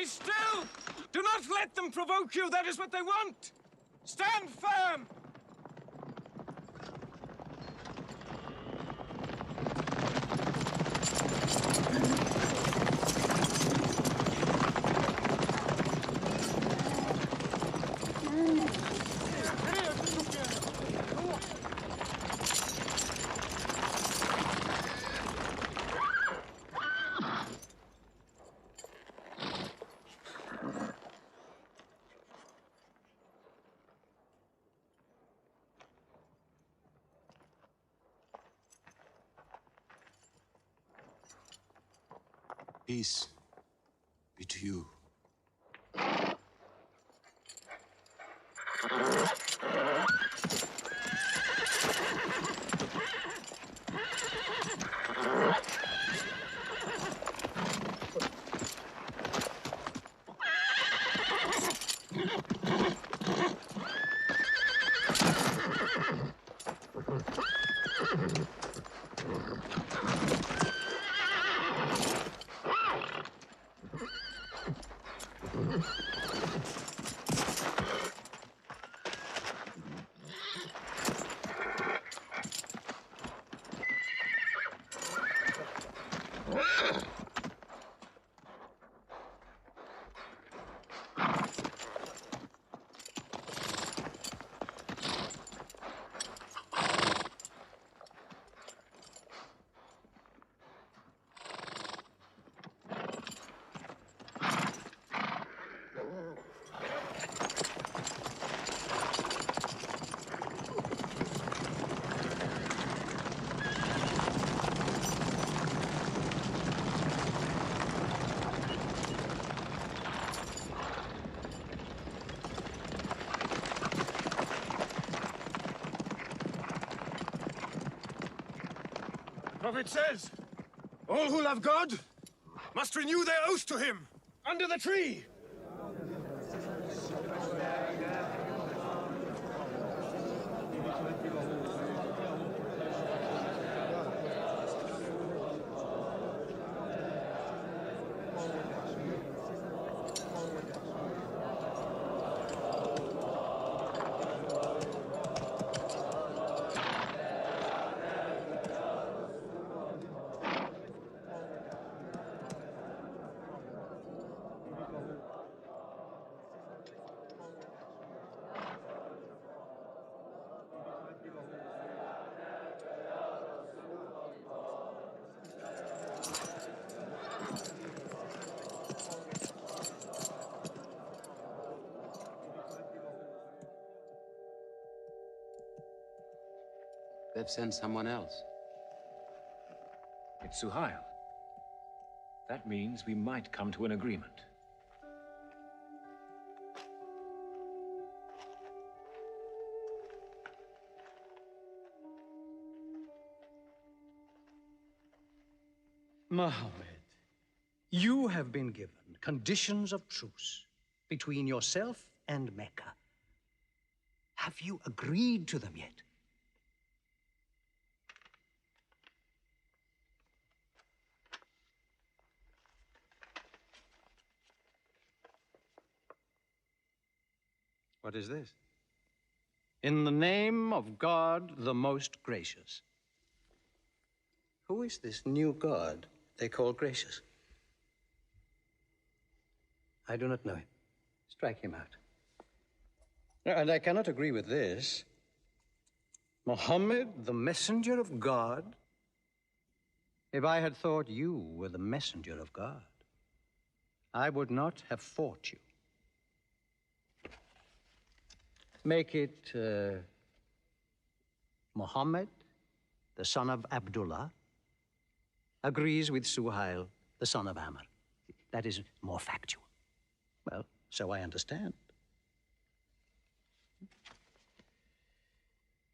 Speaker 21: Be still! Do not let them provoke you. That is what they want. Stand firm!
Speaker 2: Peace be to you.
Speaker 18: The prophet says, all who love God must renew their oath to him under the tree.
Speaker 3: They've sent someone else.
Speaker 6: It's Suhail. That means we might come to an agreement.
Speaker 20: Mohammed, you have been given conditions of truce between yourself and Mecca. Have you agreed to them yet? What is this? In the name of God, the most gracious. Who is this new God they call gracious? I do not know him. Strike him out. And I cannot agree with this. Muhammad, the messenger of God? If I had thought you were the messenger of God, I would not have fought you. Make it Muhammad, the son of Abdullah, agrees with Suhail, the son of Amr. That is more factual. Well, so I understand.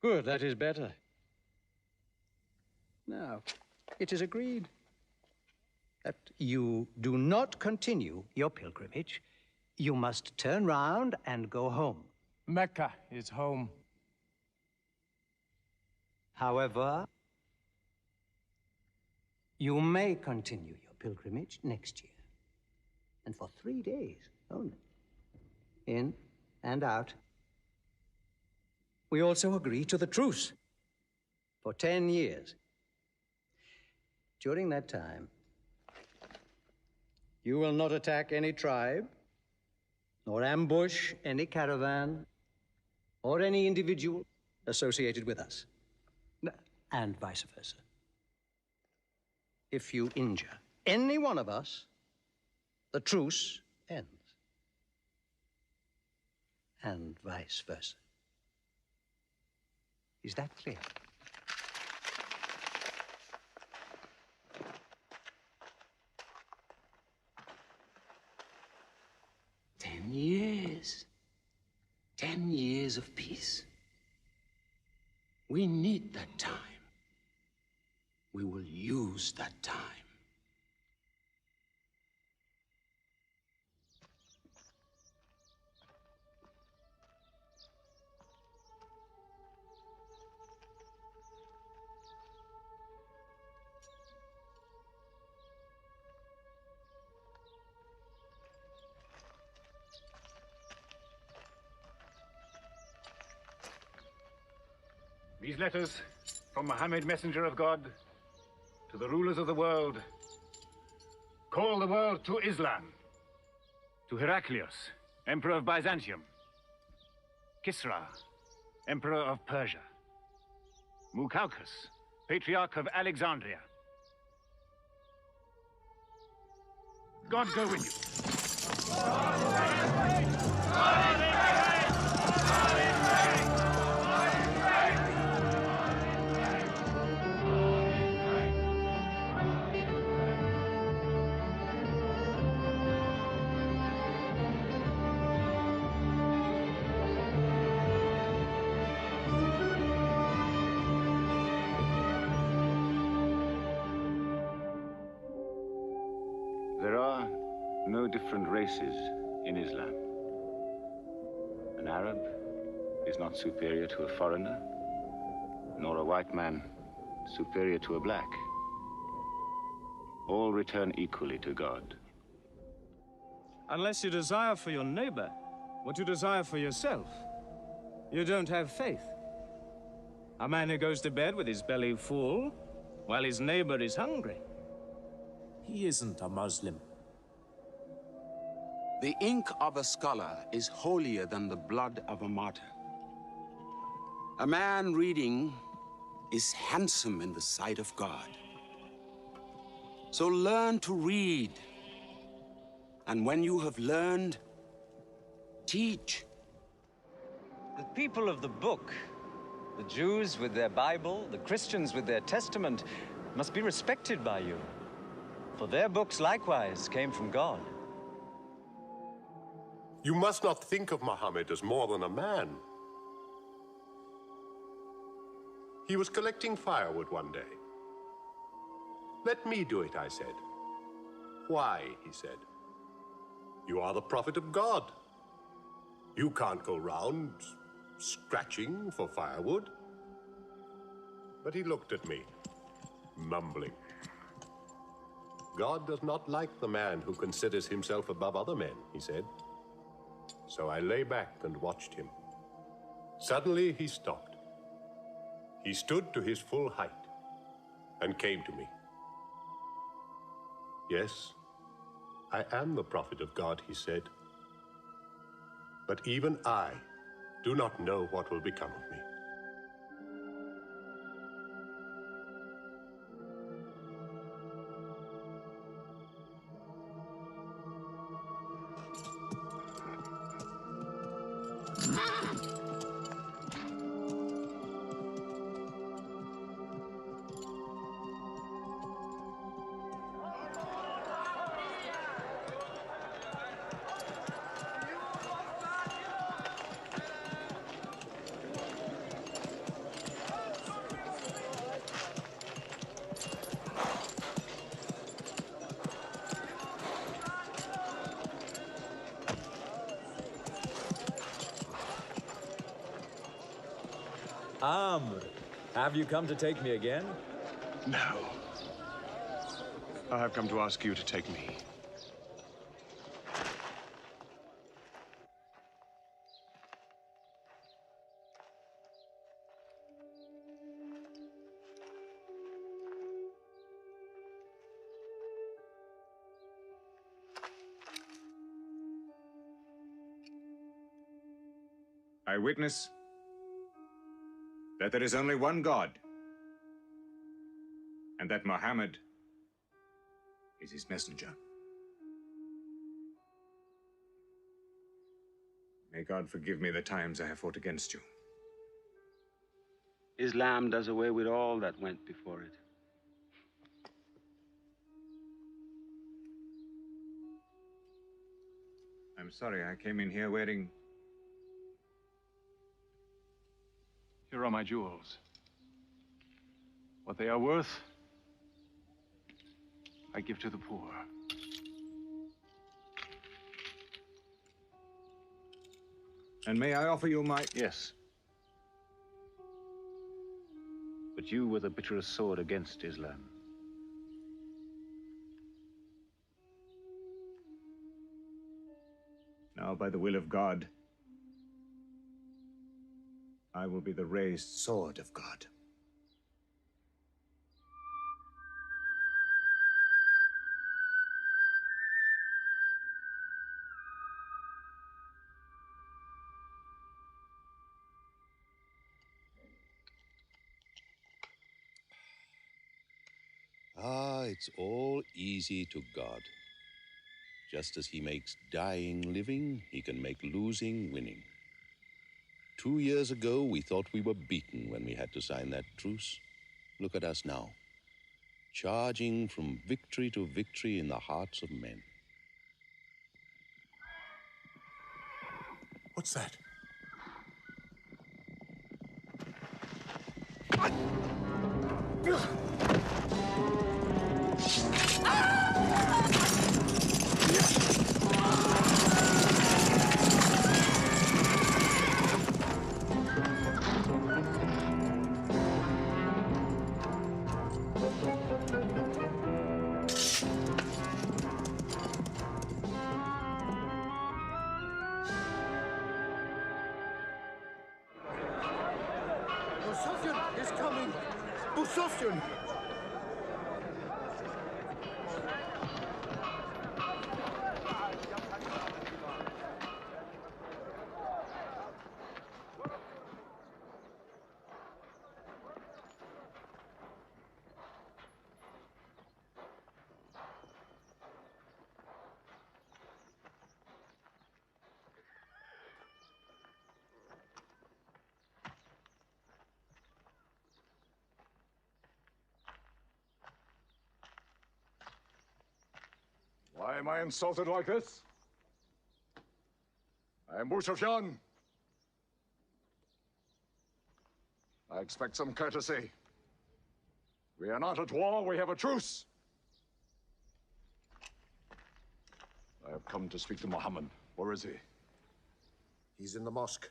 Speaker 20: Good, that is better. Now, it is agreed that you do not continue your pilgrimage. You must turn round and go home.
Speaker 23: Mecca is home.
Speaker 20: However, you may continue your pilgrimage next year. And for 3 days only. In and out. We also agree to the truce for 10 years. During that time, you will not attack any tribe, nor ambush any caravan, or any individual associated with us, and vice versa. If you injure any one of us, the truce ends, and vice versa. Is that clear?
Speaker 11: Years. 10 years of peace. We need that time. We will use that time.
Speaker 18: These letters from Muhammad, messenger of God, to the rulers of the world. Call the world to Islam. To Heraclius, Emperor of Byzantium. Kisra, Emperor of Persia. Mukaukos, Patriarch of Alexandria. God go with you. There are no different races in Islam. An Arab is not superior to a foreigner, nor a white man superior to a black. All return equally to God.
Speaker 1: Unless you desire for your neighbor what you desire for yourself, you don't have faith. A man who goes to bed with his belly full while his neighbor is hungry.
Speaker 3: He isn't a Muslim.
Speaker 11: The ink of a scholar is holier than the blood of a martyr. A man reading is handsome in the sight of God. So learn to read. And when you have learned, teach.
Speaker 21: The people of the book, the Jews with their Bible, the Christians with their Testament, must be respected by you. For their books likewise came from God.
Speaker 19: You must not think of Muhammad as more than a man. He was collecting firewood one day. Let me do it, I said. Why, he said. You are the prophet of God. You can't go round scratching for firewood. But he looked at me, mumbling. God does not like the man who considers himself above other men, he said. So I lay back and watched him. Suddenly he stopped. He stood to his full height and came to me. Yes, I am the prophet of God, he said. But even I do not know what will become of me.
Speaker 22: Have you come to take me again?
Speaker 18: No. I have come to ask you to take me.
Speaker 7: I witness that there is only one God, and that Muhammad is his messenger. May God forgive me the times I have fought against you.
Speaker 12: Islam does away with all that went before it.
Speaker 7: I'm sorry, I came in here wearing...
Speaker 13: Here are my jewels. What they are worth, I give to the poor.
Speaker 7: And may I offer you my...
Speaker 6: Yes. But you were the bitterest sword against Islam.
Speaker 7: Now, by the will of God, I will be the raised sword of God.
Speaker 24: Ah, it's all easy to God. Just as he makes dying living, he can make losing winning. 2 years ago, we thought we were beaten when we had to sign that truce. Look at us now, charging from victory to victory in the hearts of men.
Speaker 15: What's that?
Speaker 17: Is coming! Busofyan!
Speaker 16: Why am I insulted like this? I am Busofyan. I expect some courtesy. We are not at war, we have a truce. I have come to speak to Muhammad. Where is he?
Speaker 15: He's in the mosque.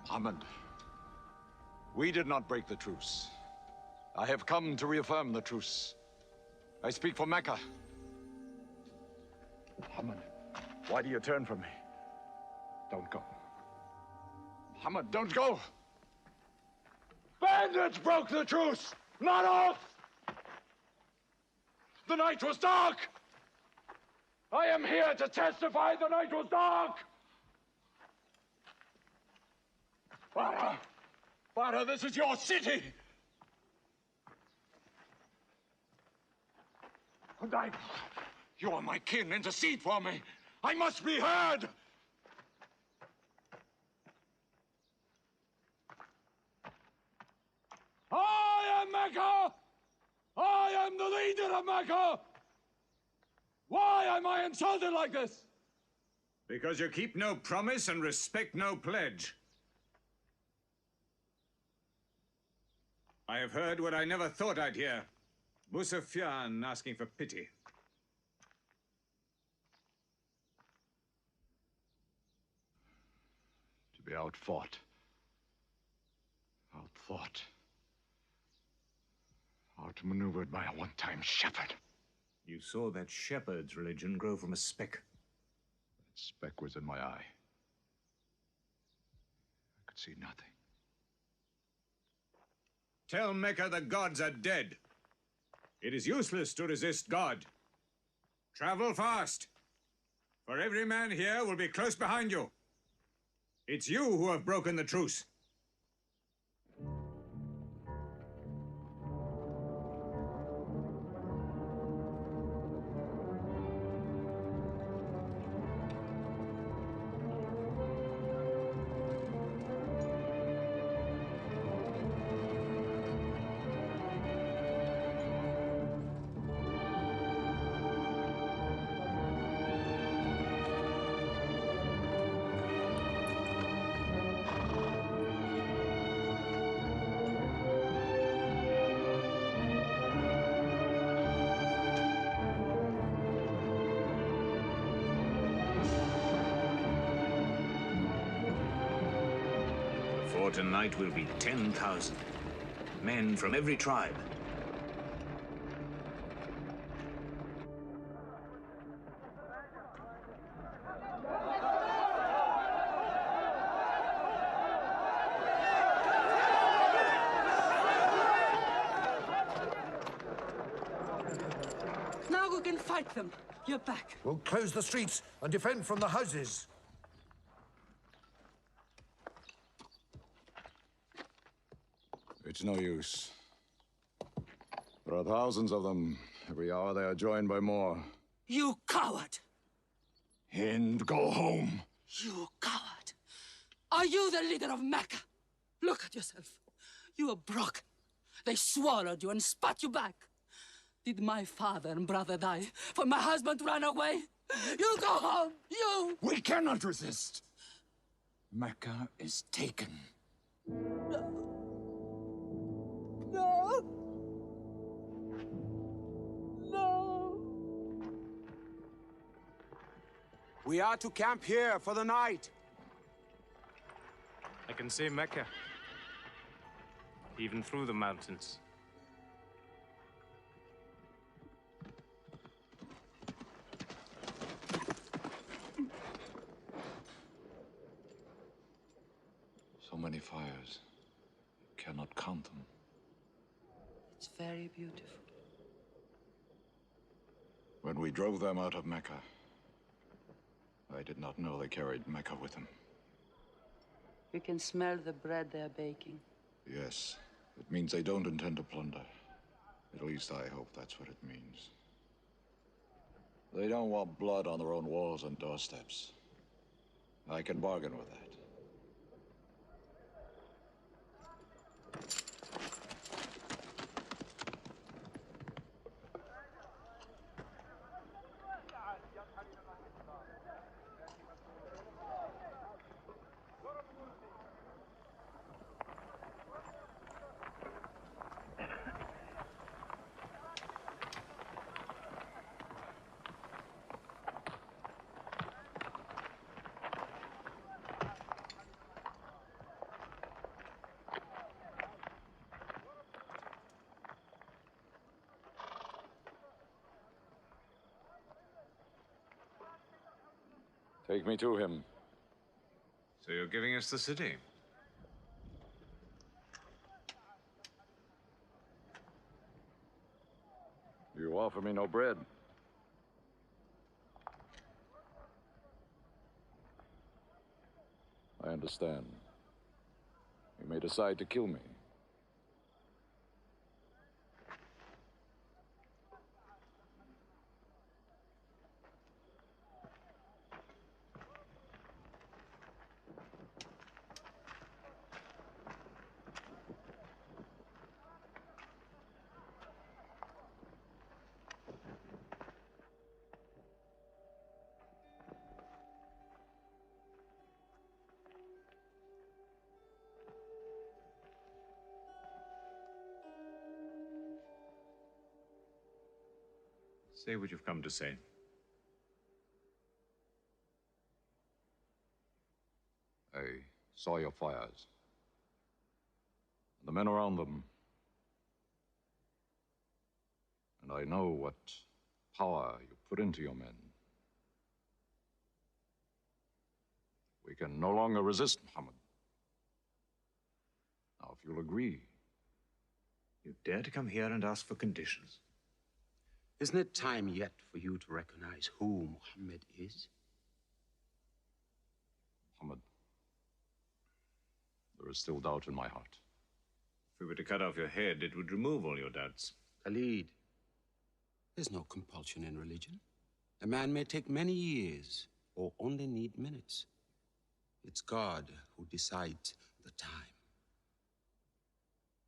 Speaker 16: Muhammad, we did not break the truce. I have come to reaffirm the truce. I speak for Mecca. Muhammad, why do you turn from me? Don't go. Muhammad, don't go! Bandits broke the truce, not us! The night was dark! I am here to testify the night was dark! Father! Father, this is your city! You are my kin. Intercede for me. I must be heard! I am Mecca! I am the leader of Mecca! Why am I insulted like this?
Speaker 7: Because you keep no promise and respect no pledge. I have heard what I never thought I'd hear. Busofyan asking for pity.
Speaker 16: To be outfought. Outthought. Outmaneuvered by a one-time shepherd.
Speaker 7: You saw that shepherd's religion grow from a speck.
Speaker 16: That speck was in my eye. see nothing.
Speaker 7: Tell Mecca the gods are dead. It is useless to resist God. Travel fast, for every man here will be close behind you. It's you who have broken the truce.
Speaker 8: For tonight will be 10,000 men from every tribe.
Speaker 11: Now we can fight them. You're back.
Speaker 17: We'll close the streets and defend from the houses.
Speaker 16: It's no use. There are thousands of them. Every hour they are joined by more.
Speaker 11: You coward!
Speaker 16: Hind, go home.
Speaker 11: You coward! Are you the leader of Mecca? Look at yourself. You are broken. They swallowed you and spat you back. Did my father and brother die for my husband to run away? You go home, you!
Speaker 16: We cannot resist. Mecca is taken.
Speaker 11: No. No.
Speaker 23: We are to camp here for the night.
Speaker 1: I can see Mecca, even through the mountains.
Speaker 16: So many fires. You cannot count them.
Speaker 11: It's very beautiful.
Speaker 16: When we drove them out of Mecca, I did not know they carried Mecca with them.
Speaker 11: We can smell the bread they're baking.
Speaker 16: Yes, it means they don't intend to plunder. At least I hope that's what it means. They don't want blood on their own walls and doorsteps. I can bargain with that. Take me to him.
Speaker 7: So you're giving us the city?
Speaker 16: You offer me no bread. I understand. You may decide to kill me.
Speaker 7: Say what you've come to say.
Speaker 16: I saw your fires. The men around them. And I know what power you put into your men. We can no longer resist Muhammad.
Speaker 7: Now, if you'll agree, you dare to come here and ask for conditions.
Speaker 4: Isn't it time yet for you to recognize who Muhammad is?
Speaker 13: Muhammad, there is still doubt in my heart.
Speaker 7: If we were to cut off your head, it would remove all your doubts.
Speaker 4: Khalid, there's no compulsion in religion. A man may take many years or only need minutes. It's God who decides the time.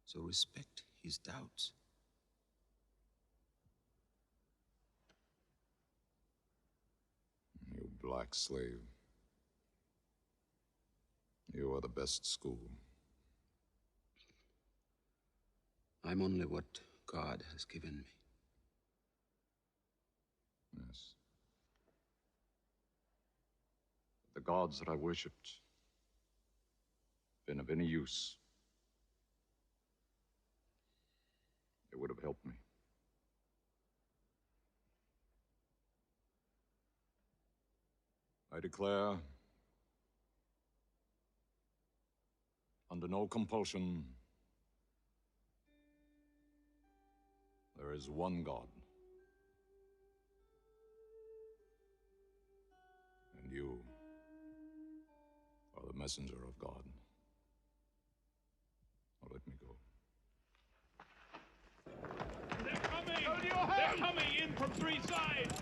Speaker 4: So respect his doubts.
Speaker 13: You black slave. You are the best school.
Speaker 4: I'm only what God has given me.
Speaker 13: Yes. The gods that I worshipped been of any use, they would have helped me. I declare, under no compulsion, there is one God. And you are the messenger of God. Now let me go.
Speaker 5: They're coming! They're coming in from three sides!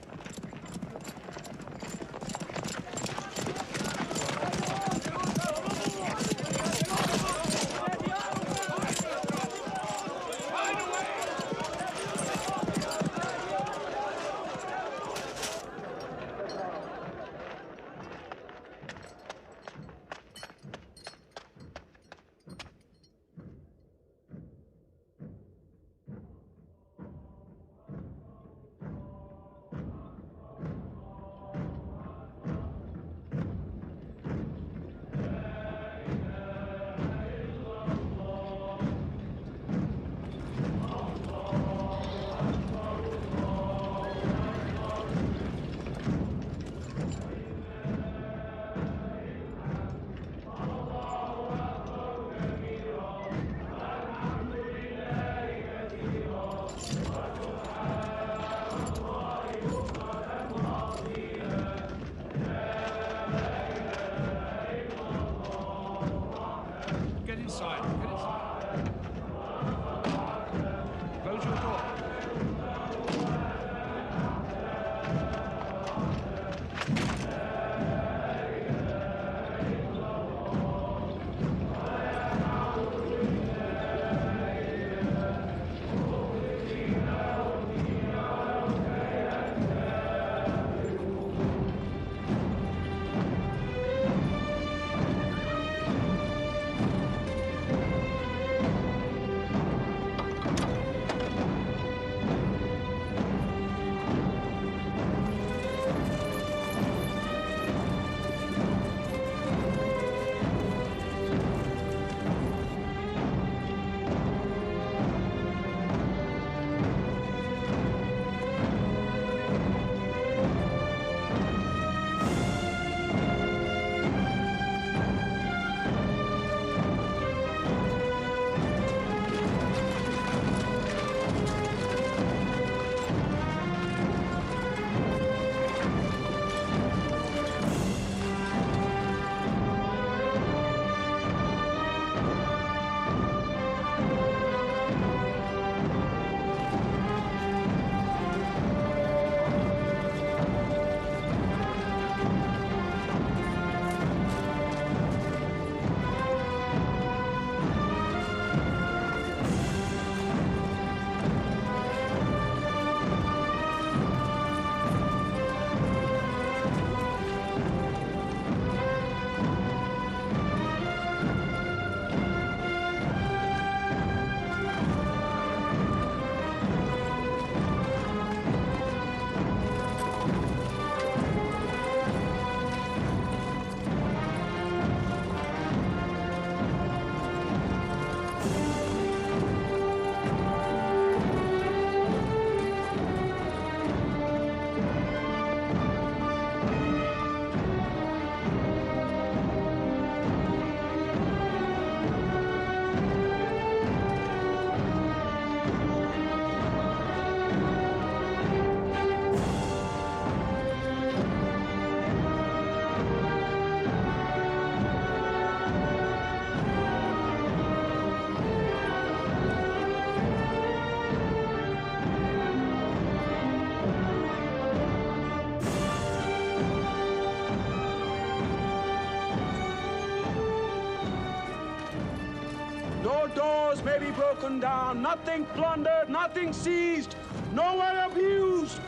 Speaker 23: walls may be broken down, nothing plundered, nothing seized, no one abused.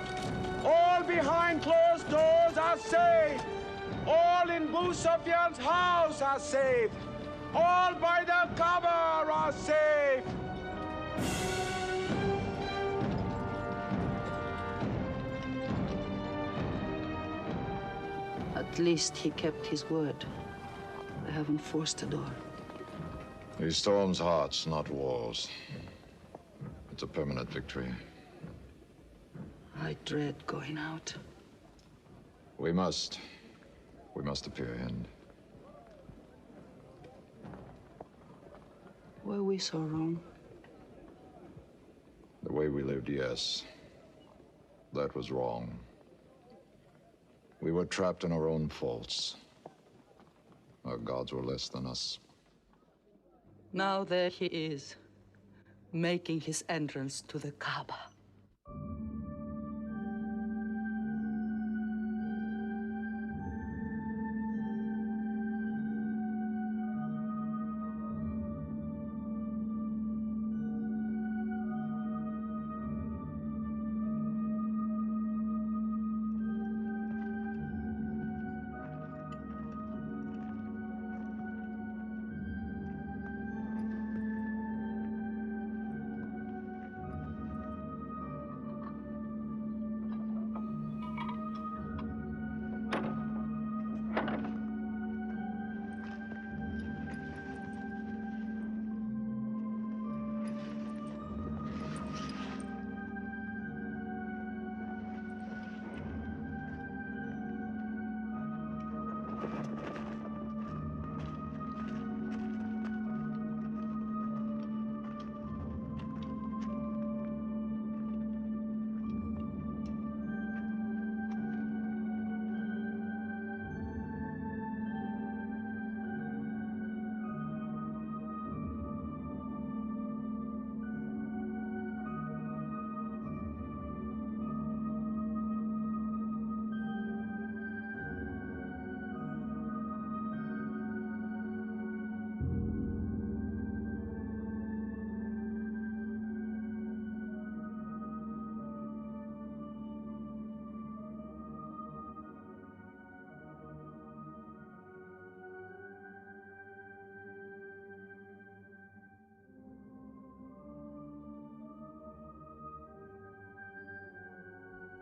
Speaker 23: All behind closed doors are safe. All in Abu Sufyan's house are safe. All by the Kaaba are safe.
Speaker 11: At least he kept his word. They haven't forced the door.
Speaker 2: He storms hearts, not walls. It's a permanent victory.
Speaker 11: I dread going out.
Speaker 2: We must appear in.
Speaker 11: Were we so wrong?
Speaker 2: The way we lived, yes. That was wrong. We were trapped in our own faults. Our gods were less than us.
Speaker 11: Now there he is, making his entrance to the Kaaba.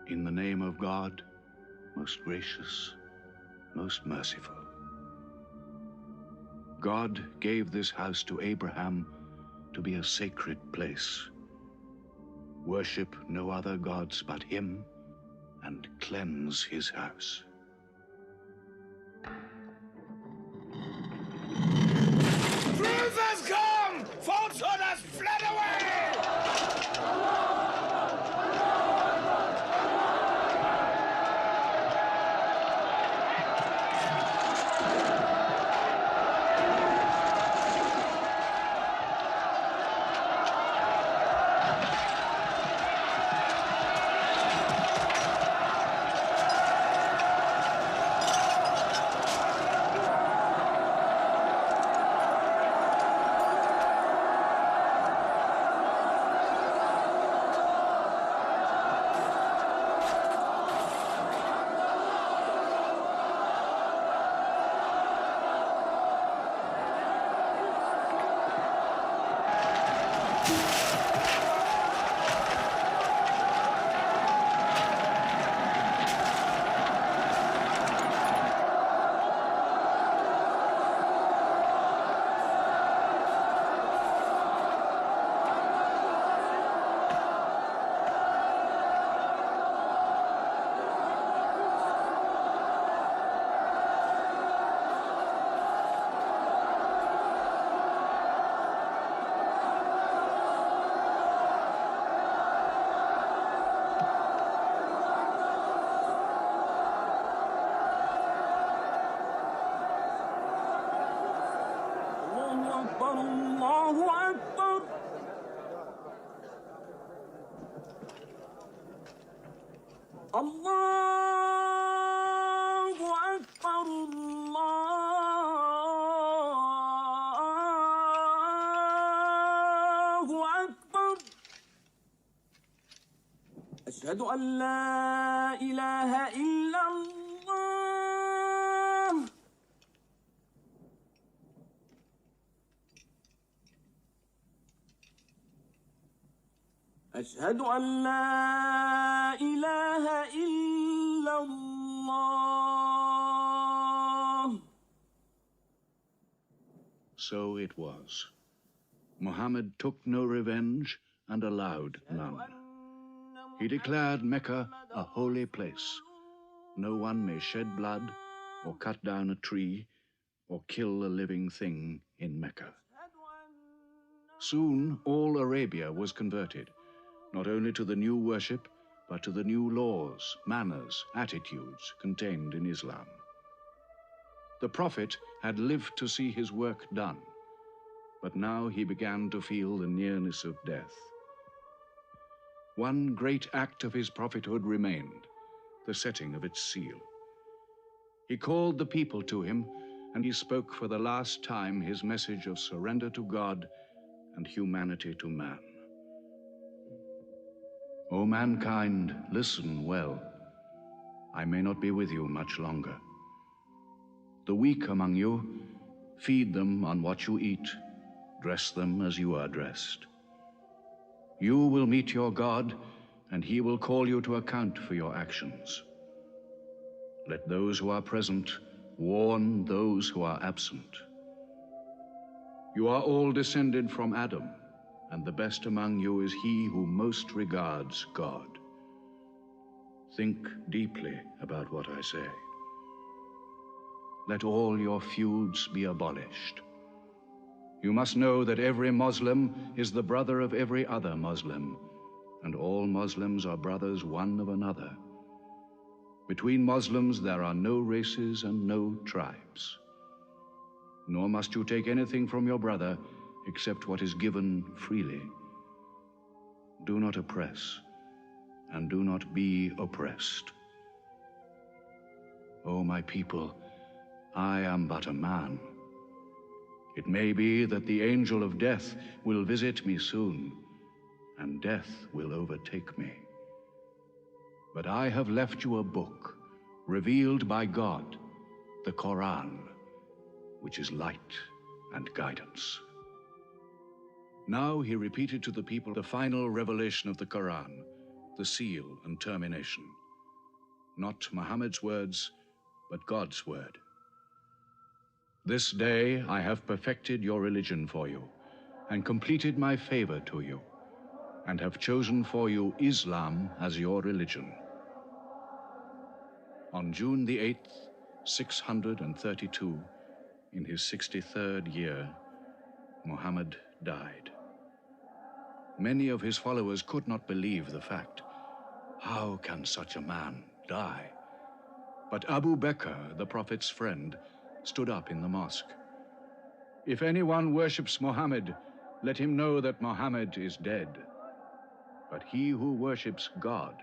Speaker 9: In the name of God, most gracious, most merciful. God gave this house to Abraham to be a sacred place. Worship no other gods but him, and cleanse his house.
Speaker 23: Truth has come! Falsehood has fled away!
Speaker 3: أشهد أن لا إله إلا الله. أشهد أن لا إله إلا الله.
Speaker 9: So it was. Muhammad took no revenge and allowed none. He declared Mecca a holy place. No one may shed blood or cut down a tree or kill a living thing in Mecca. Soon all Arabia was converted, not only to the new worship, but to the new laws, manners, attitudes contained in Islam. The Prophet had lived to see his work done, but now he began to feel the nearness of death. One great act of his prophethood remained, the setting of its seal. He called the people to him, and he spoke for the last time his message of surrender to God and humanity to man. O mankind, listen well. I may not be with you much longer. The weak among you, feed them on what you eat, dress them as you are dressed. You will meet your God, and he will call you to account for your actions. Let those who are present warn those who are absent. You are all descended from Adam, and the best among you is he who most regards God. Think deeply about what I say. Let all your feuds be abolished. You must know that every Muslim is the brother of every other Muslim, and all Muslims are brothers one of another. Between Muslims there are no races and no tribes. Nor must you take anything from your brother except what is given freely. Do not oppress, and do not be oppressed. O my people, I am but a man. It may be that the angel of death will visit me soon, and death will overtake me. But I have left you a book, revealed by God, the Quran, which is light and guidance. Now he repeated to the people the final revelation of the Quran, the seal and termination. Not Muhammad's words, but God's word. This day I have perfected your religion for you, and completed my favor to you, and have chosen for you Islam as your religion. On June the 8th, 632, in his 63rd year, Muhammad died. Many of his followers could not believe the fact. How can such a man die? But Abu Bakr, the Prophet's friend, stood up in the mosque. If anyone worships Muhammad, let him know that Muhammad is dead. But he who worships God,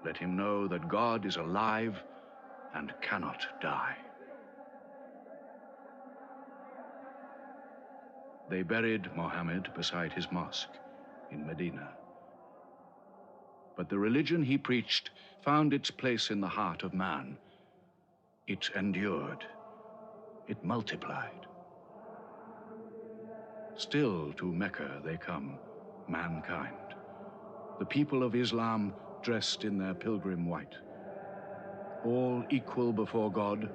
Speaker 9: let him know that God is alive and cannot die. They buried Muhammad beside his mosque in Medina. But the religion he preached found its place in the heart of man. It endured. It multiplied. Still to Mecca they come, mankind. The people of Islam dressed in their pilgrim white. All equal before God,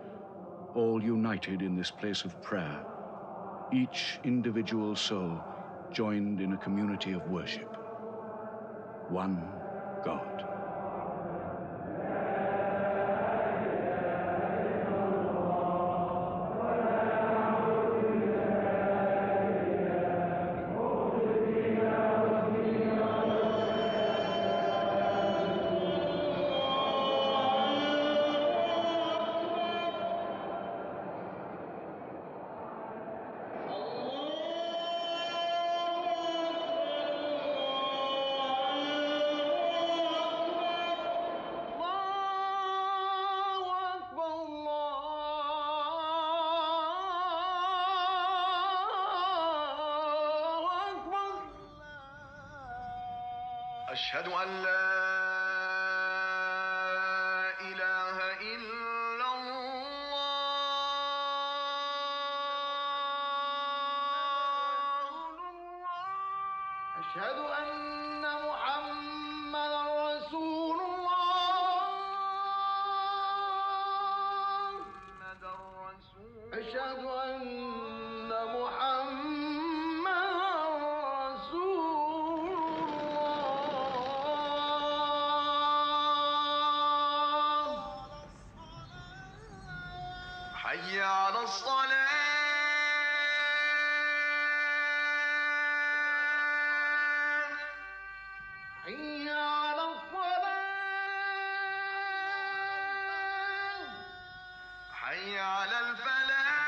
Speaker 9: all united in this place of prayer. Each individual soul joined in a community of worship. One God.
Speaker 10: أشهد أن لا أشهد أن محمدا رسول الله. أشهد أن محمدا رسول الله. حي على الصلاة. حي على الصلاة. حي على الفلاح.